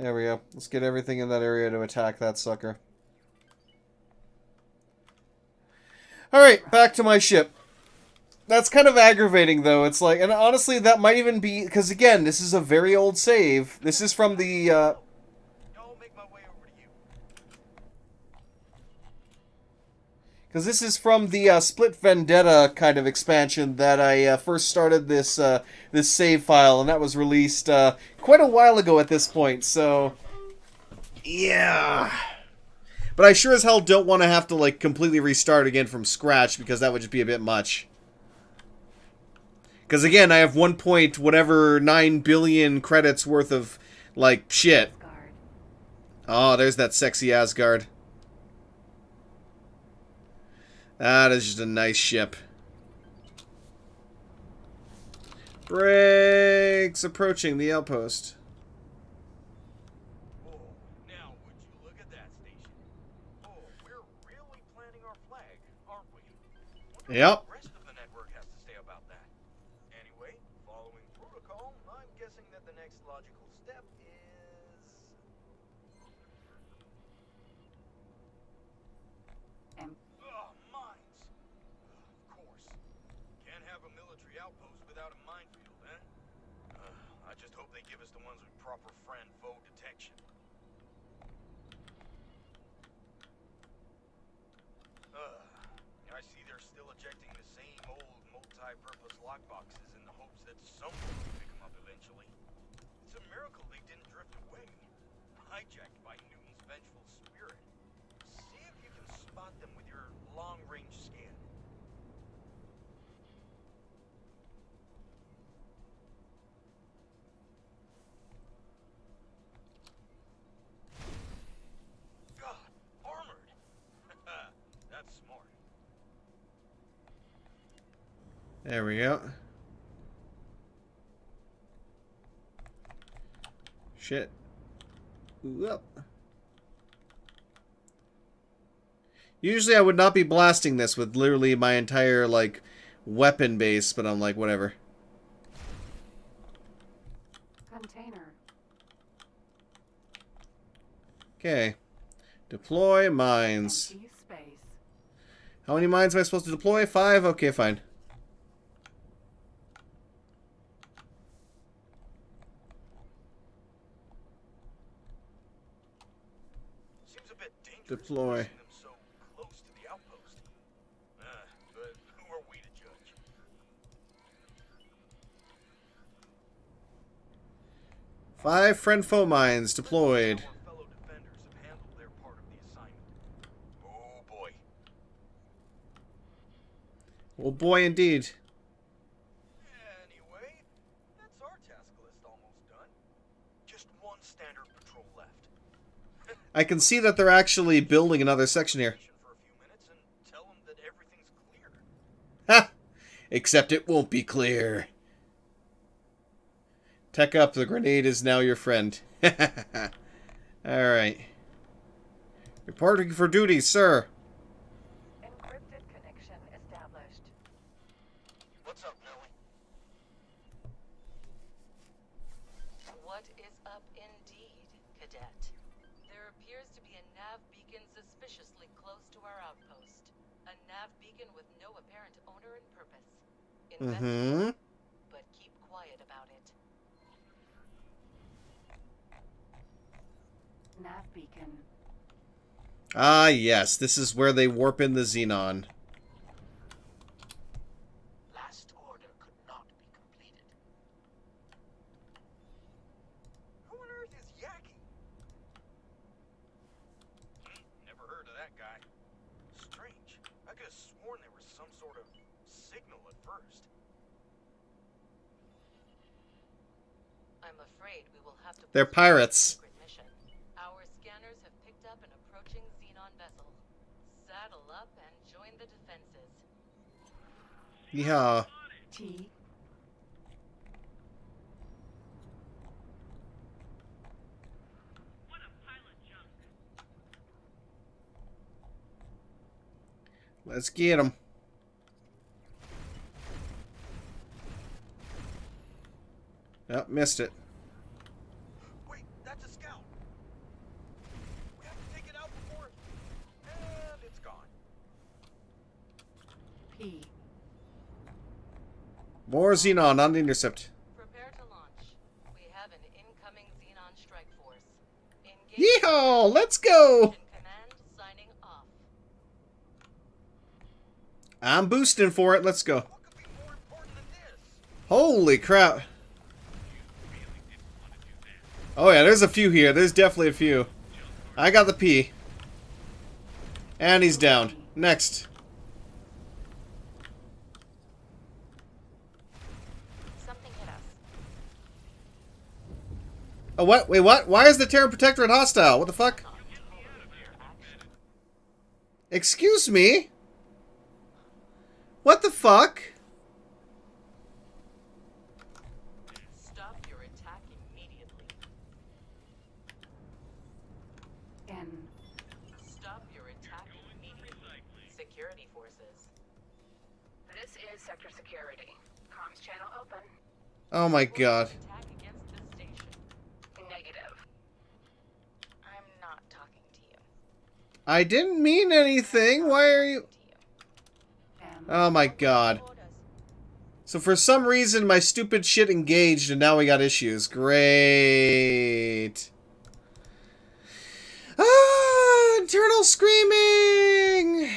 S1: There we go. Let's get everything in that area to attack that sucker. Alright, back to my ship. That's kind of aggravating, though. It's like, and honestly, that might even be, because again, this is a very old save. This is from the,
S5: I'll make my way over to you.
S1: because this is from the Split Vendetta kind of expansion that I first started this this save file, and that was released quite a while ago at this point. So, yeah. But I sure as hell don't want to have to like completely restart again from scratch because that would just be a bit much. Because again, I have 1 point whatever 9 billion credits worth of like shit.
S2: Guard.
S1: Oh, there's that sexy Asgard. That is just a nice ship. Brakes approaching the outpost.
S5: Oh, now would you look at that station? Oh, we're really planting our flag, aren't we? Wonder
S1: Yep.
S5: what the rest of the network has to say about that. Anyway, following protocol, I'm guessing that the next logical step is...
S2: Em-
S5: Mines. Of course. Can't have a military outpost without a minefield, eh? I just hope they give us the ones with proper friend-foe detection. I see they're still ejecting the same old multi-purpose lockboxes in the hopes that someone will pick them up eventually. It's a miracle they didn't drift away, hijacked by Newton's vengeful spirit. See if you can spot them with your long-range scan. God, armored! That's smart.
S1: There we go. Shit. Ooh, up. Usually I would not be blasting this with literally my entire, like, weapon base, but I'm like, whatever.
S2: Container.
S1: Okay. Deploy mines.
S2: Empty space.
S1: How many mines am I supposed to deploy? 5? Okay, fine.
S5: Seems a bit dangerous
S1: Deploy.
S5: placing them so close to the outpost. But who are we to judge?
S1: Five friend foe mines deployed.
S5: Our fellow defenders have handled their part of the assignment. Oh boy.
S1: Oh boy, indeed.
S5: Anyway, that's our task list almost done. Just one standard patrol left.
S1: I can see that they're actually building another section here.
S5: For a few minutes and tell them that everything's clear.
S1: Ha! Except it won't be clear. Tech up, the grenade is now your friend. Alright. Reporting for duty, sir.
S2: Encrypted connection established.
S5: What's up, Nellie?
S7: What is up indeed, Cadet? There appears to be a nav beacon suspiciously close to our outpost. A nav beacon with no apparent owner and purpose. Investigate, but keep quiet about it.
S2: Nav beacon.
S1: Ah, yes. This is where they warp in the Xenon.
S5: Last order could not be completed. Who on earth is Yaki? Never heard of that guy. Strange. I could have sworn there was some sort of signal at first.
S7: I'm afraid we will have to.
S1: They're pirates.
S7: Mission. Our scanners have picked up an approaching Xenon vessel. Saddle up and join the defenses.
S1: Yeah.
S2: T.
S8: What a pile of junk.
S1: Let's get them. Oh, missed it.
S5: Wait, that's a scout. We have to take it out before. And it's gone.
S2: P.
S1: More Xenon on the intercept.
S7: Prepare to launch. We have an incoming Xenon strike force. Engage.
S1: Yeehaw! Let's go!
S7: And command signing off.
S1: I'm boosting for it. Let's go.
S5: What could be more important than this?
S1: Holy crap. Oh yeah, there's a few here. There's definitely a few. I got the P. And he's down. Next.
S6: Something hit us.
S1: Oh, what? Wait, what? Why is the Terran Protectorate hostile? What the fuck? Excuse me? What the fuck?
S7: Stop your attack immediately.
S2: N.
S7: Stop your attack immediately. Security forces.
S2: This is Sector Security. Comms channel open.
S1: Oh my god.
S7: Attack against this station.
S2: Negative.
S6: I'm not talking to you.
S1: I didn't mean anything. Why are you...
S2: M.
S1: Oh my god.
S7: Orders.
S1: So for some reason my stupid shit engaged and now we got issues. Great. Ah, internal screaming.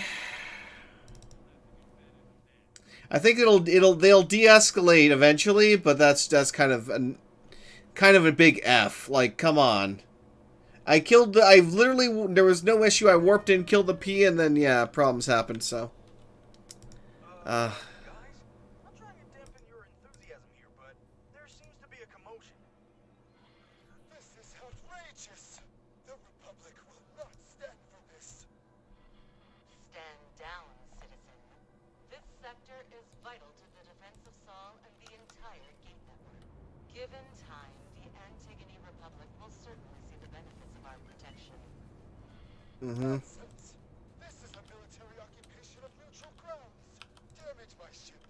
S1: I think they'll de-escalate eventually, but that's kind of a big F. Like, come on. I literally, there was no issue. I warped in, killed the P, and then yeah, problems happened. So.
S5: Guys, I'm trying to dampen your enthusiasm here, but there seems to be a commotion.
S4: This is outrageous! The Republic will not stand for this.
S7: Stand down, citizen. This sector is vital to the defense of Sol and the entire gate network. Given time, the Antigone Republic will certainly see the benefits of our protection.
S1: Mm-hmm.
S4: Nonsense. This is a my ship,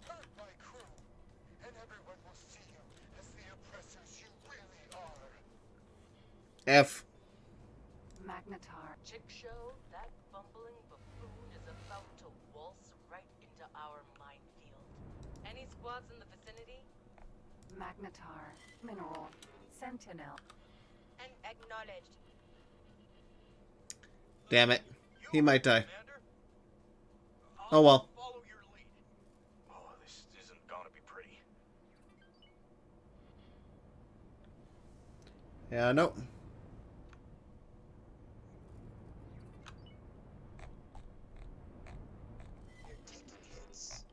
S4: hurt my crew, and everyone will see you as the oppressors you really are.
S1: F.
S2: Magnetar.
S7: Chick show, that bumbling buffoon is about to waltz right into our minefield. Any squads in the vicinity?
S2: Magnetar. Mineral. Sentinel.
S8: And acknowledged.
S1: Damn it. He might die.
S5: Commander?
S1: Oh well.
S5: Follow your lead. Oh, this isn't gonna be pretty.
S1: Yeah, no.
S4: You're taking hits.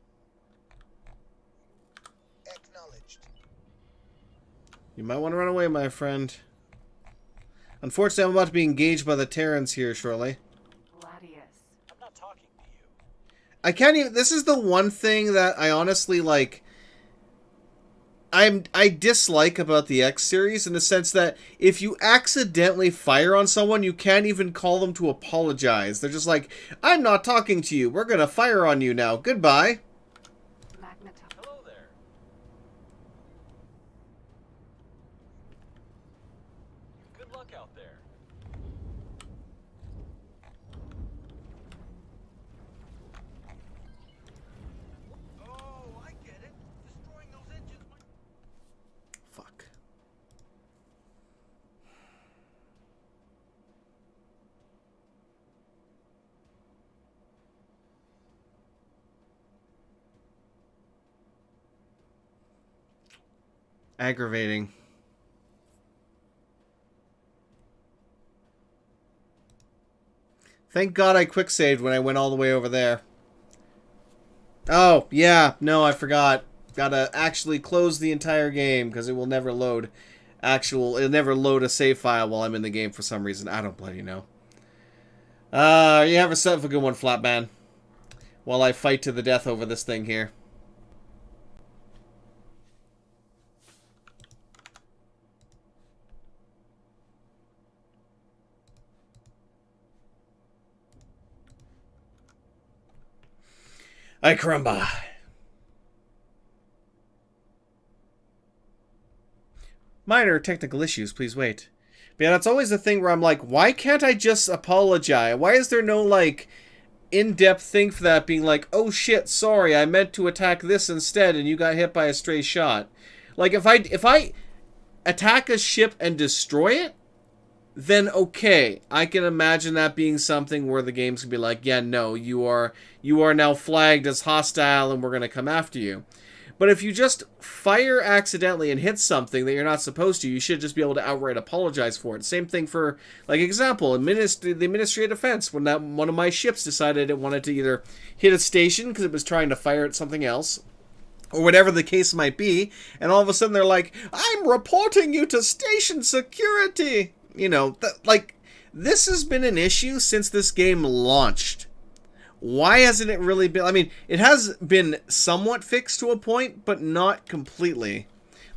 S4: Acknowledged.
S1: You might want to run away, my friend. Unfortunately, I'm about to be engaged by the Terrans here shortly.
S2: Gladius.
S3: I'm not talking to you.
S1: I can't even... This is the one thing that I honestly, like... I dislike about the X series in the sense that if you accidentally fire on someone, you can't even call them to apologize. They're just like, I'm not talking to you. We're gonna fire on you now. Goodbye.
S2: Magnetar.
S3: Hello there. Good luck out there.
S5: Oh, I get it. Destroying those engines might...
S1: Fuck. Aggravating. Thank God I quick saved when I went all the way over there. Oh, yeah. No, I forgot. Gotta actually close the entire game because it will never load it'll never load a save file while I'm in the game for some reason. I don't bloody know. You have yourself a good one, Flatman. While I fight to the death over this thing here. Ay caramba. Minor technical issues, please wait. But yeah, that's always the thing where I'm like, why can't I just apologize? Why is there no, like, in-depth thing for that being like, oh shit, sorry, I meant to attack this instead and you got hit by a stray shot. Like, if I attack a ship and destroy it, then okay, I can imagine that being something where the game's gonna be like, yeah, no, you are now flagged as hostile and we're gonna come after you. But if you just fire accidentally and hit something that you're not supposed to, you should just be able to outright apologize for it. Same thing for, like, example, the Ministry of Defense, when one of my ships decided it wanted to either hit a station because it was trying to fire at something else, or whatever the case might be, and all of a sudden they're like, I'm reporting you to station security! You know, like, this has been an issue since this game launched. Why hasn't it really been... I mean, it has been somewhat fixed to a point, but not completely.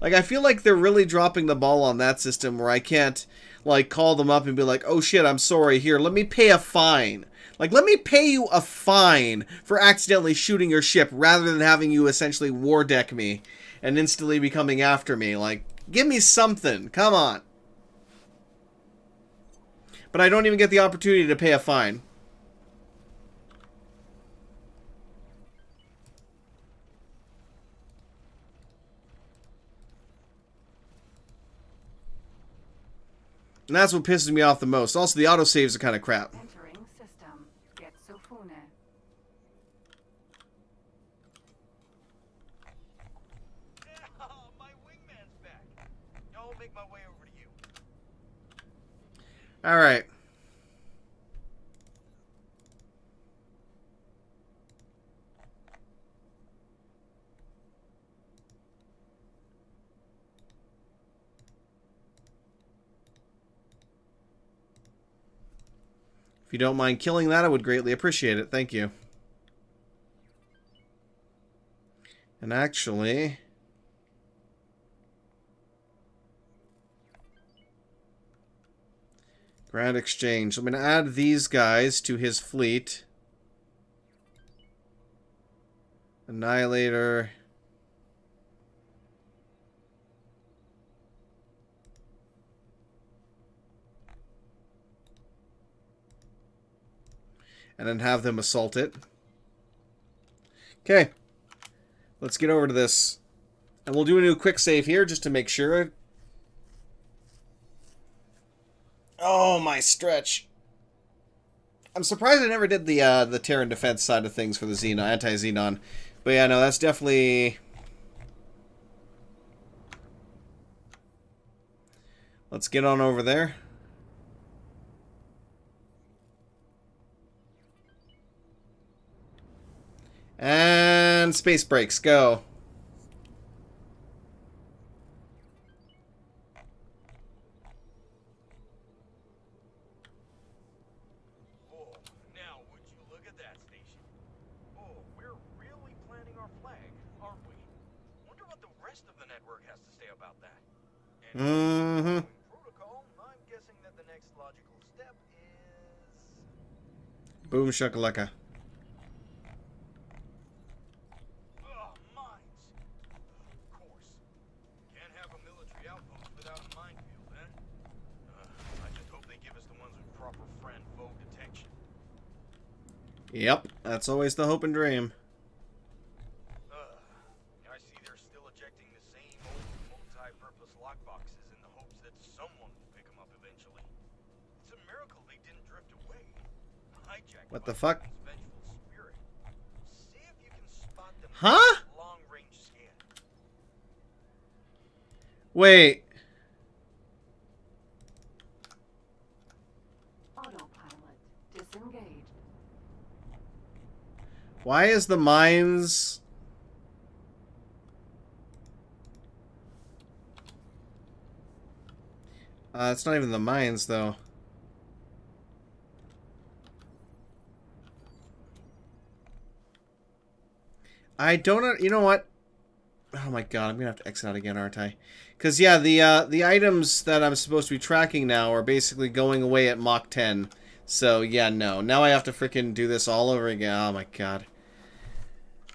S1: Like, I feel like they're really dropping the ball on that system where I can't, like, call them up and be like, oh shit, I'm sorry, here, let me pay a fine. Like, let me pay you a fine for accidentally shooting your ship rather than having you essentially war deck me and instantly be coming after me. Like, give me something. Come on. But I don't even get the opportunity to pay a fine. And that's what pisses me off the most. Also, the autosaves are kind of crap.
S2: Entering system. Get Sofune.
S5: Yeah, my wingman's back. I'll make my way over to you.
S1: Alright. If you don't mind killing that, I would greatly appreciate it. Thank you. And actually... Grand Exchange. I'm going to add these guys to his fleet. Annihilator. And then have them assault it. Okay. Let's get over to this. And we'll do a new quick save here just to make sure. Oh, my stretch. I'm surprised I never did the Terran defense side of things for the Xenon, anti-Xenon. But yeah, no, that's definitely... Let's get on over there. And space brakes, go.
S5: Oh, now would you look at that station? Oh, we're really planting our flag, aren't we? Wonder what the rest of the network has to say about that.
S1: Mm-hmm.
S5: Protocol, I'm guessing that the next logical step is...
S1: Boom shakalaka.
S5: Mines. Of course. Can't have a military outpost without a minefield, eh? I just hope they give us the ones with proper friend-foe detection.
S1: Yep, that's always the hope and dream.
S5: I see they're still ejecting the same old multi-purpose lockboxes in the hopes that someone will pick them up eventually. It's a miracle they didn't drift away. Hijacked
S1: What
S5: by
S1: the fuck?
S5: Satan's vengeful spirit. See if you can spot them
S1: Huh?
S5: with a long-range scan.
S1: Wait.
S2: Autopilot disengaged.
S1: Why is the mines... it's not even the mines, though. I don't... You know what? Oh my god, I'm gonna have to exit out again, aren't I? Because, yeah, the items that I'm supposed to be tracking now are basically going away at Mach 10. So, yeah, no. Now I have to freaking do this all over again. Oh my god.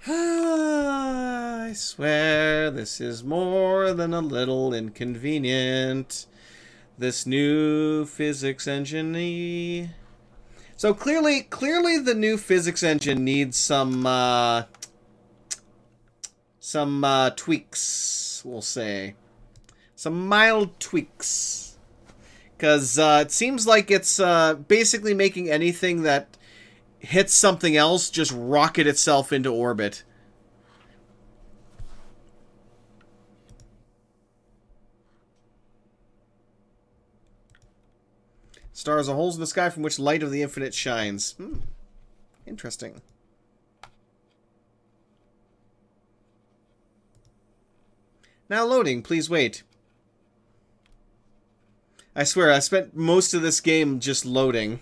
S1: I swear this is more than a little inconvenient. This new physics engine. So clearly the new physics engine needs some tweaks, we'll say. Some mild tweaks. Because it seems like it's basically making anything that hits something else just rocket itself into orbit. Stars are holes in the sky from which light of the infinite shines. Interesting. Now loading, please wait. I swear, I spent most of this game just loading.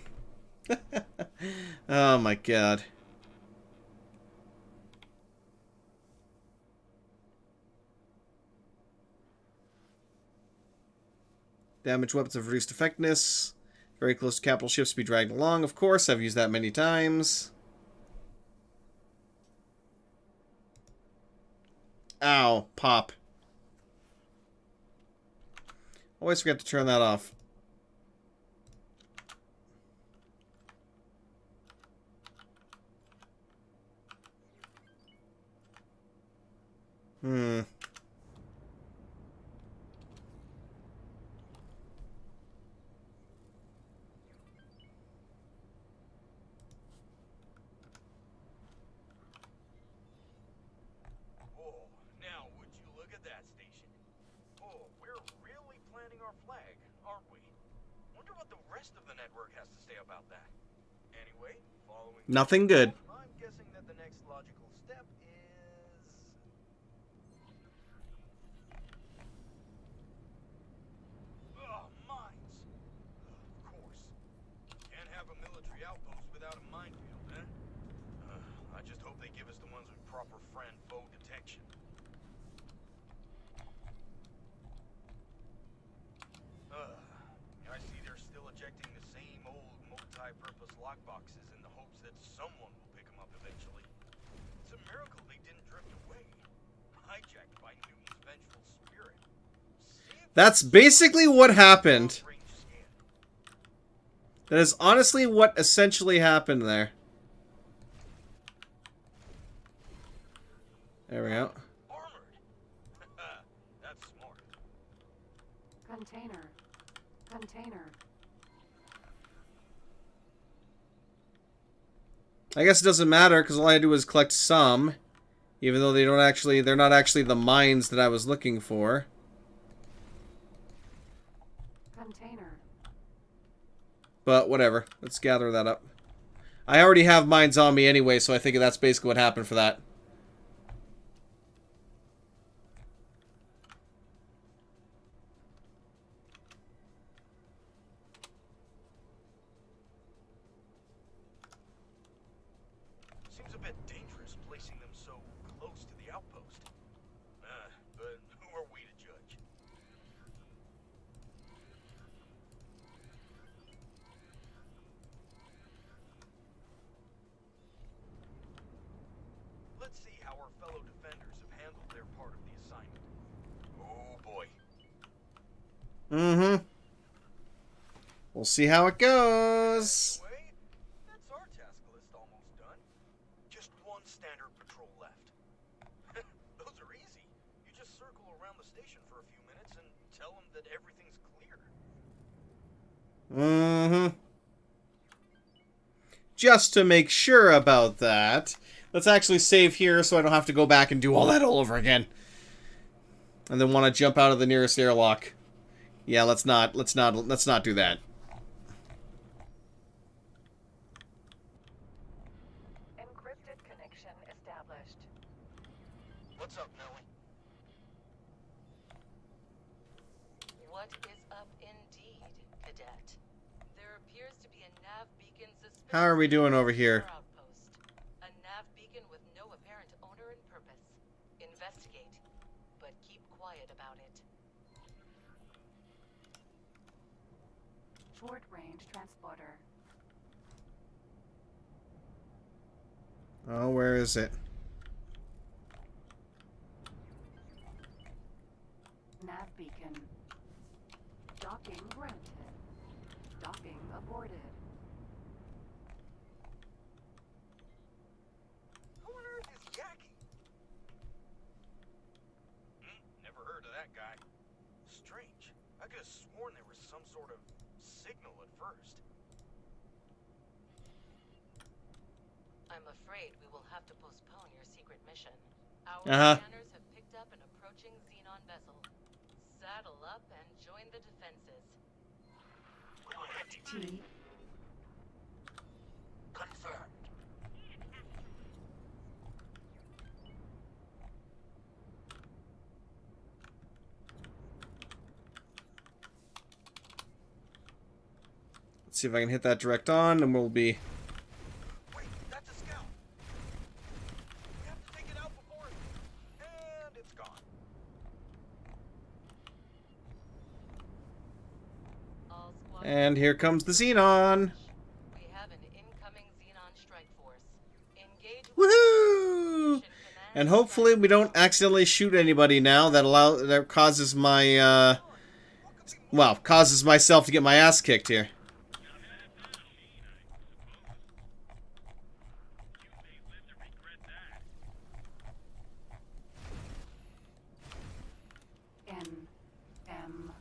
S1: Oh my god. Damaged weapons have reduced effectiveness. Very close to capital ships to be dragged along, of course. I've used that many times. Ow, pop. Always forget to turn that off.
S5: Oh, now would you look at that station? Oh, we're really planting our flag, aren't we? Wonder what the rest of the network has to say about that. Anyway, following...
S1: Nothing good.
S5: I'm guessing that the next logical step is... Mines. Of course. Can't have a military outpost without a minefield, eh? I just hope they give us the ones with proper friend-foe detection. I see they're still ejecting the same old multi-purpose lockboxes in the hopes that someone will pick them up eventually. It's a miracle they didn't drift away. Hijacked by Newton's vengeful spirit.
S1: That's basically what happened. That is honestly what essentially happened there. There we go.
S5: Armored. That's smart.
S2: Container. Container.
S1: I guess it doesn't matter because all I do is collect some, even though they're not actually the mines that I was looking for.
S2: Container.
S1: But whatever, let's gather that up. I already have mines on me anyway, so I think that's basically what happened for that.
S5: Seems a bit dangerous placing them so close to the outpost. But who are we to judge? Let's see how our fellow defenders have handled their part of the assignment. Oh boy.
S1: Mm-hmm. We'll see how it goes.
S5: Anyway, that's our task list almost done. Just one standard patrol left. Those are easy. You just circle around the station for a few minutes and tell them that everything's clear.
S1: Mm-hmm. Just to make sure about that, let's actually save here so I don't have to go back and do all that all over again. And then want to jump out of the nearest airlock. Yeah, let's not do that.
S2: Encrypted connection established.
S5: What's up, Nellie?
S7: What is up indeed, Cadet? There appears to be a nav beacon suspended.
S1: How are we doing over here?
S7: in our outpost. A nav beacon with no apparent owner and purpose. Investigate, but keep quiet about it.
S2: Short range transporter.
S1: Oh, where is it?
S2: Nav beacon. Docking granted. Docking aborted.
S5: Who on earth is Yaki? Never heard of that guy. Strange. I could have sworn there was some sort of signal at first.
S7: I'm afraid we will have to postpone your secret mission. Our scanners have picked up an approaching Xenon vessel. Saddle up and join the defenses.
S2: T.
S5: Confirmed.
S1: Let's see if I can hit that direct on, and we'll be...
S5: Wait, that's a scout. We have to take it out before and it's gone.
S7: All squad.
S1: And here comes the Xenon!
S7: We have an incoming Xenon strike force. Engage with
S1: Woohoo!
S7: Mission Command
S1: And hopefully we don't accidentally shoot anybody now. That causes my, well, causes myself to get my ass kicked here.
S2: N. M.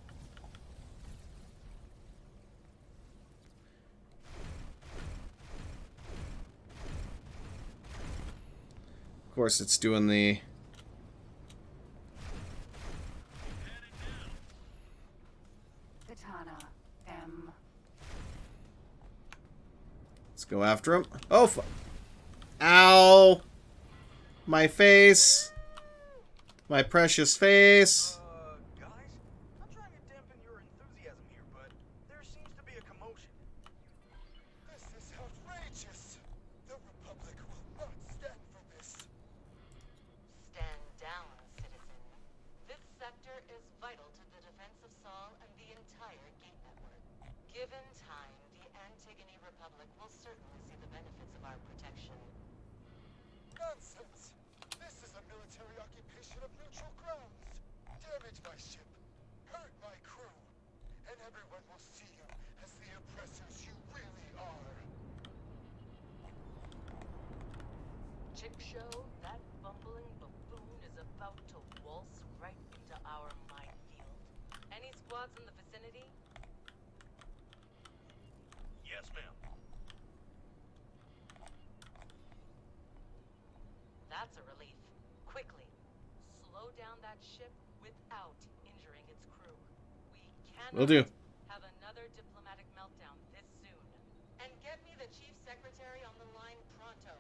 S1: Of course, it's doing the...
S2: Katana. M.
S1: Let's go after him. Oh, ow! My face. My precious face.
S5: Guys, I'm trying to dampen your enthusiasm here, but there seems to be a commotion.
S4: This is outrageous! The Republic will not stand for this.
S7: Stand down, citizen. This sector is vital to the defense of Sol and the entire gate network. Given time, the Antigone Republic will certainly see the benefits of our protection.
S4: Nonsense! This is a military occupation of neutral grounds. Damage my ship, hurt my crew, and everyone will see you as the oppressors you really are.
S7: Chick show, that bumbling buffoon is about to waltz right into our minefield. Any squads in the vicinity?
S5: Yes, ma'am.
S7: That's a relief. Quickly, slow down that ship without injuring its crew. We
S1: Will
S7: cannot
S1: do.
S7: have another diplomatic meltdown this soon. And get me the chief secretary on the line pronto.